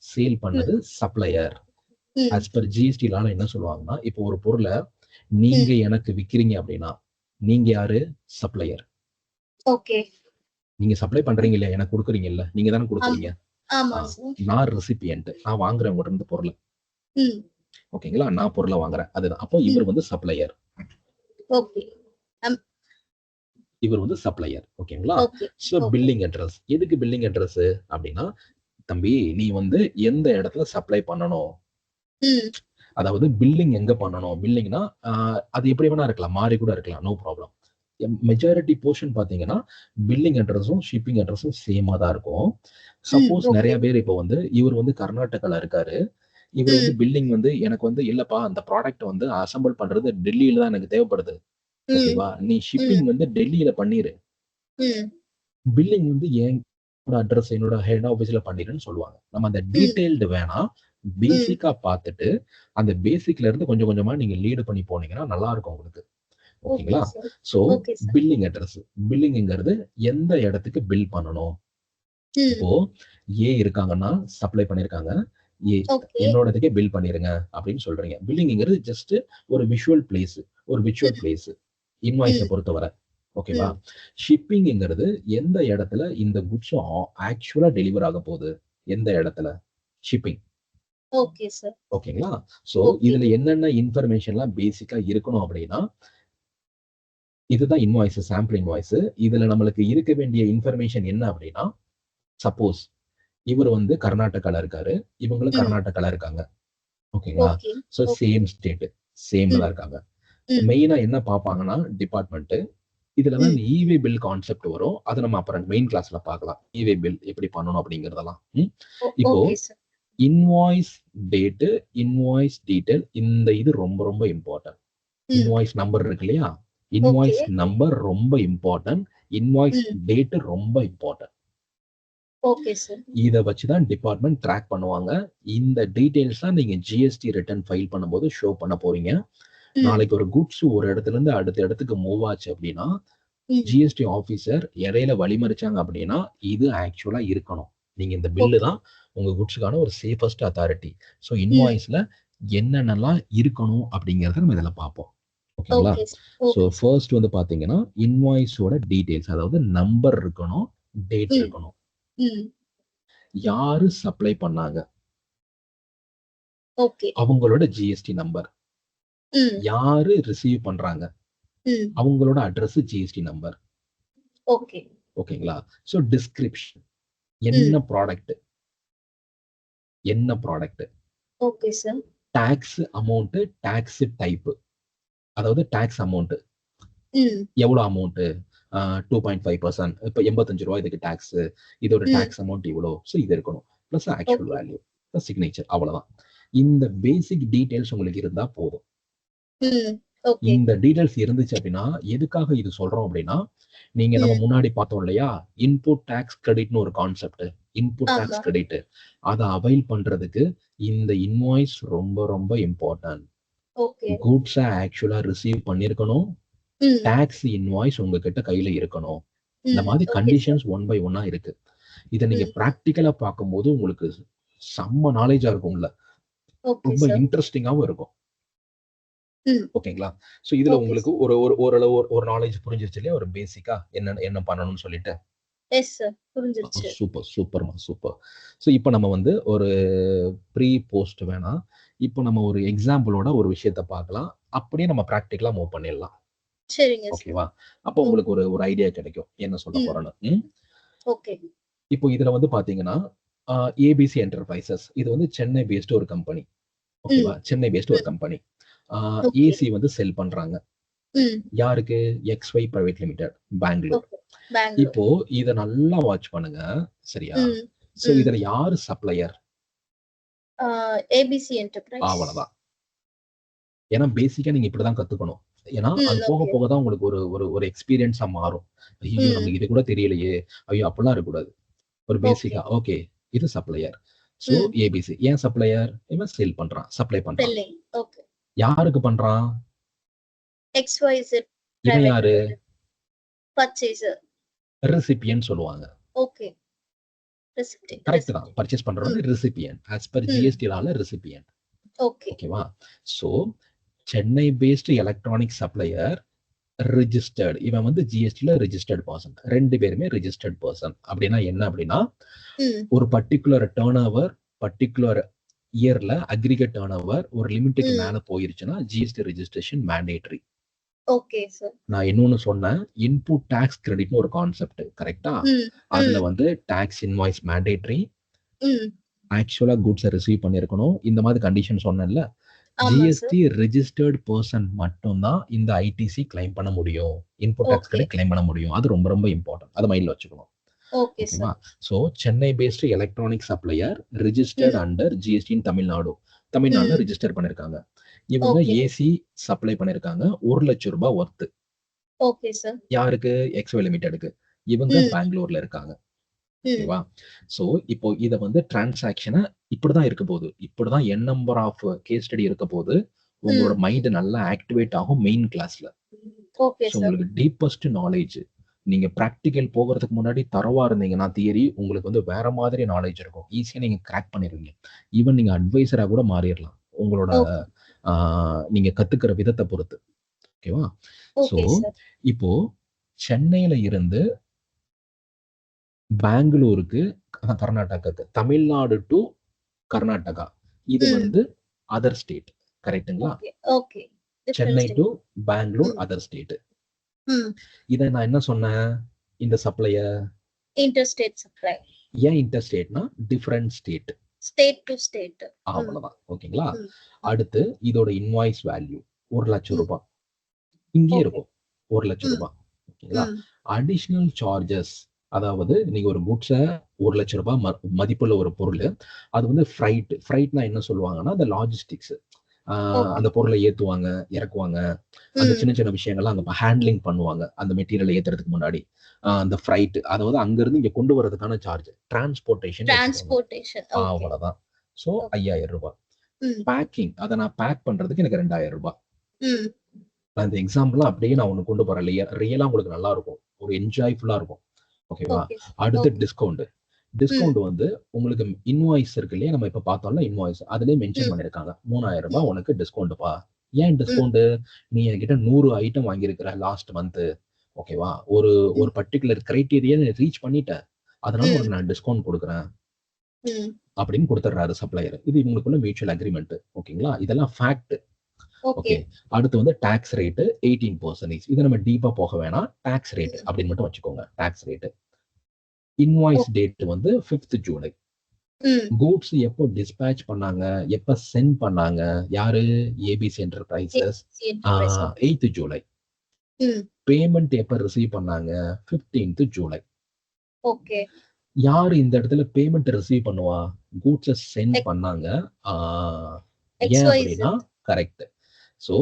சேல் பண்ணது சப்ளையர். ஆஸ் பர் ஜிஎஸ்டிலால என்ன சொல்லுவாங்கன்னா, இப்போ ஒரு பொருளை நீங்க எனக்கு விக்கிறீங்க அப்படின்னா நீங்க யாரு, சப்ளையர். ஓகே. நீங்க சப்ளை பண்றீங்க இல்லையா, எனக்கு கொடுக்குறீங்க இல்ல, நீங்க தானே கொடுக்குறீங்க. நான் ரெசிபியன்ட், நான் வாங்குறேன் உங்கள்ட்ட இருந்து பொருளை. ஓகேங்களா, நான் பொருளை வாங்குறேன், அதுதான். அப்போ இவர் வந்து சப்ளையர். இவர் வந்து சப்ளையர். ஓகேங்களா? So billing address. எதுக்கு பில்லிங் அட்ரஸ் அப்படின்னா, தம்பி நீ வந்து எந்த இடத்துல சப்ளை பண்ணணும், அதாவது பில்லிங் எங்க பண்ணணும். பில்லிங்னா அது எப்படி வேணா இருக்கலாம், மாறி கூட இருக்கலாம், நோ ப்ராப்ளம். மெஜாரிட்டி போர்ஷன் பாத்தீங்கன்னா பில்லிங் அட்ரஸும் ஷிப்பிங் அட்ரஸும் சேமா தான் இருக்கும். சப்போஸ் நிறைய பேர் இப்போ வந்து இவர் வந்து கர்நாடகால இருக்காரு, இவர் வந்து பில்லிங் வந்து எனக்கு வந்து இல்லப்பா அந்த ப்ராடக்ட் வந்து அசம்பிள் பண்றது டெல்லியில தான் எனக்கு தேவைப்படுது, ஓகேவா, நீ ஷிப்பிங் வந்து டெல்லியில பண்ணிரு, பில்லிங் வந்து என்னோட அட்ரஸ் என்னோட ஹெட் ஆபீஸ்ல பண்ணிருன்னு சொல்லுவாங்க. நம்ம அந்த டீடைல்டு வேணா பேசிக்கா பார்த்துட்டு அந்த பேசிக்ல இருந்து கொஞ்சம் கொஞ்சமா நீங்க லீடு பண்ணி போனீங்கன்னா நல்லா இருக்கும் உங்களுக்கு. ஓகேங்களா? சோ பில்லிங் அட்ரஸ், பில்லிங்ங்கிறது எந்த இடத்துக்கு பில் பண்ணணும். இப்போ ஏ இருக்காங்கன்னா சப்ளை பண்ணிருக்காங்க, ஏ என்னோடதுக்கே பில் பண்ணிருங்க அப்படின்னு சொல்றீங்க. பில்லிங்ங்கிறது ஜஸ்ட் ஒரு விஷுவல் பிளேஸ் இன்வாய்ஸை பொறுத்தவரை. ஓகேவா? ஷிப்பிங்ங்கிறது எந்த இடத்துல இந்த குட்ஸ் ஆக்சுவலா டெலிவர் ஆக போகுது, எந்த இடத்துல ஷிப்பிங். Okay sir. ஓகேங்களா? சோ இதுல என்னென்ன இன்ஃபர்மேஷன்லாம் பேசிக்கா இருக்கணும் அப்படின்னா, இதுதான் இன்வாய்ஸ், சாம்பிள் இன்வாய்ஸ். இதுல நம்மளுக்கு இருக்க வேண்டிய இன்ஃபர்மேஷன் என்ன அப்படின்னா, சப்போஸ் இவர் வந்து கர்நாடகால இருக்காரு, இவங்களும் கர்நாடகால இருக்காங்க. ஓகேங்களா? சோ சேம் ஸ்டேட், சேம்ல தான் இருக்காங்க. மெயினா என்ன பார்ப்பாங்கன்னா டிபார்ட்மெண்ட், இதுலதான் இவே பில் கான்செப்ட் வரும். அதை நம்ம அப்புறம் மெயின் கிளாஸ்ல பார்க்கலாம், இவே பில் எப்படி பண்ணணும் அப்படிங்கறதெல்லாம். இப்போ இன்வாய்ஸ் டேட், இன்வாய்ஸ் டீடைல், இந்த இது ரொம்ப ரொம்ப இம்பார்ட்டன்ட். இன்வாய்ஸ் நம்பர் இருக்கு இல்லையா, இன்வாய்ஸ் நம்பர் ரொம்ப இம்பார்ட்டன்ட், இன்வாய்ஸ் டேட் ரொம்ப இம்பார்ட்டன்ட். இத வச்சுதான் டிபார்ட்மெண்ட் ட்ராக் பண்ணுவாங்க. இந்த டீடைல்ஸ் தான் நீங்க ஜிஎஸ்டி ரிட்டர்ன் ஃபைல் பண்ணும்போது ஷோ பண்ண போறீங்க. நாளைக்கு ஒரு குட்ஸ் ஒரு இடத்துல இருந்து அடுத்த இடத்துக்கு மூவ் ஆச்சு அப்படின்னா, ஜிஎஸ்டி ஆபீசர் இடையில வழிமறிச்சாங்க அப்படின்னா இது ஆக்சுவலா இருக்கணும். நீங்க இந்த பில்லு தான் உங்க குட்ஸுக்கான ஒரு சேஃபஸ்ட் அத்தாரிட்டி. ஸோ இன்வாய்ஸ்ல என்னென்னலாம் இருக்கணும் அப்படிங்கறத நம்ம இதுல பார்ப்போம். ஓகேங்களா? ஸோ ஃபர்ஸ்ட் வந்து பாத்தீங்கன்னா இன்வாய்ஸோட டீடைல்ஸ், அதாவது நம்பர் இருக்கணும், டேட் இருக்கணும், யாரு சப்ளை பண்ணாங்க அவங்களோட ஜிஎஸ்டி நம்பர், யாரு ரிசீவ் பண்றாங்க அவங்களோட அட்ரஸ், ஜிஎஸ்டி நம்பர். ஓகேங்களா? ஸோ டிஸ்கிரிப்ஷன், என்ன product, okay sir. Tax amount, tax type, அதாவது டாக்ஸ் அமௌண்ட் எவ்வளவு அமௌண்ட், 2.5%, இப்ப 85 ரூபாய் இதுக்கு டாக்ஸ், இதோட டாக்ஸ் அமௌண்ட் இவ்வளவு. ஸோ இது இருக்கணும், plus actual value, plus signature, அவ்வளவுதான். இந்த பேசிக் டீடைல்ஸ் உங்களுக்கு இருந்தா போதும். இந்த டீடைல்ஸ் இருந்துச்சு அப்படின்னா, எதுக்காக இது சொல்றோம் அப்படின்னா, நீங்க நம்ம முன்னாடி பார்த்தோம் இல்லையா, இன்புட் டாக்ஸ் கிரெடிட்னு ஒரு கான்செப்ட், இன்புட் டாக்ஸ் கிரெடிட், அதை அவைல் பண்றதுக்கு இந்த இன்வாய்ஸ் ரொம்ப ரொம்ப இம்பார்ட்டன்ட். குட்ஸ் ஆக்சுவலா ரிசீவ் பண்ணிருக்கணும், டாக்ஸ் இன்வாய்ஸ் உங்ககிட்ட கையில இருக்கணும். இந்த மாதிரி கண்டிஷன்ஸ் ஒன் பை ஒன்னா இருக்கு. இதை நீங்க பிராக்டிக்கலா பார்க்கும்போது உங்களுக்கு செம்ம நாலேஜா இருக்கும்ல, ரொம்ப இன்ட்ரெஸ்டிங்காவும் இருக்கும். ஓகேங்களா? சோ இதுல உங்களுக்கு ஒரு ஓரளவு ஒரு நாலேஜ் புரிஞ்சிருச்சு இல்லையா, ஒரு பேசிக்கா என்ன பண்ணணும்னு சொல்லிட்டு. எஸ் சார், புரிஞ்சிருச்சு. சூப்பர் சூப்பர்மா சூப்பர். ஸோ இப்போ நம்ம வந்து ஒரு ப்ரீ போஸ்ட் வேணாம், இப்போ நம்ம ஒரு எக்ஸாம்பிளோட ஒரு விஷயத்த பார்க்கலாம், அப்படியே நம்ம ப்ராக்டிக்கலா மூவ் பண்ணிடலாம். சரிங்க சார். ஓகேவா? அப்போ உங்களுக்கு ஒரு ஒரு ஐடியா கிடைக்கும் என்ன சொல்ல போறேன்னு. ஓகே. இப்போ இதுல வந்து பாத்தீங்கன்னா ஏபிசி என்டர்பிரைசஸ் இது வந்து சென்னை பேஸ்டு ஒரு கம்பெனி. ஓகேவா? சென்னை பேஸ்டு ஒரு கம்பெனி. ஏசி வந்து செல் பண்றாங்க. யாருக்கு? XY private limited, Bangalore. இப்போ இத நல்லா வாட்ச் பண்ணுங்க. சரியா? சோ இதுல யாரு சப்ளையர்? ABC enterprise. அவ்வளவுதான். ஏன்னா பேசிக்கா நீங்க இப்படிதான் கத்துக்கணும். ஏன்னா அது போக போக தான் உங்களுக்கு ஒரு ஒரு ஒரு எக்ஸ்பீரியன்ஸா மாறும். ஐயோ நமக்கு இது கூட தெரியலையே, ஐயோ அப்படிலாம் இருக்கக்கூடாது. ஒரு பேசிக்கா ஓகே இது சப்ளையர். சோ ஏபிசி ஏன் சப்ளையர்? இவன் சேல் பண்றான், சப்ளை பண்றான். ஓகே. யாருக்கு பண்றான்? எக்ஸ்ஒய்செட். இவன் யாரு? பர்ச்சேசர். ரெசிபியன்ட் சொல்லுவாங்க. ஓகே. ரெசிபியன்ட். கரெக்ட் தான். பர்ச்சேஸ் பண்றவங்க ரெசிபியன்ட். as per GST லால ரெசிபியன்ட். ஓகே. ஓகேவா? So Chennai based electronic supplier registered. இவன் வந்து ஜிஎஸ்டில ரிஜிஸ்டர்ட் பர்சன். ரெண்டு பேருமே ரிஜிஸ்டர்ட் பர்சன். அப்படின்னா என்ன அப்படின்னா ஒரு பர்டிகுலர் டர்ன் ஓவர் பர்டிகுலர் இயர்ல அக்ரிகேட் டர்ன் ஓவர் ஒரு லிமிட்டுக்கு மேல போயிருச்சுன்னா GST registration mandatory. Okay sir. நான் இன்னொன்னு சொன்னேன், இன்புட் டாக்ஸ் கிரெடிட்னு ஒரு கான்செப்ட். கரெக்டா? அதுல வந்து டாக்ஸ் இன்வாய்ஸ் மேண்டேட்டரி, ஆக்சுவலா குட்ஸ் ரிசீவ் பண்ணிருக்கணும், இந்த மாதிரி கண்டிஷன் சொன்னேன்ல. ஜிஎஸ்டி ரெஜிஸ்டர்ட் பர்சன் மட்டும் தான் இந்த ஐடிசி கிளைம் பண்ண முடியும், இன்புட் டாக்ஸ் கிரெடிட் கிளைம் பண்ண முடியும். அது ரொம்ப ரொம்ப இம்பார்ட்டன்ட். அதை மைண்ட்ல வச்சுக்கணும். ஓகேவா? So Chennai based electronic supplier registered under GST in Tamil Nadu. தமிழ்நாடுல ரிஜிஸ்டர் பண்ணிருக்காங்க. இவங்க ஏசி சப்ளை பண்ணிருக்காங்க 1 லட்சம் ரூபாய் ஒர்த். Okay sir. யாருக்கு? எக்ஸ்ஒய் லிமிடெட்க்கு. இவங்க பெங்களூர்ல இருக்காங்க. ஓகேவா? சோ இப்போ இத வந்து டிரான்சாக்ஷனை இப்படிதான் இருக்க போகுது. இப்படிதான் n number of case study இருக்க போது. உங்களோட மைண்ட் நல்லா ஆக்டிவேட் ஆகும் மெயின் கிளாஸ்ல. Okay sir. உங்களுக்கு டீப்பஸ்ட் நாலேஜ். நீங்க பிராக்டிகல் போகிறதுக்கு முன்னாடி தரவா இருந்தீங்கன்னா தியரி உங்களுக்கு வந்து வேற மாதிரி நாலேஜ் இருக்கும். ஈஸியா நீங்க கிராக் பண்ணிருவீங்க. ஈவன் நீங்க அட்வைசரா கூட மாறிடலாம். உங்களோட நீங்க கத்துக்கிற விதத்தை பொறுத்து. ஓகேவா? சோ இப்போ சென்னையில இருந்து பெங்களூருக்கு, கர்நாடகாக்கு, தமிழ்நாடு டு கர்நாடகா, இது வந்து அதர் ஸ்டேட். கரெக்ட்டுங்களா? Okay. Chennai to Bangalore other state. இத நான் என்ன சொன்னேன்? இந்த சப்ளையர் இன்டர்ஸ்டேட் சப்ளை. ஏன் இன்டர்ஸ்டேட்னா different state. State to state. அவ்வளவுதான். ஓகேங்களா? அடுத்து இதோட இன்வாய்ஸ் வேல்யூ 1 லட்சம் ரூபாய். இங்கே இருக்கும் 1 லட்சம் ரூபாய். ஓகேங்களா? அடிஷனல் சார்ஜஸ், அதாவது நீங்க ஒரு குட்ஸை 1 லட்சம் ரூபாய் மதிப்புள்ள ஒரு பொருள், அது வந்து ஃப்ரைட்னா என்ன சொல்லுவாங்கன்னா அந்த லாஜிஸ்டிக்ஸ். அந்த பொருளை ஏத்துவாங்க, இறக்குவாங்க, அந்த சின்ன சின்ன விஷயங்கள்லாம் அங்க ஹேண்ட்லிங் பண்ணுவாங்க. அந்த மெட்டீரியல் ஏத்துறதுக்கு முன்னாடி அந்த ஃப்ரைட், அதாவது அங்க இருந்து இங்க கொண்டு வரதுக்கான சார்ஜ், டிரான்ஸ்போர்ட்டேஷன். அவ்வளவுதான். சோ 5000 ரூபாய். பேக்கிங், அதை நான் பேக் பண்றதுக்கு எனக்கு 2000 ரூபாய். அந்த எக்ஸாம்பிள் அப்படியே நான் ஒண்ணு கொண்டு போறேன். ரியலா உங்களுக்கு நல்லா இருக்கும், ஒரு என்ஜாய்ஃபுல்லா இருக்கும். ஓகேவா? அடுத்து டிஸ்கவுண்ட். டிஸ்கவுண்ட் வந்து உங்களுக்கு இன்வாய்ஸ் இருக்கு இல்லையா, நம்ம இப்ப பார்த்தோம்ல இன்வாய்ஸ், அதுலயே மென்ஷன் பண்ணிருக்காங்க 3000 ரூபாய் உனக்கு டிஸ்கவுண்ட்ப்பா. ஏன் டிஸ்கவுண்ட்? நீ என்கிட்ட 100 ஐட்டம் வாங்கியிருக்கிற லாஸ்ட் மந்த். ஓகேவா? ஒரு ஒரு பர்டிகுலர் கிரைட்டீரியா ரீச் பண்ணிட்ட, அதனால உனக்கு நான் டிஸ்கவுண்ட் கொடுக்குறேன் அப்படின்னு கொடுத்துறாரு சப்ளையர். இது இவங்களுக்குள்ள மியூச்சுவல் அக்ரிமெண்ட். ஓகேங்களா? இதெல்லாம் ஃபேக்ட். ஓகே. அடுத்து வந்து டாக்ஸ் ரேட் 18%. இது நம்ம டீப்பா போக வேணாம், டாக்ஸ் ரேட் அப்படின்னு மட்டும் வச்சுக்கோங்க. Tax rate. இன்வாய்ஸ் டேட் வந்து 5th ஜூலை. கூட்ஸ் எப்போ டிஸ்பேட்ச் பண்ணாங்க, எப்ப சென்ட் பண்ணாங்க, யாரு? ABC enterprises. 8th July. Payment எப்ப ரிசீவ் பண்ணாங்க? 15th ஜூலை. ஓகே. யாரு இந்த இடத்துல பேமெண்ட் ரிசீவ் பண்ணுவா? கூட்ஸ் சென்ட் பண்ணாங்க. ஏன் அப்படின்னா கரெக்ட். சோ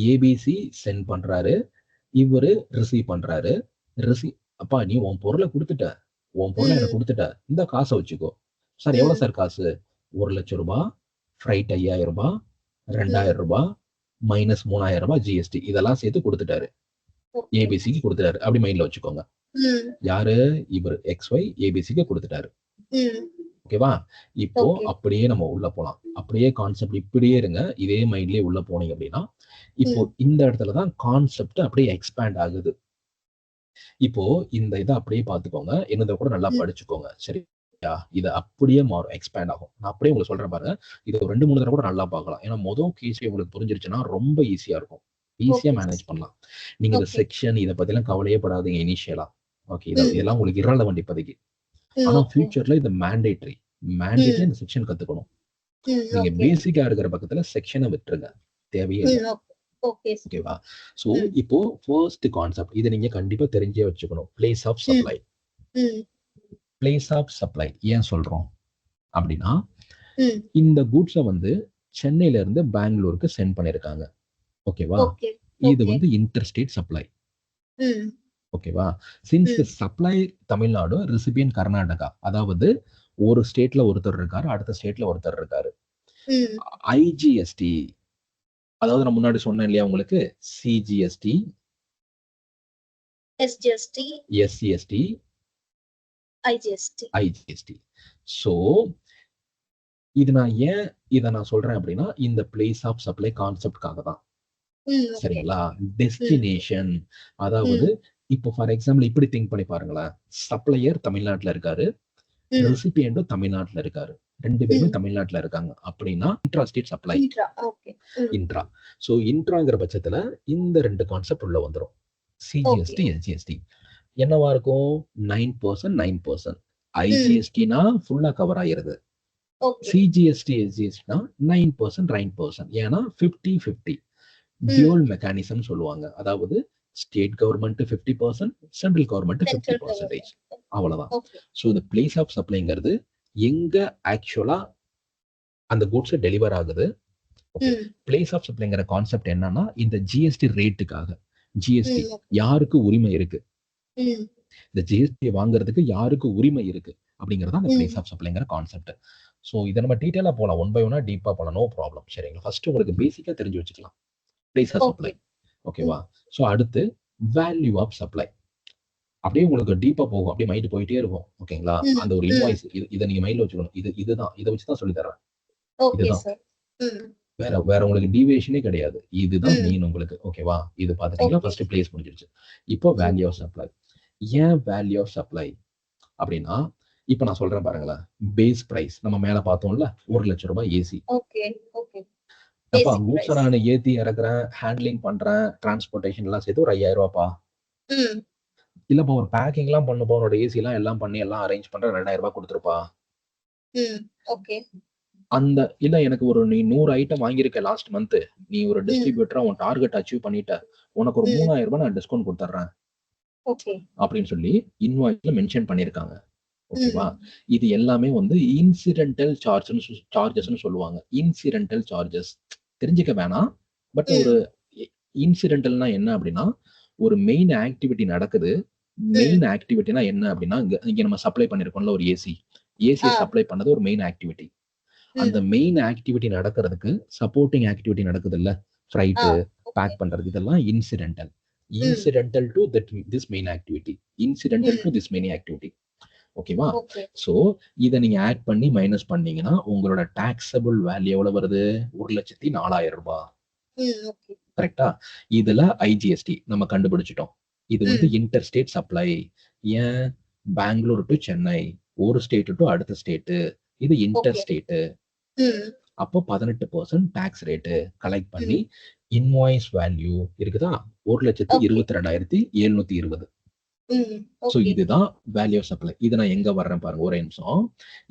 ஏபிசி சென்ட் பண்றாரு, இவரு ரிசீவ் பண்றாரு. அப்பா நீ உன் பொருளை கொடுத்துட்ட, உன் பொருளை எனக்கு கொடுத்துட்ட, இந்த காசை வச்சுக்கோ. சார் எவ்வளவு சார் காசு? 1 லட்சம் ரூபாய், ஃப்ரைட் 5000 ரூபாய், 2000 ரூபாய், மைனஸ் 3000 ரூபாய் ஜிஎஸ்டி, இதெல்லாம் சேர்த்து கொடுத்துட்டாரு. ஏபிசிக்கு கொடுத்துட்டாரு. அப்படி மைண்ட்ல வச்சுக்கோங்க. யாரு? இவர் எக்ஸ்ஒய் ஏபிசிக்கு கொடுத்துட்டாரு. ஓகேவா? இப்போ அப்படியே நம்ம உள்ள போலாம். அப்படியே கான்செப்ட் இப்படியே இருங்க, இதே மைண்ட்லயே உள்ள போனீங்க அப்படின்னா, இப்போ இந்த இடத்துலதான் கான்செப்ட் அப்படியே எக்ஸ்பேண்ட் ஆகுது. இப்போ இந்த இதை அப்படியே பார்த்துக்கோங்க, என்னதை கூட நல்லா ம். படிச்சுக்கோங்க, சரியா? இது அப்படியே மாறும், எக்ஸ்பேண்ட் ஆகும். நான் அப்படியே உங்களுக்கு சொல்றேன் பாருங்க. இது ஒரு 2, 3 தடவை கூட நல்லா பார்க்கலாம். ஏன்னா மொதல் கேஸ் உங்களுக்கு புரிஞ்சிருச்சுன்னா ரொம்ப ஈஸியா இருக்கும். ஈஸியா ஓகே மேனேஜ் சார். பண்ணலாம். நீங்க இந்த ஓகே. செக்ஷன் இதை பத்திலாம் கவலையே படாதீங்க இனிஷியலா. ஓகே, ம். இதெல்லாம் உங்களுக்கு இரலவெண்ட் இப்போதைக்கு. ம். ஆனா ஓகே. ஃபியூச்சர்ல இது மேண்டேட்டரி. மேண்டேட்டரி ம். இந்த செக்ஷன் கத்துக்கணும். ம். நீங்க ஓகே. பேசிக்கா இருக்கிற பக்கத்துல செக்ஷனை விட்டுருங்க, தேவையே இல்ல. ம். ஓகே. Okay sir. ஓகேவா? ஸோ ம். இப்போ ஃபர்ஸ்ட் கான்செப்ட் இதை நீங்க கண்டிப்பா தெரிஞ்சே வச்சுக்கணும். பிளேஸ் ஆஃப் ம். சப்ளை. ம். பிளேஸ் ஆஃப் சப்ளை ஏன் சொல்றோம் அப்படின்னா, ம். இந்த கூட்ஸை வந்து சென்னையில இருந்து பெங்களூருக்கு சென்ட் பண்ணியிருக்காங்க. ஓகேவா? ஓகே. இது ஓகே. வந்து இன்டர்ஸ்டேட் சப்ளை. ம். ஓகேவா? சின்ஸ் தி ம். Supply Tamil Nadu, recipient Karnataka. அதாவது ஒரு ஸ்டேட்ல ஒருத்தர் இருக்காரு, அடுத்த ஸ்டேட்ல ஒருத்தர் இருக்காரு. ம். ஐஜிஎஸ்டி, அதாவது நான் முன்னாடி சொன்னேன் இல்லையா உங்களுக்கு, CGST, SGST, SC ST, IGST. IGST. So இது நான் ஏன் இதை நான் சொல்றேன் அப்படின்னா, இந்த பிளேஸ் ஆஃப் சப்ளை கான்செப்ட்காக தான். ம். ஓகே. சரிங்களா? ம். டெஸ்டினேஷன், அதாவது ம். இப்போ ஃபார் எக்ஸாம்பிள் இப்படி திங்க் பண்ணி பாருங்களேன். சப்ளையர் தமிழ்நாட்டுல இருக்காரு, ம். ரெசிபியண்டும் தமிழ்நாட்டுல இருக்காரு. 2 பேருமே ம். தமிழ்நாட்டுல இருக்காங்க. அப்படின்னா intra state supply. Intra. Okay. ம். இன்ட்ரா. ஸோ இன்ட்ராங்கிற பட்சத்துல இந்த 2 கான்செப்ட் உள்ள வந்துரும். ஓகே. CGST, SGST. என்னவா இருக்கும்? 9%, 9%. ம். ஐஜிஎஸ்டினா ஃபுல்லா கவர் ஆயிருது. ஓகே. சிஜிஎஸ்டி, எஸ்ஜிஎஸ்டினா 9%, 9%. ஏன்னா 50, 50. ம். டியூல் மெக்கானிசம் சொல்லுவாங்க. அதாவது state government 50%, central government central 50%. Government. அவ்வளவுதான். ஓகே. ஸோ இந்த பிளேஸ் ஆஃப் சப்ளைங்கிறது எங்க ஆக்சுவலா அந்த கூட்ஸ் டெலிவர் ஆகுது. ஓகே. ம். பிளேஸ் ஆஃப் சப்ளைங்கிற கான்செப்ட் என்னன்னா, இந்த ஜிஎஸ்டி ரேட்டுக்காக. ஜிஎஸ்டி ம். ஓகே. யாருக்கு உரிமை இருக்கு? ம். இந்த ஜிஎஸ்டி வாங்குறதுக்கு யாருக்கு உரிமை இருக்கு? அப்படிங்கிறது அந்த ம். பிளேஸ் ஆஃப் சப்ளைங்கிற கான்செப்ட். ஸோ இதை நம்ம டீட்டெயிலா போலாம், ஒன் பை ஒன்னா டீப்பா போலாம், நோ ப்ராப்ளம். சரிங்களா? ஃபர்ஸ்ட் உங்களுக்கு பேசிக்கா தெரிஞ்சு வச்சுக்கலாம் பிளேஸ் ஆஃப் ஓகே. சப்ளை. ஓகேவா? ஸோ அடுத்து வேல்யூ ஆஃப் சப்ளை. அப்படியே உங்களுக்கு டீப்பா போகும், அப்படியே மைண்ட் போயிட்டே இருக்கும். ஓகேங்களா? ம். அந்த ஒரு ம். இன்வாய்ஸ் இதை நீங்க மைண்ட்ல வச்சுக்கணும். இதுதான், இதை வச்சு தான் சொல்லி தரேன். ஓகே இதுதான், சார். ம். வேற உங்களுக்கு டீவியேஷனே கிடையாது. இதுதான் ம். மெயின் உங்களுக்கு. ஓகேவா? இது பார்த்துட்டீங்களா? ஓகே. ஃபர்ஸ்ட் பிளேஸ் முடிஞ்சிருச்சு. இப்போ ம். Value of supply. ஏன் வேல்யூ ஆஃப் சப்ளை அப்படின்னா, இப்போ நான் சொல்றேன் பாருங்களேன். பேஸ் பிரைஸ் நம்ம மேல பார்த்தோம்ல, 1 லட்சம் ரூபாய் ஏசி. ஓகே. ஓகே. அப்பா பேசிக் கூட்ஸ் பிரைஸ். நான் ஏத்தி இறக்குறேன், ஹேண்ட்லிங் பண்றேன், டிரான்ஸ்போர்டேஷன் எல்லாம் சேர்த்து ஒரு 5000 ரூபாப்பா. ம். இல்லப்பா ஒரு பேக்கிங் எல்லாம் பண்ணுப்பா, உன்னோட ஏசி எல்லாம் பண்ணி எல்லாம் அரேஞ்ச் பண்ற 2000 ரூபாய் கொடுத்துருப்பா. ம். ஓகே. அந்த இல்ல எனக்கு ஒரு நீ 100 ஐட்டம் வாங்கியிருக்க லாஸ்ட் மந்த், நீ ஒரு ம். டிஸ்ட்ரிபியூட்டரா உன் டார்கெட் அச்சீவ் பண்ணிட்ட, உனக்கு ஒரு ம். 3000 ரூபாய் நான் டிஸ்கவுண்ட் கொடுத்துட்றேன் ஓகே. அப்படின்னு சொல்லி இன்வாய்ஸ்ல மென்ஷன் பண்ணியிருக்காங்க. ஓகேவா? ம். இது எல்லாமே வந்து இன்சிடென்டல் சார்ஜஸ்ன்னு சொல்லுவாங்க. இன்சிடென்டல் சார்ஜஸ் தெரிஞ்சுக்க வேணாம். பட் ஒரு ம். இன்சிடென்டல்னா என்ன அப்படின்னா, ஒரு மெயின் ஆக்டிவிட்டி நடக்குது. மெயின் ம். ஆக்டிவிட்டினா என்ன அப்படின்னா, இங்க நம்ம சப்ளை பண்ணிருக்கோம்ல ஒரு ஏசி. ஏசியை ஆ. சப்ளை பண்ணது ஒரு மெயின் ஆக்டிவிட்டி. அந்த ம். மெயின் ஆக்டிவிட்டி நடக்கிறதுக்கு சப்போர்ட்டிங் ஆக்டிவிட்டி நடக்குது இல்ல, ஆ. Freight, okay. பேக் பண்றது, இதெல்லாம் இன்சிடென்டல். ம். Incidental to this main activity. Incidental to hmm. This main activity. ஓகேவா? ஓகே. ஸோ இதை நீங்க ஆட் பண்ணி மைனஸ் பண்ணீங்கன்னா உங்களோட டாக்ஸபிள் வேல்யூ எவ்வளவு வருது? 1,04,000 ரூபாய். ம். ஓகே. கரெக்டா? இதுல ஐஜிஎஸ்டி நம்ம கண்டுபிடிச்சிட்டோம். இது வந்து ம். Inter state supply. ஏன்? பெங்களூர் டு சென்னை, ஒரு ஸ்டேட் டு அடுத்த ஸ்டேட். இது இன்டர் ஓகே. ஸ்டேட். ம். அப்போ 18% டாக்ஸ் ரேட்டு கலெக்ட் பண்ணி ம். இன்வாய்ஸ் வேல்யூ இருக்குதா? ஓகே. 1,22,720. ம். So okay. இதுதான் வேல்யூ ஆஃப் சப்ளை. இதை நான் எங்க வர்றேன் பாருங்க, ஒரே நிமிஷம்.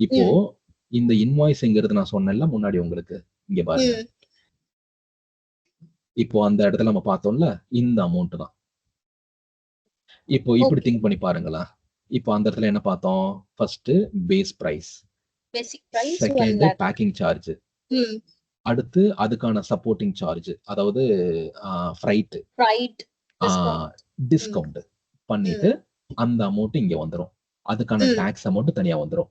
இப்போ ம். இந்த இன்வாய்ஸ்ங்கிறது நான் சொன்னேன்ல முன்னாடி உங்களுக்கு, இங்க பாருங்க. ம். இப்போ அந்த இடத்துல நம்ம பார்த்தோம்ல, இந்த அமௌண்ட் தான். இப்போ இப்படி ஓகே. திங்க் பண்ணி பாருங்களேன். இப்போ அந்த இடத்துல என்ன பார்த்தோம்? First base price, basic price 1 second lakh. Packing charge, ம். அடுத்து அதுக்கான சப்போர்ட்டிங் சார்ஜ், அதாவது ஃப்ரைட், ஃப்ரைட், டிஸ்கவுண்ட். ம். டிஸ்கவுண்ட் பண்ணிட்டு ம். அந்த அமௌண்ட் இங்க வந்துரும். அதுக்கான ம். டாக்ஸ் அமௌண்ட் தனியா வந்துரும்.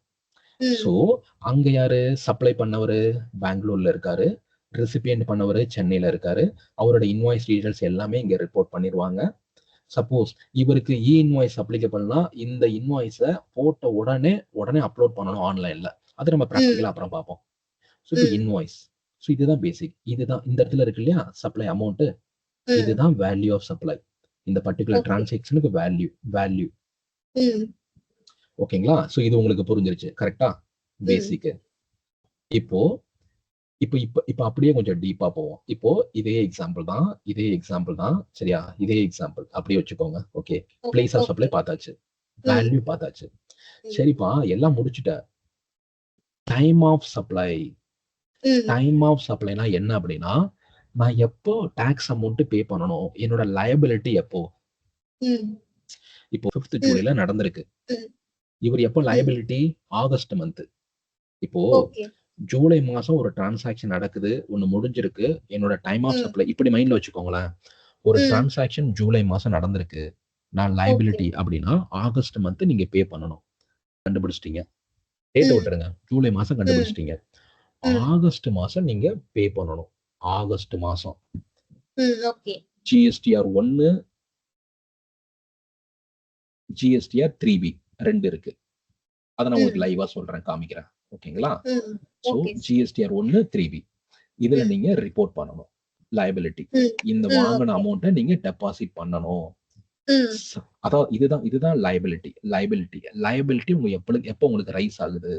ஸோ ம். அங்க யாரு சப்ளை பண்ணவரு? பெங்களூர்ல இருக்காரு. ரெசிபியன்ட் பண்ணவரு சென்னையில இருக்காரு. அவரோட இன்வாய்ஸ் டீடைல்ஸ் எல்லாமே இங்க ரிப்போர்ட் பண்ணிடுவாங்க. சப்போஸ் இவருக்கு இன்வாய்ஸ் அப்ளிகபிள்னா இந்த இன்வாய்ஸை போட்ட உடனே அப்லோட் பண்ணணும் ஆன்லைன்ல. அது நம்ம ம். ப்ராக்டிக்கலா அப்புறம் பார்ப்போம். ஸோ இப்போ ம். இன்வாய்ஸ். ஸோ இதுதான் பேசிக். இதுதான் இந்த இடத்துல இருக்கு இல்லையா சப்ளை அமௌண்ட். ம். இதுதான் வேல்யூ ஆஃப் சப்ளை. இந்த பர்டிகுலர் Okay. டிரான்சாக்ஷனுக்கு வேல்யூ. ம். ஓகேங்களா? ஸோ இது உங்களுக்கு புரிஞ்சிருச்சு. கரெக்ட்டா? பேசிக். இப்போ இப்போ இப்போ இப்போ அப்படியே கொஞ்சம் டீப்பா போவோம். இப்போ இதே எக்ஸாம்பிள் தான். சரியா? இதே எக்ஸாம்பிள் அப்படியே வச்சுக்கோங்க. Okay. Place of supply Okay. பார்த்தாச்சு. ம். வேல்யூ பார்த்தாச்சு. ம். சரிப்பா, எல்லாம் முடிச்சுட்ட. Time of supply. ம். டைம் ஆஃப் சப்ளைனா என்ன அப்படின்னா, நான் எப்போ டாக்ஸ் அமௌண்ட் பே பண்ணணும்? என்னோட லயபிலிட்டி எப்போ? ம். இப்போ 5th ஜூலைல நடந்திருக்கு. ம். இவர் எப்போ ம். லயபிலிட்டி? August month. இப்போ Okay. ஜூலை மாசம் ஒரு டிரான்சாக்ஷன் நடக்குது, ஒண்ணு முடிஞ்சிருக்கு. என்னோட டைம் ஆஃப் ம். சப்ளை இப்படி மைண்ட்ல வச்சுக்கோங்களேன். ஒரு ம். டிரான்சாக்ஷன் ஜூலை மாசம் நடந்திருக்கு. நான் Okay. லயபிலிட்டி அப்படின்னா ஆகஸ்ட் மந்த் நீங்க பே பண்ணணும். கண்டுபிடிச்சிட்டீங்க. டேட் ம். விட்டுருங்க. ஜூலை மாசம் ம். கண்டுபிடிச்சிட்டீங்க. ம். ஆகஸ்ட் மாசம் நீங்க பே பண்ணணும். ஆகஸ்ட் மாசம். ம். Okay. GSTR 1, GSTR 3B 2 இருக்கு. அத நான் உங்களுக்கு ம். லைவா சொல்றேன், காமிக்கிறேன். ஓகேங்களா? ம். So Okay. GSTR 1, 3B இதுல ம். நீங்க ரிப்போர்ட் பண்ணணும். லயபிலிட்டி. ம். இந்த ம். வாங்குன Okay. அமௌண்ட்ட நீங்க டெபாசிட் பண்ணணும். ம். அதாவது இதுதான் லயபிலிட்டி எப்போ உங்களுக்கு ரைஸ் ஆகுது?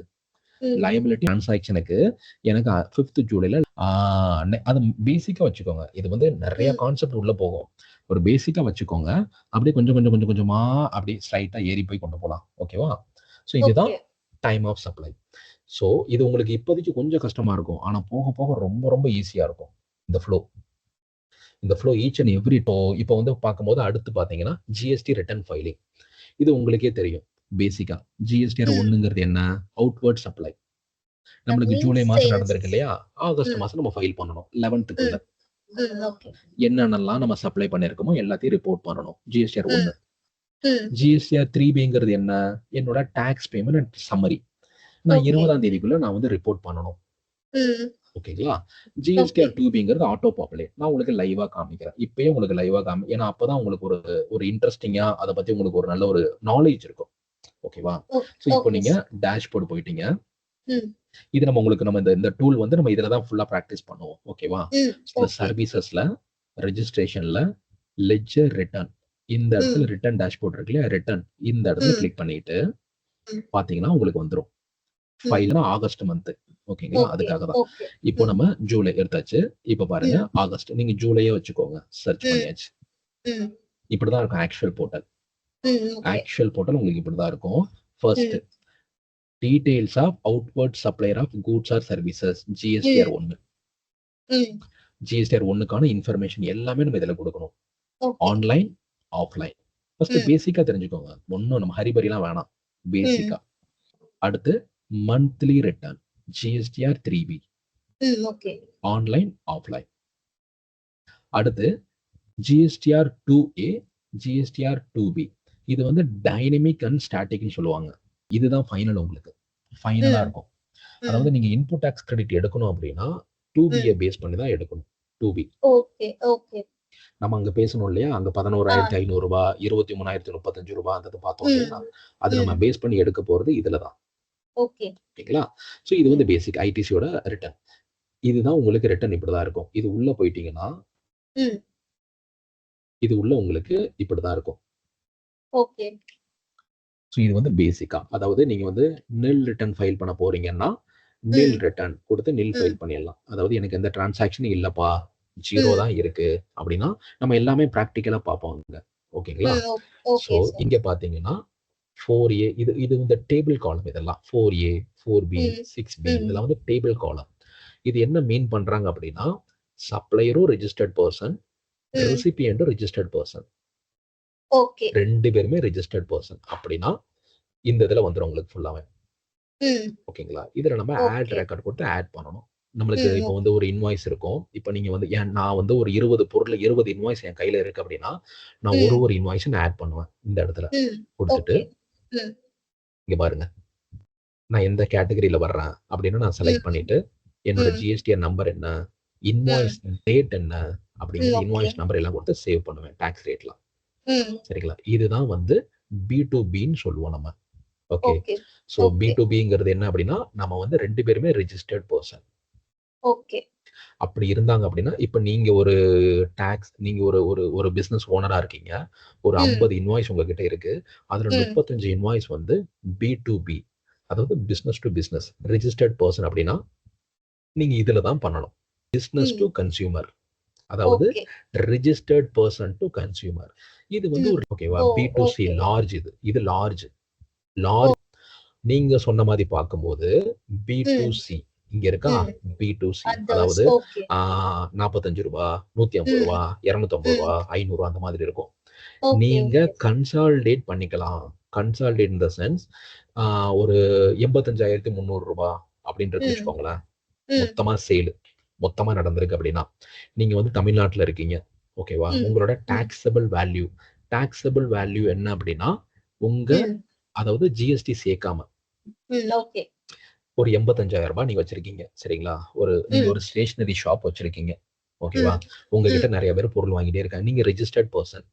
ம். லயபிலிட்டி டிரான்சாக்ஷனுக்கு எனக்கு 5th ஜூலைல அது பேசிக்கா வச்சுக்கோங்க. இது வந்து நிறைய ம். கான்செப்ட் உள்ள போகும். ஒரு பேசிக்கா வச்சுக்கோங்க. அப்படியே கொஞ்சம் கொஞ்சமா அப்படியே ஸ்ட்ரைட்டா ஏறி போய் கொண்டு போலாம். ஓகேவா? சோ இதுதான் Okay. Time of supply. So இது உங்களுக்கு இப்போதைக்கு கொஞ்சம் கஷ்டமா இருக்கும். ஆனா போக போக ரொம்ப ரொம்ப ஈஸியா இருக்கும். இந்த ஃப்ளோ ஈச் அண்ட் எவ்ரி இப்போ வந்து பார்க்கும்போது அடுத்து பார்த்தீங்கன்னா ஜிஎஸ்டி ரிட்டர்ன் ஃபைலிங். இது உங்களுக்கே தெரியும் பேசிக்கா. ஜிஎஸ்டிஆர் ம். 1ங்கிறது என்ன? Outward supply. That நம்மளுக்கு means ஜூலை மாசம் sales. நடந்திருக்கு இல்லையா? ஆகஸ்ட் ம். மாசம் நம்ம ஃபைல் பண்ணணும். 11th Okay. என்னென்னலாம் நம்ம சப்ளை பண்ணிருக்கோமோ எல்லாத்தையும் ரிப்போர்ட் பண்ணணும். ஜிஎஸ்டிஆர் 1. ம். ஜிஎஸ்டிஆர் 3Bங்கிறது என்ன? என்னோட டாக்ஸ் பேமெண்ட் அண்ட் சம்மரி. நான் Okay. 20ஆம் தேதிக்குள்ள நான் வந்து ரிப்போர்ட் பண்ணணும். ம். ஓகேங்களா? GSTR Okay. 2Bங்கிறது ஆட்டோ பாப்புலேட். நான் உங்களுக்கு லைவா காமிக்கிறேன். இப்பயே உங்களுக்கு லைவா ஏன்னா அப்பதான் உங்களுக்கு ஒரு இன்ட்ரெஸ்டிங்கா அதை பத்தி உங்களுக்கு ஒரு நல்ல ஒரு நாலேஜ் இருக்கும். ஓகேவா? சோ இப்போ Okay. நீங்க டேஷ்போர்ட் போயிட்டீங்க. ம். இது நம்ம இந்த டூல் வந்து நம்ம இதுல தான் ஃபுல்லா பிராக்டிஸ் பண்ணுவோம். ஓகேவா? ம். இந்த Okay. சர்வீசஸ்ல, ரெஜிஸ்ட்ரேஷன்ல, லெட்ஜர் ரிட்டர்ன் இந்த இடத்துல ம். ரிட்டர்ன் டேஷ்போர்ட் இருக்கு இல்லையா? ரிட்டர்ன் இந்த இடத்துல ம். கிளிக் பண்ணிட்டு ம். பாத்தீங்கன்னா உங்களுக்கு வந்துரும். ம். ஃபைல்னா ஆகஸ்ட் மந்த். ஓகேங்களா? Okay. அதுக்காக தான். Okay. இப்போ ம். நம்ம ஜூலை எடுத்தாச்சு. இப்போ பாருங்க ம். ஆகஸ்ட். நீங்க ஜூலையே வச்சுக்கோங்க. சர்ச் ம். பண்ணியாச்சு. ம். இப்படிதான் இருக்கும் ஆக்சுவல் போர்ட்டல். ம். Okay. ஆக்சுவல் போர்ட்டல் உங்களுக்கு இப்படிதான் இருக்கும். ஃபர்ஸ்ட் ம். Details of outward supplier of goods or services GSTR 1. ம். GSTR 1க்கான இன்ஃபர்மேஷன் எல்லாமே நம்ம இதுல கொடுக்கணும். Okay. Online, offline. ஃபர்ஸ்ட் ம். பேசிக்கா தெரிஞ்சுக்கோங்க. ஒன்னும் நம்ம ஹரிபரிலாம் வேணாம். ம். பேசிக்கா. அடுத்து மந்த்லி ரிட்டர்ன் GSTR 3B. ம். Okay. Online, offline. அடுத்து GSTR 2A, GSTR 2B. இது வந்து டைனமிக் அண்ட் ஸ்டாட்டிக்னு சொல்லுவாங்க. இதுதான் ஃபைனல் உங்களுக்கு. ஃபைனலா ம். இருக்கும். ம். அதாவது நீங்க இன்புட் டாக்ஸ் கிரெடிட் எடுக்கணும் அப்படின்னா 2B பேஸ் பண்ணி தான் எடுக்கணும். 2B. Okay. Okay. நம்ம அங்க பேசணும் இல்லையா? அங்க ஆ. 11,500 ரூபாய், 23,035 ரூபாய் அந்த பார்த்தோம் ம். இல்லையா? அது நம்ம ம். பேஸ் பண்ணி எடுக்க போறது இதுல தான். Okay. ஓகேங்களா? சோ இது வந்து ம். பேசிக் ஐடிசியோட ரிட்டர்ன். இதுதான் உங்களுக்கு ரிட்டர்ன் இப்படிதான் இருக்கும். இது உள்ள போயிட்டீங்கன்னா ம். இது உள்ள உங்களுக்கு இப்படிதான் இருக்கும். Okay. சோ இது வந்து பேசிக்கா. அதாவது நீங்க வந்து நில் ரிட்டர்ன் ஃபைல் பண்ண போறீங்கன்னா நில் ம். ரிட்டர்ன் கொடுத்து நில் ம். ஃபைல் பண்ணிடலாம். அதாவது எனக்கு எந்த டிரான்சாக்ஷனும் இல்லப்பா, 0 ம். தான் இருக்கு அப்படின்னா நம்ம எல்லாமே பிராக்டிகலா பார்ப்போம் அங்க. ஓகேங்களா? ம். So Okay, sir. இங்க பாத்தீங்கன்னா 4A இது இந்த டேபிள் காலம் இதெல்லாம் 4A, 4B, ம். 6B ம். இதெல்லாம் வந்து டேபிள் காலம். இது என்ன மீன் பண்றாங்க அப்படின்னா சப்ளையரும் ரெஜிஸ்டர்ட் பர்சன், ம். ரெசிபியன்டும் ரெஜிஸ்டர்ட் பர்சன். Okay. 2 பேருமே ரெஜிஸ்டர்ட் பர்சன் அப்படின்னா இந்த இதுல வந்துரும் உங்களுக்கு ஃபுல்லாவே. ம். ஓகேங்களா? இதுல நம்ம ஆட் Okay. ரெக்கார்ட் கொடுத்து ஆட் பண்ணணும். நம்மளுக்கு ம். இப்போ வந்து ஒரு இன்வாய்ஸ் இருக்கும். இப்போ நீங்க வந்து நான் வந்து ஒரு 20 பொருள் 20 இன்வாய்ஸ் என் கையில இருக்கு அப்படின்னா நான் ம். ஒரு இன்வாய்ஸ் நான் ஆட் பண்ணுவேன் இந்த இடத்துல ம். கொடுத்துட்டு Okay. ம். இங்க பாருங்க. நான் எந்த கேட்டகரியில வர்றேன் அப்படின்னு நான் செலக்ட் ம். பண்ணிட்டு என்னோட ம். ஜிஎஸ்டிஆர் நம்பர் என்ன, ம். இன்வாய்ஸ் டேட் என்ன ம். அப்படிங்கிற Okay. இன்வாய்ஸ் நம்பர் எல்லாம் கொடுத்து சேவ் பண்ணுவேன் டாக்ஸ் ரேட்லாம். ம். சரிங்களா? இதுதான் வந்து B2Bன்னு சொல்லுவோம் நம்ம. ஓகே. Okay. So Okay. B2Bங்கிறது என்ன அப்படின்னா நம்ம வந்து 2 பேருமே ரெஜிஸ்டர்ட் பர்சன். Okay. அப்படி இருந்தாங்க அப்படின்னா, இப்ப நீங்க ஒரு நீங்க ஒரு ஒரு ஒரு பிசினஸ் ஓனரா இருக்கீங்க. ஒரு 50 இன்வாய்ஸ் உங்ககிட்ட இருக்கு. அதுல 35 இன்வாய்ஸ் வந்து B2B, அதாவது business to business registered person அப்படின்னா, நீங்க இதுல தான் பண்ணணும். பிசினஸ் டு கன்சியூமர், அதாவது okay. Registered person to consumer. இது வந்து ஒரு ஓகேவா, ஓ! B2C okay. லார்ஜ். இது லார்ஜ். லார்ஜ் நீங்க சொன்ன மாதிரி பார்க்கும்போது B2C இங்க இருக்கா, ம். B2C others. அதாவது ஓகே. ரூ. 45, ரூ. 150, ரூ. 250, ரூ. 500 அந்த மாதிரி இருக்கும். ஓகே, நீங்க ஓகே. கன்சாலிடேட் பண்ணிக்கலாம். கன்சாலிடேட் இன் த சென்ஸ் ஒரு ரூ. 85,300 அப்படின்றது வச்சுக்கோங்களேன். மொத்தமா சேல் மொத்தமா நடந்திருக்கு அப்படின்னா, நீங்க வந்து தமிழ்நாட்டுல இருக்கீங்க. ஓகேவா? உங்களோட டாக்ஸபிள் வேல்யூ என்ன அப்படின்னா, உங்க அதாவது ஜிஎஸ்டி சேர்க்காம ஓகே. ஒரு ரூ. 85,000 நீங்க வச்சிருக்கீங்க. சரிங்களா? நீங்க ஒரு ஸ்டேஷனரி ஷாப் வச்சிருக்கீங்க. ஓகேவா? உங்ககிட்ட நிறைய பேர் பொருள் வாங்கிட்டே இருக்காங்க. நீங்க ரிஜிஸ்டர்ட் பெர்சன்.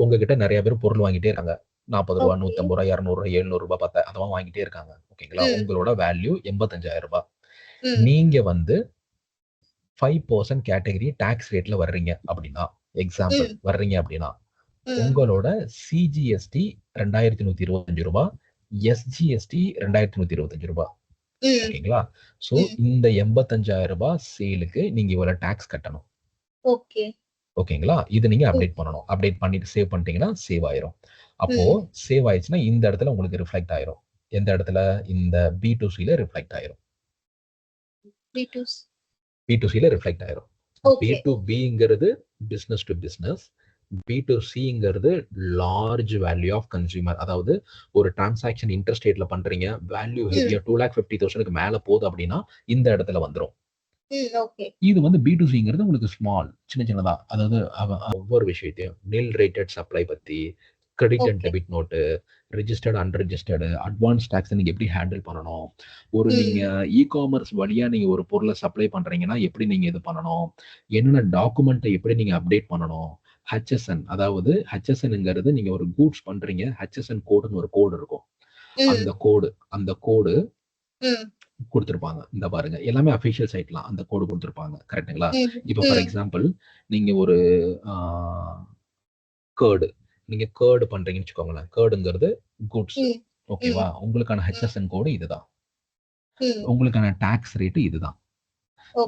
உங்ககிட்ட நிறைய பேர் பொருள் வாங்கிட்டே இருக்காங்க. ரூ. 40, ரூ. 150, ரூ. 200, ரூ. 700, 10 அதெல்லாம் வாங்கிட்டே இருக்காங்க. ஓகேங்களா? உங்களோட வேல்யூ ரூ. 85,000. நீங்க வந்து 5% கேட்டகரி டாக்ஸ் ரேட்ல வர்றீங்க அப்படின்னா, எக்ஸாம்பிள் வர்றீங்க அப்படின்னா, உங்களோட சிஜிஎஸ்டி ரூ. 2,125, எஸ்ஜிஎஸ்டி ரூ. 2,125. ஓகேங்களா? சோ இந்த ரூ. 85,000 சேலுக்கு நீங்க இவ்வளவு டாக்ஸ் கட்டணும். ஓகே. ஓகேங்களா? இது நீங்க அப்டேட் பண்ணணும். அப்டேட் பண்ணிட்டு சேவ் பண்ணிட்டீங்கன்னா சேவ் ஆயிரும். அப்போ சேவ் ஆயிடுச்சுன்னா இந்த இடத்துல உங்களுக்கு ரிஃப்ளெக்ட் ஆயிரும். எந்த இடத்துல? இந்த B2Cல ரிஃப்ளெக்ட் ஆயிரும். B2Cல ரிஃப்ளெக்ட் ஆயிரும். B2Bங்கிறது பிசினஸ் டு பிசினஸ், B2Cங்கிறது லார்ஜ் வேல்யூ ஆஃப் கன்சியூமர். அதாவது ஒரு டிரான்சாக்ஷன் இன்டர் ஸ்டேட்ல பண்றீங்க, வேல்யூ ஹெவியா 2,50,000க்கு மேல போகுது அப்படின்னா இந்த இடத்துல வந்துரும். இது வந்து B2Cங்கிறது உங்களுக்கு ஸ்மால், சின்னதா. அதாவது ஒவ்வொரு விஷயத்தையும் நில் ரேட்டட் சப்ளை பத்தி, credit and debit note, registered unregistered, advance tax நீங்க எப்படி ஹேண்டில் பண்ணணும், நீங்க இ-காமர்ஸ் வழியா நீங்க ஒரு பொருளை சப்ளை பண்றீங்கன்னா எப்படி நீங்க இது பண்ணணும், என்னென்ன டாக்குமெண்ட்டை எப்படி நீங்க அப்டேட் பண்ணணும், HSN, அதாவது HSNங்கிறது நீங்க ஒரு கூட்ஸ் பண்றீங்க, HSN கோடுன்னு ஒரு கோடு இருக்கும். அந்த கோடு கொடுத்திருப்பாங்க. இந்த பாருங்க, எல்லாமே அபிஷியல் சைட்லாம் அந்த கோடு கொடுத்திருப்பாங்க. கரெக்ட்டுங்களா? இப்போ ஃபார் எக்ஸாம்பிள் நீங்க ஒரு நீங்க கர்ட் பண்றீங்கன்னு வச்சுக்கோங்களேன். கர்ட்ங்கிறது கூட்ஸ். ஓகேவா? உங்களுக்கான HSN கோடு இதுதான். உங்களுக்கான டாக்ஸ் ரேட் இதுதான்.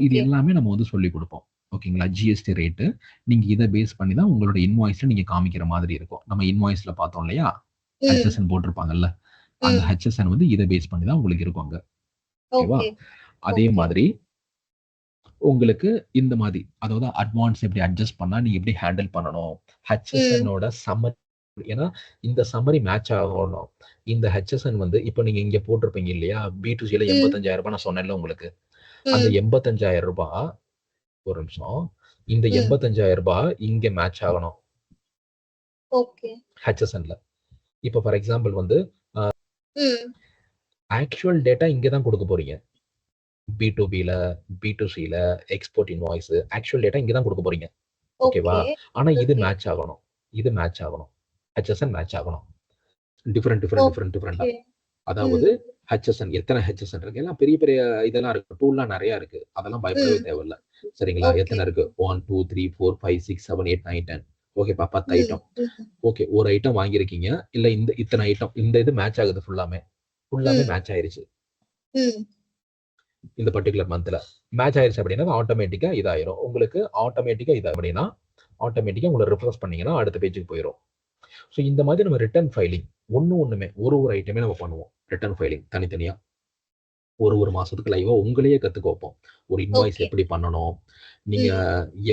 இது எல்லாமே நம்ம வந்து சொல்லி கொடுப்போம். ஓகேங்களா? ஜிஎஸ்டி ரேட்டு நீங்க இதை பேஸ் பண்ணி தான் உங்களோட இன்வாய்ஸ்ல நீங்க காமிக்கிற மாதிரி இருக்கும். நம்ம இன்வாய்ஸ்ல பார்த்தோம் இல்லையா? HSN போட்டிருப்பாங்கல்ல, அந்த HSN வந்து இதை பேஸ் பண்ணி தான் உங்களுக்கு இருக்கும் அங்க. ஓகேவா? அதே மாதிரி உங்களுக்கு இந்த மாதிரி, அதாவது அட்வான்ஸ் எப்படி அட்ஜஸ்ட் பண்ணா நீங்க எப்படி ஹேண்டில் பண்ணணும், HSNோட சம்மரி, ஏன்னா இந்த சம்மரி மேட்ச் ஆகணும். இந்த HSN வந்து இப்போ நீங்க இங்க போட்டிருப்பீங்க இல்லையா, B2Cல 85,000 நான் சொன்னேன்ல உங்களுக்கு. அந்த 85,000 ஒரு நிமிஷம், இந்த 85,000 இங்க மேட்ச் ஆகணும் HSNல. இப்போ ஃபார் எக்ஸாம்பிள் வந்து ஆக்சுவல் டேட்டா இங்க தான் கொடுக்க போறீங்க. B2Bல, B2Cல எக்ஸ்போர்ட் இன்வாய்ஸ் ஆக்சுவல் டேட்டா இங்க தான் கொடுக்க போறீங்க. ஓகேவா? ஆனா இது மேட்ச் ஆகணும். HSN மேட்ச் ஆகணும். டிஃபரெண்டா. அதாவது HSN எத்தனை HSN இருக்கு? எல்லாம் பெரிய பெரிய இதெல்லாம் இருக்கு. டூல்லாம் நிறைய இருக்கு. அதெல்லாம் பயப்படவே தேவையில்ல. சரிங்களா? எத்தனை இருக்கு? 1 2 3 4 5 6 7 8 9 10. ஓகேப்பா, 10 ஐட்டம். ஓகே, ஒரு ஐட்டம் வாங்கியிருக்கீங்க. இல்ல இத்தனை ஐட்டம், இந்த இது மேட்ச் ஆகுது. ஃபுல்லாமே மேட்ச் ஆயிருச்சு. இந்த பர்டிகுலர் மந்த்ல மேட்ச் ஆயிருச்சு அப்படின்னா ஆட்டோமேட்டிக்கா இதாயிரும். உங்களுக்கு ஆட்டோமேட்டிக்கா அப்படின்னா ஆட்டோமேட்டிக்கா உங்களை ரிஃப்ரெஷ் பண்ணீங்கன்னா அடுத்த பேஜுக்கு போயிடும். ஸோ இந்த மாதிரி நம்ம ரிட்டர்ன் ஃபைலிங் ஒண்ணுமே ஒரு ஐட்டமே நம்ம பண்ணுவோம். ரிட்டர்ன் ஃபைலிங் தனித்தனியா ஒரு மாசத்துக்கு லைவா உங்களையே கத்துக்க வைப்போம். ஒரு இன்வாய்ஸ் எப்படி பண்ணணும், நீங்க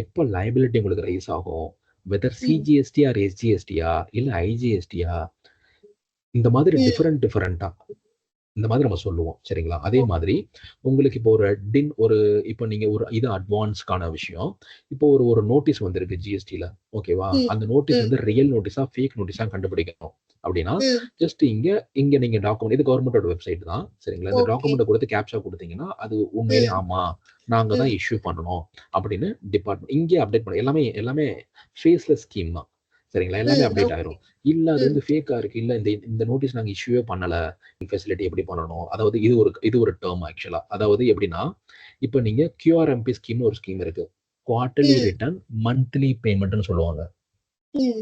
எப்ப லைபிலிட்டி உங்களுக்கு ரைஸ் ஆகும், வெதர் சிஜிஎஸ்டி ஆர் எஸ்ஜிஎஸ்டியா இல்ல ஐஜிஎஸ்டியா, இந்த மாதிரி டிஃபரெண்டா இந்த மாதிரி நம்ம சொல்லுவோம். சரிங்களா? அதே மாதிரி உங்களுக்கு இப்போ இப்போ நீங்க இது அட்வான்ஸ்க்கான விஷயம். இப்போ ஒரு நோட்டீஸ் வந்திருக்கு ஜிஎஸ்டில. ஓகேவா? அந்த நோட்டீஸ் வந்து ரியல் நோட்டீஸா ஃபேக் நோட்டீஸா கண்டுபிடிக்கணும் அப்படின்னா ஜஸ்ட் இங்க நீங்க டாக்குமெண்ட், இது கவர்மெண்டோட வெப்சைட் தான். சரிங்களா? இந்த டாக்குமெண்ட் கொடுத்து கேப்சா கொடுத்தீங்கன்னா அது உண்மையிலே ஆமா நாங்க தான் இஷ்யூ பண்ணணும் அப்படின்னு டிபார்ட்மெண்ட் இங்கே அப்டேட் பண்ண எல்லாமே ஃபேஸ்லெஸ் ஸ்கீம் தான். சரிங்களா? எல்லாமே அப்டேட் ஓகே. ஆயிரும். இல்ல அது வந்து ஃபேக்கா இருக்கு. இல்ல இந்த நோட்டீஸ் நாங்க இஷ்யூவே பண்ணல. ஃபெசிலிட்டி எப்படி பண்ணணும்? அதாவது இது ஒரு டெர்ம் ஆக்சுவலா. அதாவது எப்படின்னா, இப்ப நீங்க QRMP ஸ்கீம்னு ஒரு ஸ்கீம் இருக்கு. குவார்ட்டர்லி ம், ரிட்டர்ன் மந்த்லி பேமெண்ட்ன்னு சொல்லுவாங்க. ம்,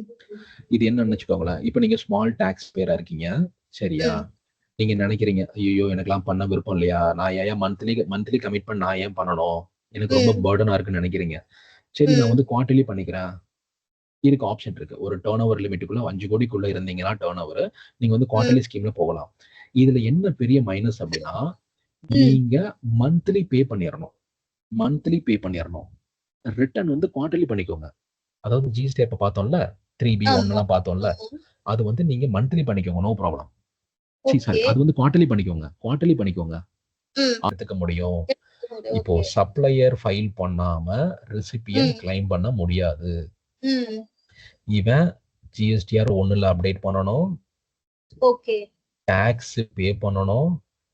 இது என்னன்னு வச்சுக்கோங்களேன். இப்ப நீங்க ஸ்மால் டாக்ஸ் பேயரா இருக்கீங்க. சரியா? ம், நீங்க நெனைக்கிறீங்க, "ஐய்யய்யோ! எனக்கெல்லாம் பண்ண விருப்பம் இல்லையா? நான் ஏன் மந்த்லி மந்த்லி கமிட்மெண்ட் நான் ஏன் பண்ணணும்? எனக்கு ரொம்ப ம், பர்டனா இருக்குன்னு" நெனைக்கிறீங்க. சரி நான் ம், வந்து குவார்ட்டர்லி பண்ணிக்கிறேன். இருக்கு ஆப்ஷன் இருக்கு. ஒரு டர்ன் ஓவர் லிமிட்டுக்குள்ள 5 கோடிக்குள்ள இருந்தீங்கன்னா டர்ன் ஓவர், நீங்க வந்து ம், குவார்ட்டர்லி ஸ்கீம்ல போகலாம். இதுல என்ன பெரிய மைனஸ் அப்டின்னா, ம். நீங்க மந்த்லி பே பண்ணிறணும். மந்த்லி பே பண்ணிறணும். ரிட்டர்ன் வந்து குவார்ட்டர்லி பண்ணிக்கோங்க. அதாவது ஜிஎஸ்டி அப்ப பார்த்தோம்ல, 3B ஆமா, 1லாம் பார்த்தோம்ல, ஆமா. அது வந்து நீங்க மந்த்லி பண்ணிக்கோங்க. No problem. சாரி. ஓகே. அது வந்து குவார்ட்டர்லி பண்ணிக்கோங்க. குவார்ட்டர்லி பண்ணிக்கோங்க. ம். எடுத்துக்க முடியும். இப்போ ஓகே. சப்ளையர் ஃபைல் பண்ணாம ரெசிபியன்ட் ம், கிளைம் பண்ண முடியாது. ம். இவன் ஜிஎஸ்டிஆர் 1ல அப்டேட் பண்ணணும். ஓகே. டாக்ஸ் பே பண்ணணும்.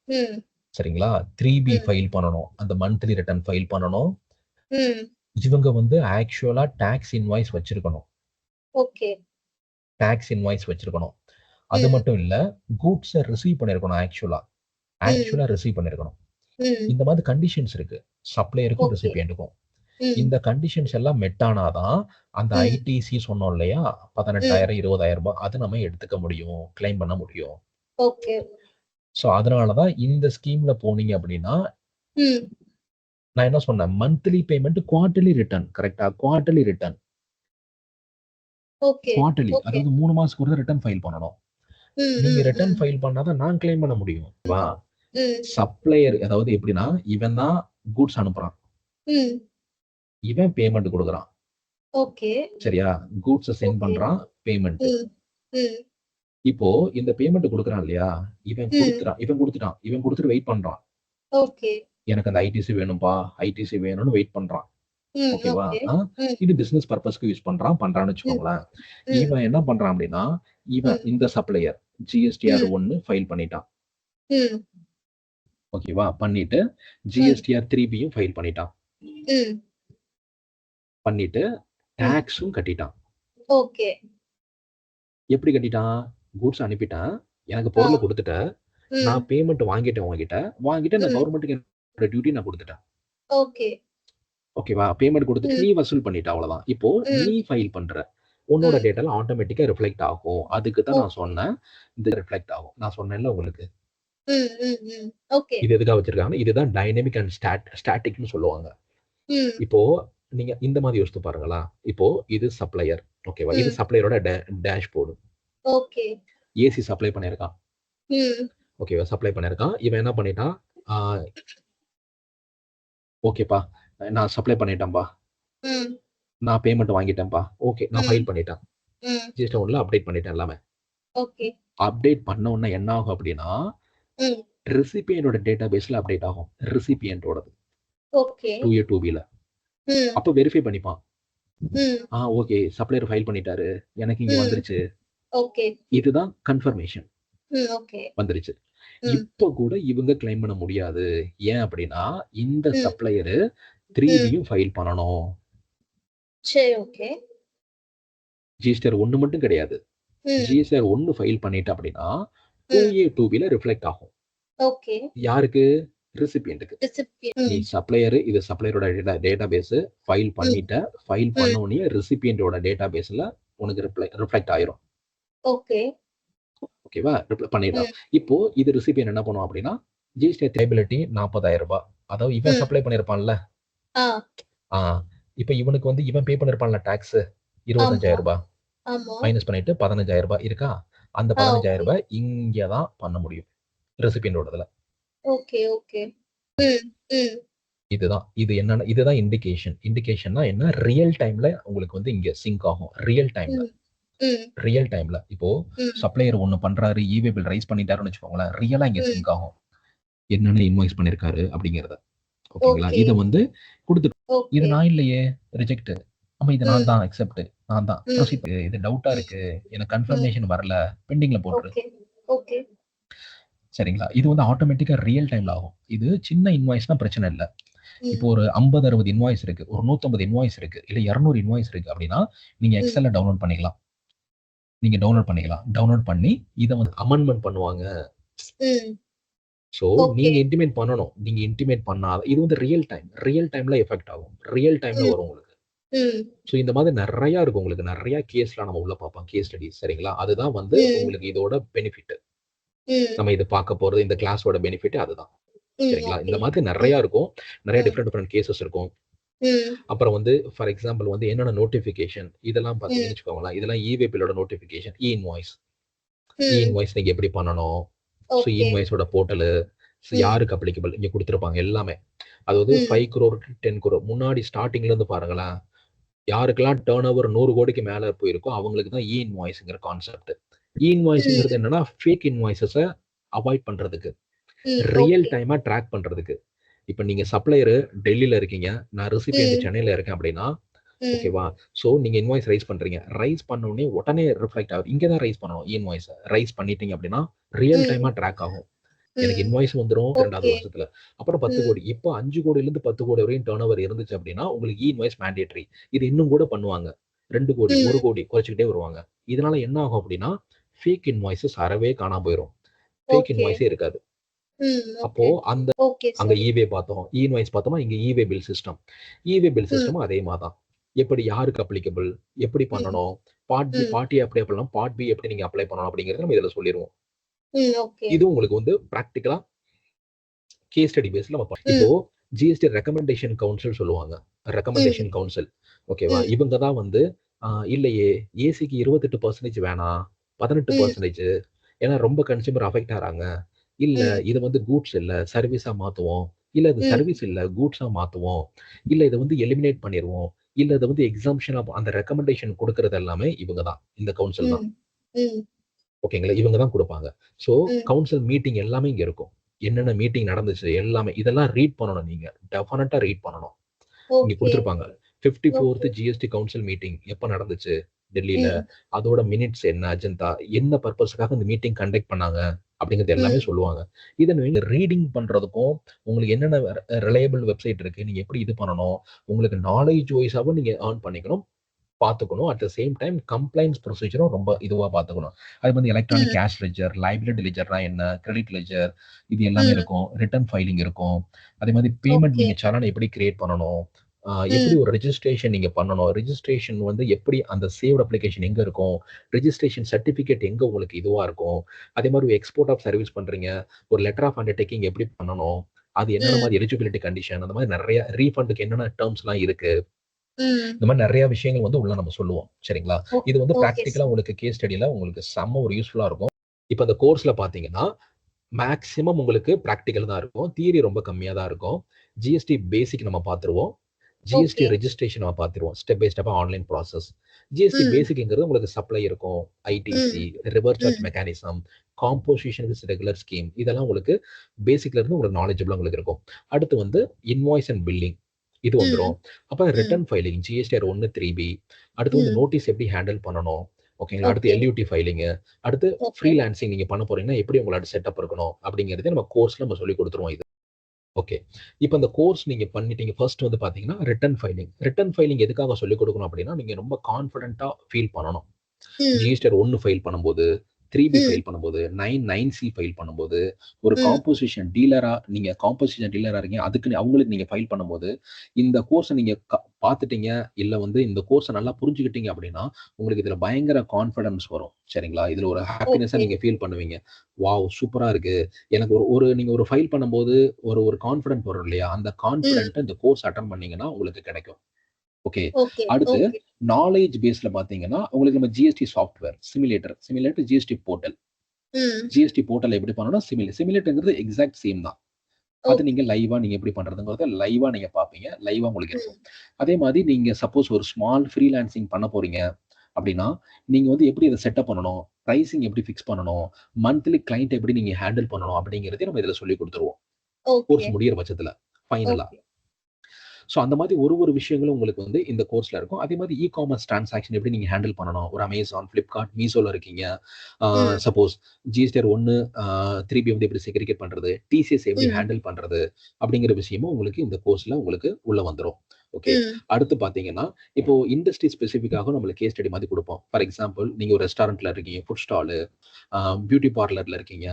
ம், சரிங்களா? 3B ம், ஃபைல் பண்ணணும். அந்த மந்த்லி ரிட்டர்ன் ஃபைல் பண்ணணும். ம். இவங்க வந்து ஆக்சுவலா டாக்ஸ் இன்வாய்ஸ் வச்சிருக்கணும். ஓகே. டாக்ஸ் இன்வாய்ஸ் வச்சிருக்கணும். அது ம், மட்டும் இல்ல, கூட்ஸ ரிசீவ் பண்ணியிருக்கணும் ஆக்சுவலா. ம், ஆக்சுவலா ரிசீவ் பண்ணியிருக்கணும். ம். இந்த மாதிரி கண்டிஷன்ஸ் இருக்கு. சப்ளையருக்கும், ஓகே. ரெசிபியன்ட்டுக்கும். ம், இந்த கண்டிஷன்ஸ் எல்லாம் மெட் ஆனா தான், அந்த ம், ஐடிசி சொன்னோம் இல்லையா? ம். 18,000 20,000 அது நம்ம எடுத்துக்க முடியும். கிளைம் பண்ண முடியும். ஓகே. ஸோ அதனால தான் இந்த ஸ்கீம்ல போனீங்க அப்படின்னா, ம். நான் என்ன சொன்னேன்? மந்த்லி பேமெண்ட் குவார்ட்டர்லி ரிட்டர்ன் கரெக்ட்டா? Quarterly return. Okay. Quarterly. Okay. அதாவது 3 மாசத்துக்கு ஒரு தடவ ரிட்டர்ன் ஃபைல் பண்ணணும். ம், நீங்க ம், ரிட்டர்ன் ம். ஃபைல் பண்ணா தான் நான் கிளைம் பண்ண முடியும். வா. ம், சப்ளையர் அதாவது எப்படின்னா, இவன் தான் கூட்ஸ் அனுப்புறான். ம். இவன் பேமெண்ட் குடுக்குறான். ஓகே. சரியா? கூட்ஸ சென்ட் ஓகே. பண்றான். பேமெண்ட். ம், ம், இப்போ இந்த பேமெண்ட் குடுக்குறான் இல்லையா? இவன் ம். குடுத்துட்டான். இவன் குடுத்துட்டான். இவன் குடுத்துட்டு வெயிட் பண்றான். ஓகே. எனக்கு அந்த ஐடிசி வேணும்பா, ஐடிசி வேணும்னு வெயிட் பண்றான். ம். ஓகேவா? ஓகே. இது பிசினஸ் பர்ப்பஸ்க்கு யூஸ் பண்றான்னு ம், வச்சுக்கோங்களேன். ம், இவன் என்ன பண்றான் அப்படின்னா, இவன் ம், இந்த சப்ளையர் GSTR ம், 1 ஃபைல் பண்ணிட்டான். ம், ஓகேவா? பண்ணிட்டு ம், GSTR 3Bயும் ஃபைல் பண்ணிட்டான். ம், பண்ணிட்டு ம். டாக்ஸும் கட்டிட்டான். ஓகே. எப்படி கட்டிட்டான்? கூட்ஸ் அனுப்பிட்டான். எனக்கு ஆ. பொருள குடுத்துட்ட. ம், நான் பேமெண்ட் வாங்கிட்டேன் உன்கிட்ட. வாங்கிட்டு நான் ம். கவர்மெண்ட்க்கு என்னோட டியூட்டி நான் குடுத்துட்டேன். ஓகே. ஓகேவா? பேமெண்ட் குடுத்துட்டு ம், நீ வசூல் பண்ணிட்ட அவ்வளவுதான். இப்போ ம், நீ ஃபைல் பண்ற. உன்னோட ம். டேட்டால ஆட்டோமேட்டிக்கா ரிஃப்ளெக்ட் ஆகும். அதுக்கு தான் நான் ஓகே. சொன்னேன். இது ரிஃப்ளெக்ட் ஆகும். நான் சொன்னேன்ல உங்களுக்கு. ம், ம், ம். ஓகே. இது எதுக்காக வச்சிருக்காங்கன்னா, இதுதான் டைனமிக் அண்ட் ஸ்டாட்டிக்ன்னு சொல்லுவாங்க. ம், இப்போ நீங்க இந்த மாதிரி யோசித்து பாருங்களா? இப்போ இது சப்ளையர். ஓகேவா? இது ம். சப்ளையரோட டேஷ்போர்டு. ஓகே. ஏசி சப்ளை பண்ணியிருக்கான். ம், ஓகேவா? சப்ளை பண்ணியிருக்கான். இவன் என்ன பண்ணிட்டான்? ஆ ஓகேப்பா. நான் சப்ளை பண்ணிட்டேன்ப்பா. ம், நான் பேமெண்ட் வாங்கிட்டேன்ப்பா. ஓகே. நான் ம், ஃபைல் பண்ணிட்டேன். ம். ஜிஎஸ்டி 1ல அப்டேட் பண்ணிட்டேன் எல்லாமே. ஓகே. அப்டேட் பண்ண உடனே என்ன ஆகும் அப்டின்னா, ம். ரிசிபியன்ட்டோட டேட்டாபேஸ்ல அப்டேட் ஆகும். ரிசிபியன்ட்டோடது. ஓகே. 2A 2Bல. ம், அப்ப வெரிஃபை பண்ணிப்பான். ம், ஓகே. சப்ளையர் ஃபைல் பண்ணிட்டாரு. எனக்கு இங்க ம். வந்துருச்சு. ஓகே. இதுதான் கன்ஃபர்மேஷன். ம். ஓகே. வந்துருச்சு. ம், இப்ப கூட இவங்க கிளைம் பண்ண முடியாது. ஏன் அப்டின்னா, இந்த ம், சப்ளையர் ம். 3Bயும் ஃபைல் பண்ணணும். சரி, ஓகே. ஜிஎஸ்டிஆர் 1 மட்டும் கிடையாது. ம், ஜிஎஸ்டிஆர் 1 ஃபைல் பண்ணிட்ட அப்டின்னா, ம். 2A 2Bல ரிஃப்ளெக்ட் ஆகும். ஓகே. யாருக்கு? ரிசிபியன்ட்க்கு. ரெசிபியன்ட். நீ ம், சப்ளையர் இது சப்ளையரோட டேட்டாபேஸ் ஃபைல் ம், பண்ணிட்ட. ஃபைல் பண்ண ம். உடனே ரிசிபியன்ட்டோட டேட்டாபேஸ்ல உனக்கு ரிஃப்ளெக்ட் ஆயிரும். ஓகே. ஓகேவா? ரிப்ளை பண்ணிட்டான். ம். இப்போ இது ரிசிபியன்ட் என்ன பண்ணுவான் அப்டின்னா, ஜிஎஸ்டி லைபிலிட்டி ரூ. 40,000. அதாவது இவன் ம். சப்ளை பண்ணியிருப்பான்ல. ஆ. ஆ இப்ப இவனுக்கு வந்து இவன் பே பண்ணியிருப்பான்ல டாக்ஸ் ரூ. ஆமா, 25,000 ஆமா. மைனஸ் பண்ணிட்டு ரூ. 15,000 இருக்கா? அந்த ரூ. ஓகே. 15,000 இங்க தான் பண்ண முடியும். ரெசிபியன்ட்டோடதுல. Okay, okay. ம், ம், இதுதான். இது என்னன்னா இதுதான் இண்டிகேஷன். இண்டிகேஷன்னா என்ன? ரியல் டைம்ல உங்களுக்கு வந்து இங்க சிங்க் ஆகும். ரியல் டைம்ல. ம், ம், ரியல் டைம்ல. இப்போ ம், சப்ளையர் ஒண்ணு பண்றாரு, ஈவே பில் ரைஸ் பண்ணிட்டாருன்னு வச்சுக்கோங்களேன். ரியலா இங்க ம். சிங்க் ஆகும். என்னென்ன இன்வாய்ஸ் பண்ணியிருக்காரு அப்படிங்கிறத. ஓகேங்களா? ஓகே, இத வந்து குடுத்துட்டு இது ஓகே. நான் இல்லையே! ரிஜெக்ட். ஆமா இது நான் ம், தான் அக்செப்ட். நான் தான். ம், ப்ரொசீட் இது டவுட்டா ம், இருக்கு. எனக்கு ம். கன்ஃபர்மேஷன் வரல. பெண்டிங்ல போட்டுரு. Okay, okay. சரிங்களா? இது வந்து ஆட்டோமேட்டிக்கா ரியல் டைம்ல ஆகும். இது சின்ன இன்வாய்ஸ்னா பிரச்சனை இல்ல. இப்போ ம், ஒரு 50, 60 இன்வாய்ஸ் இருக்கு. ஒரு 150 இன்வாய்ஸ் இருக்கு. இல்ல 200 இன்வாய்ஸ் இருக்கு அப்படின்னா, நீங்க ம். எக்ஸெல்ல டவுன்லோட் பண்ணிக்கலாம். நீங்க டவுன்லோட் பண்ணிக்கலாம். டவுன்லோட் பண்ணி இத வந்து அமெண்ட்மென்ட் பண்ணுவாங்க. ம். So okay. நீங்க இன்டிமேட் பண்ணணும். நீங்க இன்டிமேட் பண்ணா இது வந்து ரியல் டைம்ல எஃபெக்ட் ஆகும். ரியல் டைம்ல ம். வரும் உங்களுக்கு. ம். ஸோ இந்த மாதிரி நெறையா இருக்கும் உங்களுக்கு. நெறையா கேஸ்லாம் நம்ம உள்ள பார்ப்போம். கேஸ் ஸ்டடீஸ் சரிங்களா? அதுதான் வந்து ம். உங்களுக்கு இதோட பெனிஃபிட். ம். நம்ம இது பார்க்க போறது இந்த கிளாஸோட பெனிஃபிட் அதுதான். ம். சரிங்களா? ஓகே. இந்த மாதிரி ம். நெறையா இருக்கும். நெறைய ம். டிஃபரெண்ட் கேஸஸ் இருக்கும். ம். அப்புறம் வந்து ஃபார் எக்ஸாம்பிள் வந்து என்னென்ன நோட்டிஃபிகேஷன் இதெல்லாம் பார்த்தீங்கன்னு ம். வச்சுக்கோங்களேன். இதெல்லாம் இ-வே பில்லோட நோட்டிஃபிகேஷன், இ-இன்வாய்ஸ். ம். இ-இன்வாய்ஸ் நீங்க எப்படி பண்ணணும்? So okay. இ-இன்வாய்ஸோட போர்ட்டலு, ம். யாருக்கு அப்ளிகபிள் இங்க குடுத்திருப்பாங்க எல்லாமே. அதாவது ம். 5 crore to 10 crore முன்னாடி ஸ்டார்ட்டிங்ல இருந்து பாருங்களேன். யாருக்கெல்லாம் டர்ன் ஓவர் 100 கோடிக்கு மேல போயிருக்கோ அவங்களுக்கு தான் இ-இன்வாய்ஸ்ங்கிற கான்செப்ட். இ-இன்வாய்ஸ்ங்கிறது ம். என்னன்னா, ஃபேக் இன்வாய்ஸஸ அவாய்ட் பண்றதுக்கு. ம். Real okay. டைமா ட்ராக் பண்றதுக்கு. இப்ப நீங்க சப்ளையர் டெல்லில இருக்கீங்க. நான் ரெசிபியன்ட் ம். சென்னையில இருக்கேன் அப்படின்னா, ம். ஓகேவா? ஸோ நீங்க இன்வாய்ஸ் ரைஸ் பண்றீங்க. ரைஸ் பண்ண உடனே ரிஃப்ளெக்ட் ஆகுது. இங்க தான் ரைஸ் பண்ணணும் இன்வாய்ஸ. ரைஸ் பண்ணிட்டீங்க அப்படின்னா, ரியல் ம். டைமா ட்ராக் ஆகும். எனக்கு ம். இன்வாய்ஸ் வந்துரும் 2வது ஓகே. வருஷத்துல. அப்புறம் 10 ம். கோடி. இப்போ 5 கோடியிலிருந்து 10 கோடி வரையும் டர்ன் ஓவர் இருந்துச்சு அப்படின்னா, உங்களுக்கு இன்வாய்ஸ் மேண்டேட்டரி. இது இன்னும் கூட பண்ணுவாங்க. 2 கோடி, 1 ம். கோடி குறைச்சுக்கிட்டே வருவாங்க. இதனால என்ன ஆகும் அப்படின்னா, ஃபேக் இன்வாய்ஸஸ் அறவே காணாம போயிரும். Fake okay. இன்வாய்ஸே இருக்காது. ம். அப்போ ஓகே. அந்த ஓகே அங்க சார். இ-வே பார்த்தோம். இ-இன்வாய்ஸ் பார்த்தோமா, இங்க இ-வே பில் சிஸ்டம். இ-வே பில் ம். சிஸ்டமும் அதே மாரி தான். எப்படி யாருக்கு அப்ளிகபிள்? எப்படி ம். பண்ணணும்? பார்ட் ஏ அப்ளை பண்ணலாம். பார்ட் பி எப்படி நீங்க அப்ளை பண்ணணும் அப்படிங்கிறத நம்ம இதுல சொல்லிருவோம். ம். ஓகே. இது உங்களுக்கு வந்து பிராக்டிகலா கேஸ் ஸ்டடி பேஸ்ல நம்ம இப்போ ம். ஜிஎஸ்டி ரெக்கமெண்டேஷன் கவுன்சில் சொல்லுவாங்க. ம். Recommendation council. ஓகேவா? ம். இவங்க தான் வந்து இல்லையே ஏசிக்கு 28% வேணாம். ம். 18% ஏன்னா ரொம்ப கன்சியூமர் அஃபெக்ட் ஆறாங்க. இல்ல ம். இது வந்து கூட்ஸ் இல்ல, சர்வீஸா மாத்துவோம். இல்ல இது ம். சர்வீஸ் இல்ல, கூட்ஸா மாத்துவோம். இல்ல இத வந்து எலிமினேட் பண்ணிருவோம். இல்ல இத வந்து எக்ஸம்ப்ஷனா அந்த ரெக்கமெண்டேஷன் குடுக்குறது எல்லாமே இவங்க தான். இந்த கவுன்சில் தான். ம். ம். ஓகேங்களா? இவங்க தான் குடுப்பாங்க. ஸோ ம். கவுன்சில் மீட்டிங் எல்லாமே இங்க இருக்கும். என்னென்ன மீட்டிங் நடந்துச்சு எல்லாமே. இதெல்லாம் ரீட் பண்ணணும் நீங்க. டெஃபினட்டா ரீட் பண்ணணும். இங்க ஓகே. குடுத்திருப்பாங்க. ஓகே. 54த் ஜிஎஸ்டி கவுன்சில் மீட்டிங் எப்ப நடந்துச்சு? டெல்லில. ம். அதோட மினிட்ஸ் என்ன அஜெண்டா? என்ன பர்ப்பஸ்க்காக இந்த மீட்டிங் கண்டக்ட் பண்ணாங்க? அப்படிங்கிறது எல்லாமே ம். சொல்லுவாங்க. இத நீங்க ரீடிங் பண்றதுக்கும், உங்களுக்கு என்னென்ன ரிலையபிள் வெப்சைட் இருக்கு? நீங்க எப்படி இது பண்ணணும்? உங்களுக்கு நாலேட்ஜ் வைஸாவும் நீங்க ஏர்ன் பண்ணிக்கணும். பார்த்துக்கணும். At the same time compliance ப்ரொசீஜரும் ரொம்ப இதுவா பார்த்துக்கணும். அது வந்து எலக்ட்ரானிக் ம். கேஷ் லெட்ஜர், லைபிலிட்டி லெட்ஜர்னா என்ன? கிரெடிட் லெட்ஜர் இது எல்லாமே ம். இருக்கும். ரிட்டர்ன் ஃபைலிங் இருக்கும். அதே மாதிரி பேமெண்ட் ஓகே. நீங்க சலான் எப்படி கிரியேட் பண்ணணும்? எப்படி ம். ஒரு ரெஜிஸ்ட்ரேஷன் நீங்க பண்ணணும்? ரெஜிஸ்ட்ரேஷன் வந்து எப்படி அந்த சேவ்ட் அப்ளிகேஷன் எங்க இருக்கும்? ரெஜிஸ்ட்ரேஷன் சர்டிஃபிகேட் எங்க உங்களுக்கு இதுவா இருக்கும்? அதே மாதிரி எக்ஸ்போர்ட் ஆஃப் சர்வீஸ் பண்றீங்க. ஒரு லெட்டர் ஆஃப் அண்டர்டேக்கிங் எப்படி பண்ணணும்? அது என்னென்ன ம். மாரி எலிஜிபிலிட்டி கண்டிஷன் அந்த மாதிரி நெறைய ரீஃபண்டுக்கு என்னென்ன டெர்ம்ஸ்லாம் இருக்கு? ம். இந்த மாரி நெறைய விஷயங்கள் வந்து உள்ள நம்ம சொல்லுவோம். சரிங்களா? ஓ இது வந்து ஓகே பிராக்டிகலா சார். உங்களுக்கு கேஸ் ஸ்டடில உங்களுக்கு செம்ம ஒரு யூஸ்ஃபுல்லா இருக்கும். இப்ப அந்த கோர்ஸ்ல பார்த்தீங்கன்னா, மேக்ஸிமம் உங்களுக்கு பிராக்டிகல் தான் இருக்கும். தியரி ரொம்ப கம்மியா தான் இருக்கும். ஜிஎஸ்டி பேசிக் நம்ம பார்த்துருவோம். GST okay. ரெஜிஸ்ட்ரேஷன் நம்ம பார்த்துருவோம். ஸ்டெப் பை ஸ்டெப்பா ஆன்லைன் ப்ராசஸ். ஜிஎஸ்டி ம். பேசிக்ங்கிறது உங்களுக்கு சப்ளை இருக்கும். ஐடிசி, ம். Reverse charge hmm. Mechanism, composition with regular scheme இதெல்லாம் உங்களுக்கு பேசிக்ல இருந்து உங்களுக்கு நாலேட்ஜபிளா உங்களுக்கு இருக்கும். அடுத்து வந்து இன்வாய்ஸ் அண்ட் பில்லிங் இது ம். வந்துரும். அப்புறம் ம். ரிட்டர்ன் ஃபைலிங் ஜிஎஸ்டிஆர் 1, 3பி அடுத்து வந்து ம். நோட்டீஸ் எப்படி ஹேண்டில் பண்ணணும்? ஓகேங்களா? அடுத்து ஓகே. எல்யூடி ஃபைலிங்கு. அடுத்து ஓகே. ஃப்ரீலான்சிங் நீங்க பண்ண போறீங்கன்னா, எப்படி உங்களோட செட்டப் இருக்கணும்? அப்படிங்கிறத நம்ம கோர்ஸ்ல நம்ம சொல்லிக் குடுத்துருவோம் இது. ஓகே. இப்ப இந்த கோர்ஸ் நீங்க பண்ணிட்டீங்க. ஃபர்ஸ்ட் வந்து பார்த்தீங்கன்னா, ரிட்டர்ன் ஃபைலிங். ரிட்டர்ன் ஃபைலிங் எதுக்காக சொல்லிக் குடுக்கணும் அப்படின்னா, நீங்க ரொம்ப கான்ஃபிடென்ட்டா ஃபீல் பண்ணணும். ம். ஜிஎஸ்டிஆர் 1 ஃபைல் பண்ணும்போது, 3பி ம். ஃபைல் பண்ணும்போது, 9சி ஃபைல் பண்ணும்போது, ஒரு ம். நீங்க காம்போசிஷன் டீலரா இருக்கீங்க. அதுக்குன்னு அவங்களுக்கு நீங்க ஃபைல் பண்ணும்போது, இந்த கோர்ஸ நீங்க பார்த்துட்டீங்க, இல்ல வந்து இந்த கோர்ஸ நல்லா புரிஞ்சுக்கிட்டீங்க அப்படின்னா, உங்களுக்கு இதுல பயங்கர கான்ஃபிடன்ஸ் வரும். சரிங்களா? இதுல ஒரு ஹாப்பினஸா ஓகே. நீங்க ஃபீல் பண்ணுவீங்க. வாவ்! சூப்பரா இருக்கு. எனக்கு ஒரு ஒரு நீங்க ஒரு ஃபைல் பண்ணும்போது, ஒரு ஒரு கான்ஃபிடன்ட் வரும் இல்லையா? அந்த ம். கான்ஃபிடன்ட் இந்த கோர்ஸ் அட்டெண்ட் பண்ணீங்கன்னா உங்களுக்கு கிடைக்கும். ஓகே. ஓகே. அடுத்து ஓகே. நாலேட்ஜ் பேஸ்ல பார்த்தீங்கன்னா, உங்களுக்கு நம்ம GST software, simulator GST portal. ம். ஜிஎஸ்டி போர்ட்டல் எப்படி பண்ணணும்னா, சிமுலேட்டர்ங்கிறது எக்ஸாக்ட் சேம் தான். அது ஓகே. நீங்க நீங்க எப்படி பண்றதுங்கிறத லைவா நீங்க பார்ப்பீங்க. லைவா உங்களுக்கு இருக்கும். ம். அதே மாதிரி நீங்க சப்போஸ் ஒரு ஸ்மால் ஃப்ரீலான்சிங் பண்ண போறீங்க அப்படின்னா, நீங்க வந்து எப்படி இத செட்டப் பண்ணணும்? பிரைசிங் எப்படி ஃபிக்ஸ் பண்ணணும்? மந்த்லி கிளையன்ட் எப்படி நீங்க ஹேண்டில் பண்ணணும்? அப்படிங்கிறதையும் நம்ம இதுல சொல்லிக் குடுத்துருவோம். ஓகே. கோர்ஸ் முடியிற பட்சத்துல, ஃபைனலா. ஓகே. ஸோ அந்த மாதிரி ஒரு ஒரு விஷயங்களும் உங்களுக்கு வந்து இந்த கோர்ஸ்ல இருக்கும். அதே மாதிரி காமர்ஸ் டிரான்சாக்ஷன் எப்படி நீங்க ஹேண்டில் பண்ணணும்? ஒரு Amazon, Flipkart, Meeshoல இருக்கீங்க. ம். சப்போஸ் ஜிஎஸ்டிஆர் 1, 3பி வந்து எப்படி செக்ரிகேட் பண்றது? டிசிஎஸ் எப்படி ம். ஹேண்டில் பண்றது? அப்படிங்கிற விஷயமும் உங்களுக்கு இந்த கோர்ஸ்ல உங்களுக்கு உள்ள வந்துரும். ஓகே. ம். அடுத்து பார்த்தீங்கன்னா, இப்போ இண்டஸ்ட்ரி ஸ்பெசிஃபிக்காக நம்மளுக்கு கேஸ் ஸ்டடி மாதிரி குடுப்போம். ஃபார் எக்ஸாம்பிள் நீங்க ஒரு ரெஸ்டாரண்ட்ல இருக்கீங்க, ஃபுட் ஸ்டாலு, பியூட்டி பார்லர்ல இருக்கீங்க,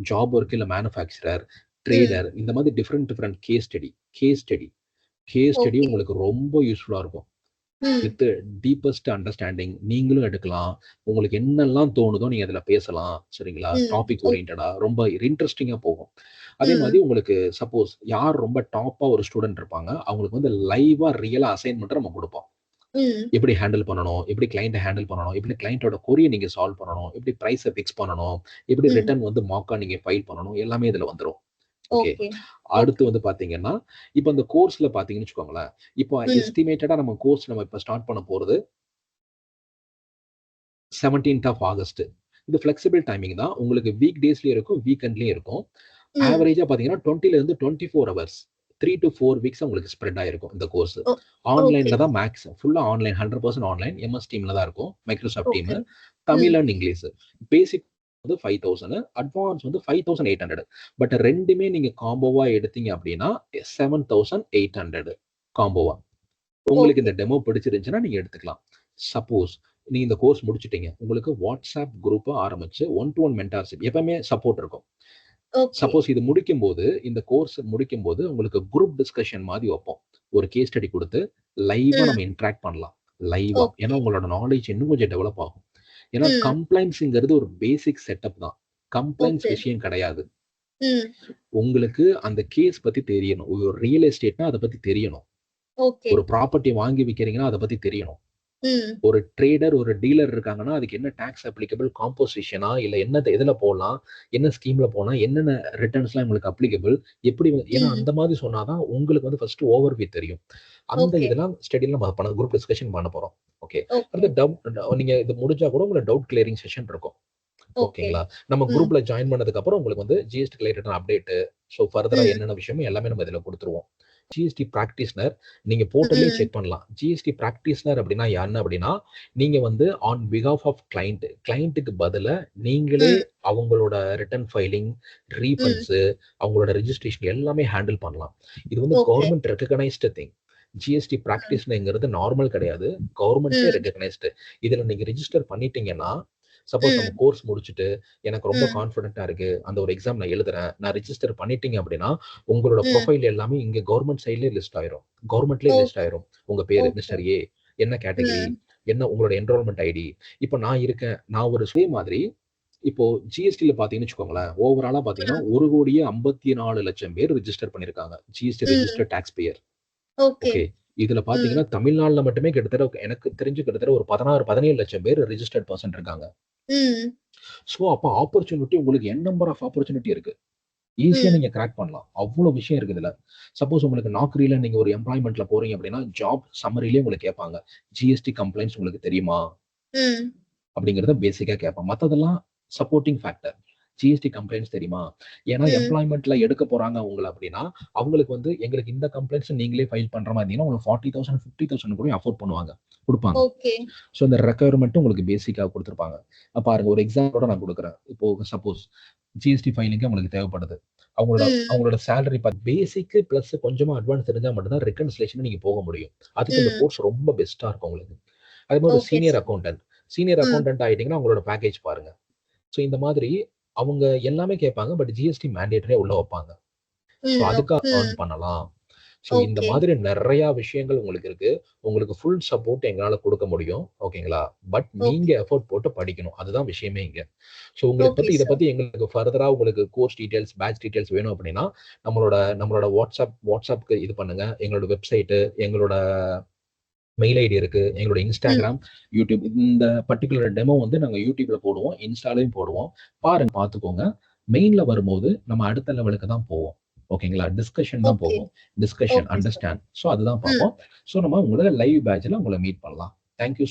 ஜாப் ஒர்க் இல்ல மேனுஃபேக்சரர், ம். ட்ரேடர் இந்த மாதிரி டிஃபரெண்ட் கேஸ் ஸ்டடி ஓகே. உங்களுக்கு ரொம்ப யூஸ்ஃபுல்லா இருக்கும். ம். வித் டீப்பஸ்ட் அண்டர்ஸ்டாண்டிங் நீங்களும் எடுக்கலாம். உங்களுக்கு என்னெல்லாம் தோணுதோ நீங்க அதுல பேசலாம். சரிங்களா? ம். டாபிக் ஓரியன்டடா ரொம்ப இன்ட்ரஸ்டிங்கா போகும். அதே ம். மாதிரி உங்களுக்கு சப்போஸ் யார் ரொம்ப டாப்பா ஒரு ஸ்டூடண்ட் இருப்பாங்க, அவங்களுக்கு வந்து லைவா ரியலா அசைன்மென்ட் நம்ம குடுப்போம். ம். எப்படி ஹேண்டில் பண்ணணும்? எப்படி கிளையன்ட்ட ஹேண்டில் பண்ணணும்? எப்படி கிளையன்ட்டோட கொரிய நீங்க சால்வ் பண்ணணும்? எப்படி பிரைஸ ஃபிக்ஸ் பண்ணணும்? எப்படி ம். ரிட்டர்ன் வந்து மாக்கா நீங்க ஃபைல் பண்ணணும்? எல்லாமே இதுல வந்துரும். ஓகே. ஓகே. ஓகே. அடுத்து வந்து பார்த்தீங்கன்னா, இப்ப இந்த கோர்ஸ்ல பார்த்தீங்கன்னு வச்சுக்கோங்களேன், இப்போ ம். எஸ்டிமேட்டடா நம்ம கோர்ஸ் நம்ம இப்ப ஸ்டார்ட் பண்ண போறது 17த் ஆஃப் ஆகஸ்ட். இது ஃப்ளெக்சிபிள் டைமிங் தான். உங்களுக்கு வீக் டேஸ்லயும் இருக்கும், வீக்கெண்ட்லயும் இருக்கும். ம். ஆவரேஜா பார்த்தீங்கன்னா 20ல 24 ஹவர்ஸ் 3 டூ 4 வீக்ஸா உங்களுக்கு ஸ்ப்ரெட் ஆயிருக்கும் இந்த கோர்ஸ். ஓ ஓகே. ஆன்லைன்ல தான் மேக்ஸ். ஃபுல்லா ஆன்லைன் 100% ஆன்லைன். எம்எஸ் டீம்ல தான் இருக்கும். Microsoft team. ஓகே. ம். Tamil and English. பேசிக் வந்து 5000 அட்வான்ஸ் வந்து 5800. பட் 2மே நீங்க காம்போவா எடுத்தீங்க அப்படின்னா 7800 காம்போவா. உங்களுக்கு ஓகே. இந்த டெமோ பிடிச்சிருந்துச்சுன்னா நீங்க எடுத்துக்கலாம். சப்போஸ் நீங்க இந்த கோர்ஸ் முடிச்சுட்டீங்க. உங்களுக்கு WhatsApp குரூப்ப ஆரம்பிச்சு ஒன் டூ ஒன் மென்டார்ஷிப் எப்பவுமே சப்போர்ட் இருக்கும். ஓகே. சப்போஸ் இது முடிக்கும்போது, இந்த கோர்ஸ் முடிக்கும்போது உங்களுக்கு குரூப் டிஸ்கஷன் மாரி வைப்போம். ஒரு கேஸ் ஸ்டடி குடுத்து, லைவா ம். நம்ம இன்டராக்ட் பண்ணலாம். லைவா. ஏன்னா ஓகே. உங்களோட நாலேட்ஜ் இன்னும் கொஞ்சம் டெவலப் ஆகும். ஏன்னா ம். கம்ப்ளைண்ட்ஸ்ங்கிறது ஒரு பேசிக் செட்டப் தான். Complaints okay. விஷயம் கிடையாது. ம். உங்களுக்கு அந்த கேஸ் பத்தி தெரியணும். ஒரு ரியல் எஸ்டேட்னா அத பத்தி தெரியணும். ஓகே. ஒரு ப்ராப்பர்ட்டி வாங்கி விக்கிறீங்கன்னா அத பத்தி தெரியணும். ம். ஒரு ட்ரேடர், ஒரு டீலர் இருக்காங்கன்னா, அதுக்கு என்ன டாக்ஸ் அப்ளிகபிள், காம்போசிஷனா இல்ல எதுல போலாம், என்ன ஸ்கீம்ல போனா, என்னென்ன ரிட்டர்ன்ஸ்லாம் உங்களுக்கு அப்ளிகபிள், எப்படி ஏன்னா ம். அந்த மாதிரி சொன்னா தான் உங்களுக்கு வந்து ஃபர்ஸ்ட் ஓவர்வியூ தெரியும். அந்த ஓகே. இதெல்லாம் ஸ்டடில நம்ம குரூப் டிஸ்கஷன் பண்ண போறோம். ஓகே. ஓகே. அடுத்து நீங்க இது முடிஞ்சா கூட உங்களுக்கு டவுட் கிளியரிங் செஷன் இருக்கும். ஓகே. ஓகேங்களா? நம்ம ம். குரூப்ல ஜாயின் பண்ணதுக்கு அப்புறம் உங்களுக்கு வந்து ஜிஎஸ்டி ரிலேட்டடான அப்டேட், ஃபர்தரா ம். என்னென்ன விஷயமோ எல்லாமே நம்ம இதுல குடுத்துருவோம். ஜிஎஸ்டி பிராக்டிஷனர் நீங்க போர்ட்டல்லயே ம். செக் பண்ணலாம். ஜிஎஸ்டி பிராக்டிஷனர் அப்படின்னா யாருன்னு அப்படின்னா, நீங்க வந்து ஆன் பிஹால்ஃப் ஆஃப் கிளையன்ட்க்கு பதிலா நீங்களே ம். அவங்களோட ரிட்டர்ன் ஃபைலிங், ம். ரீஃபண்ட்ஸ், அவங்களோட ரெஜிஸ்ட்ரேஷன் எல்லாமே ஹேண்டில் பண்ணலாம். இது வந்து okay. Government recognised thing. GST ம். பிராக்டிஸ்ங்கிறது நார்மல் கிடையாது. கவர்ன்மென்ட்டே ம். ரெகக்னைஸ்ட். இதுல நீங்க ரிஜிஸ்டர் பண்ணிட்டீங்கன்னா, சப்போஸ் நம்ம ம். கோர்ஸ் முடிச்சுட்டு, எனக்கு ரொம்ப ம். கான்ஃபிடென்ட்டா இருக்கு. அந்த ஒரு எக்ஸாம் நான் எழுதுறேன். நான் ரிஜிஸ்டர் பண்ணிட்டீங்க அப்படின்னா, உங்களோட ம். ப்ரொஃபைல் எல்லாமே இங்க கவர்ன்மென்ட் சைட்லயே லிஸ்ட் ஆயிரும். கவர்ன்மென்ட்லயே லிஸ்ட் ஓகே. ஆயிரும். உங்க பேரு ஓகே. Mister A. என்ன கேட்டகரி? ம். என்ன உங்களோட என்ரோல்மென்ட் ஐடி. இப்ப நான் இருக்கேன். நான் ஒரு அதே மாதிரி இப்போ ஜிஎஸ்டில பார்த்தீங்கன்னு வச்சுக்கோங்களேன், ஓவராலா பார்த்தீங்கன்னா ம். 1,54,00,000 பேர் ரிஜிஸ்டர் பண்ணியிருக்காங்க. ஜிஎஸ்டி ம். Registered tax payer. Okay. Okay. இதுல ம். பார்த்தீங்கன்னா, தமிழ்நாடுல மட்டுமே கிட்டத்தட்ட எனக்கு தெரிஞ்சு கிட்டத்தட்ட ஒரு 16, 17,00,000 பேர் ரிஜிஸ்டர்ட் பெர்சன் இருக்காங்க. ம். சோ, அப்ப ஆப்பர்ச்சுனிட்டி உங்களுக்கு நம்பர் ஆஃப் ஆப்பர்ச்சுனிட்டி இருக்கு. ஈஸியா ம். நீங்க கிராக் பண்ணலாம். அவ்ளோ விஷயம் இருக்கு இதுல. சப்போஸ் உங்களுக்கு நாக்ரில நீங்க ஒரு எம்ப்ளாய்மென்ட்ல போறீங்க அப்படின்னா, ஜாப் சம்மரிலயே உங்களுக்கு கேட்பாங்க. ஜிஎஸ்டி கம்ப்ளைண்ட்ஸ் உங்களுக்கு தெரியுமா? ம். அப்படிங்கிறத பேசிக்கா கேட்பான். மத்ததெல்லாம் சப்போர்ட்டிங் ஃபேக்டர். ஜிஎஸ்டி கம்ப்ளைண்ட்ஸ் தெரியுமா? ஏன்னா ம். எம்ப்ளாய்மென்ட்ல எடுக்க போறாங்க உங்கள அப்படின்னா, அவங்களுக்கு வந்து எங்களுக்கு இந்த கம்ப்ளைண்ட்ஸ் நீங்களே ஃபைல் பண்ற மாரி இருந்தீங்கன்னா, உங்களுக்கு 40,000, 50,000 கூட அஃபோர்ட் பண்ணுவாங்க. குடுப்பாங்க. ஓகே. ஸோ இந்த ரெக்யர்மென்ட்டும் உங்களுக்கு பேசிக்கா குடுத்துருப்பாங்க. பாருங்க ஒரு எக்ஸாம்பிளோட நான் குடுக்குறேன். இப்போ சப்போஸ் ஜிஎஸ்டி ஃபைலிங்க்கு உங்களுக்கு தேவைப்படுது. அவங்களோட ம். அவங்களோட சேலரி பேசிக் பிளஸ் கொஞ்சமா அட்வான்ஸ் தெரிஞ்சா மட்டும் தான் ரெக்கன்சிலியேஷன் நீங்க போக முடியும். அதுக்கு இந்த ம். கோர்ஸ் ரொம்ப பெஸ்ட்டா இருக்கும் உங்களுக்கு. அதே மாரி ஒரு okay senior sir. Accountant. Senior ம். அக்கவுண்டன்ட் ஆயிட்டீங்கன்னா, உங்களோட பேக்கேஜ் பாருங்க. ஸோ இந்த மாதிரி அவங்க எல்லாமே கேட்பாங்க. பட் ஜிஎஸ்டி மேண்டேட்டரியா உள்ள வைப்பாங்க. ஸோ ம். அதுக்கா ஏர்ன் ம். பண்ணலாம். ஸோ இந்த ஓகே. மாதிரி நெறையா விஷயங்கள் உங்களுக்கு இருக்கு. உங்களுக்கு ஃபுல் சப்போர்ட் எங்களால குடுக்க முடியும். ஓகேங்களா? பட் நீங்க ஓகே. எஃபோர்ட் போட்டு படிக்கணும். அதுதான் விஷயமே இங்க. ஸோ உங்களுக்கு ஓகே இத சார். பத்தி எங்களுக்கு ஃபர்தரா உங்களுக்கு கோர்ஸ் டீட்டெயில்ஸ், பேட்ச் டீட்டெயில்ஸ் வேணும் அப்படின்னா, நம்மளோட வாட்ஸ்அப்க்கு இது பண்ணுங்க. எங்களோட வெப்சைட், எங்களோட மெயில் ஐடி இருக்கு. எங்களோட ம். Instagram, YouTube இந்த பர்ட்டிகுலர் டெமோ வந்து நாங்க YouTubeல போடுவோம். Instaலயும் போடுவோம். பாருங்க பார்த்துக்கோங்க. மெயின்ல வரும்போது நம்ம அடுத்த லெவலுக்கு தான் போவோம். ஓகேங்களா? டிஸ்கஷன் தான் ஓகே. போகும். Discussion, okay sir. Understand. So அதுதான் ம். பார்ப்போம். ஸோ நம்ம உங்கள லைவ் பேட்ச்ல உங்கள மீட் பண்ணலாம். Thank you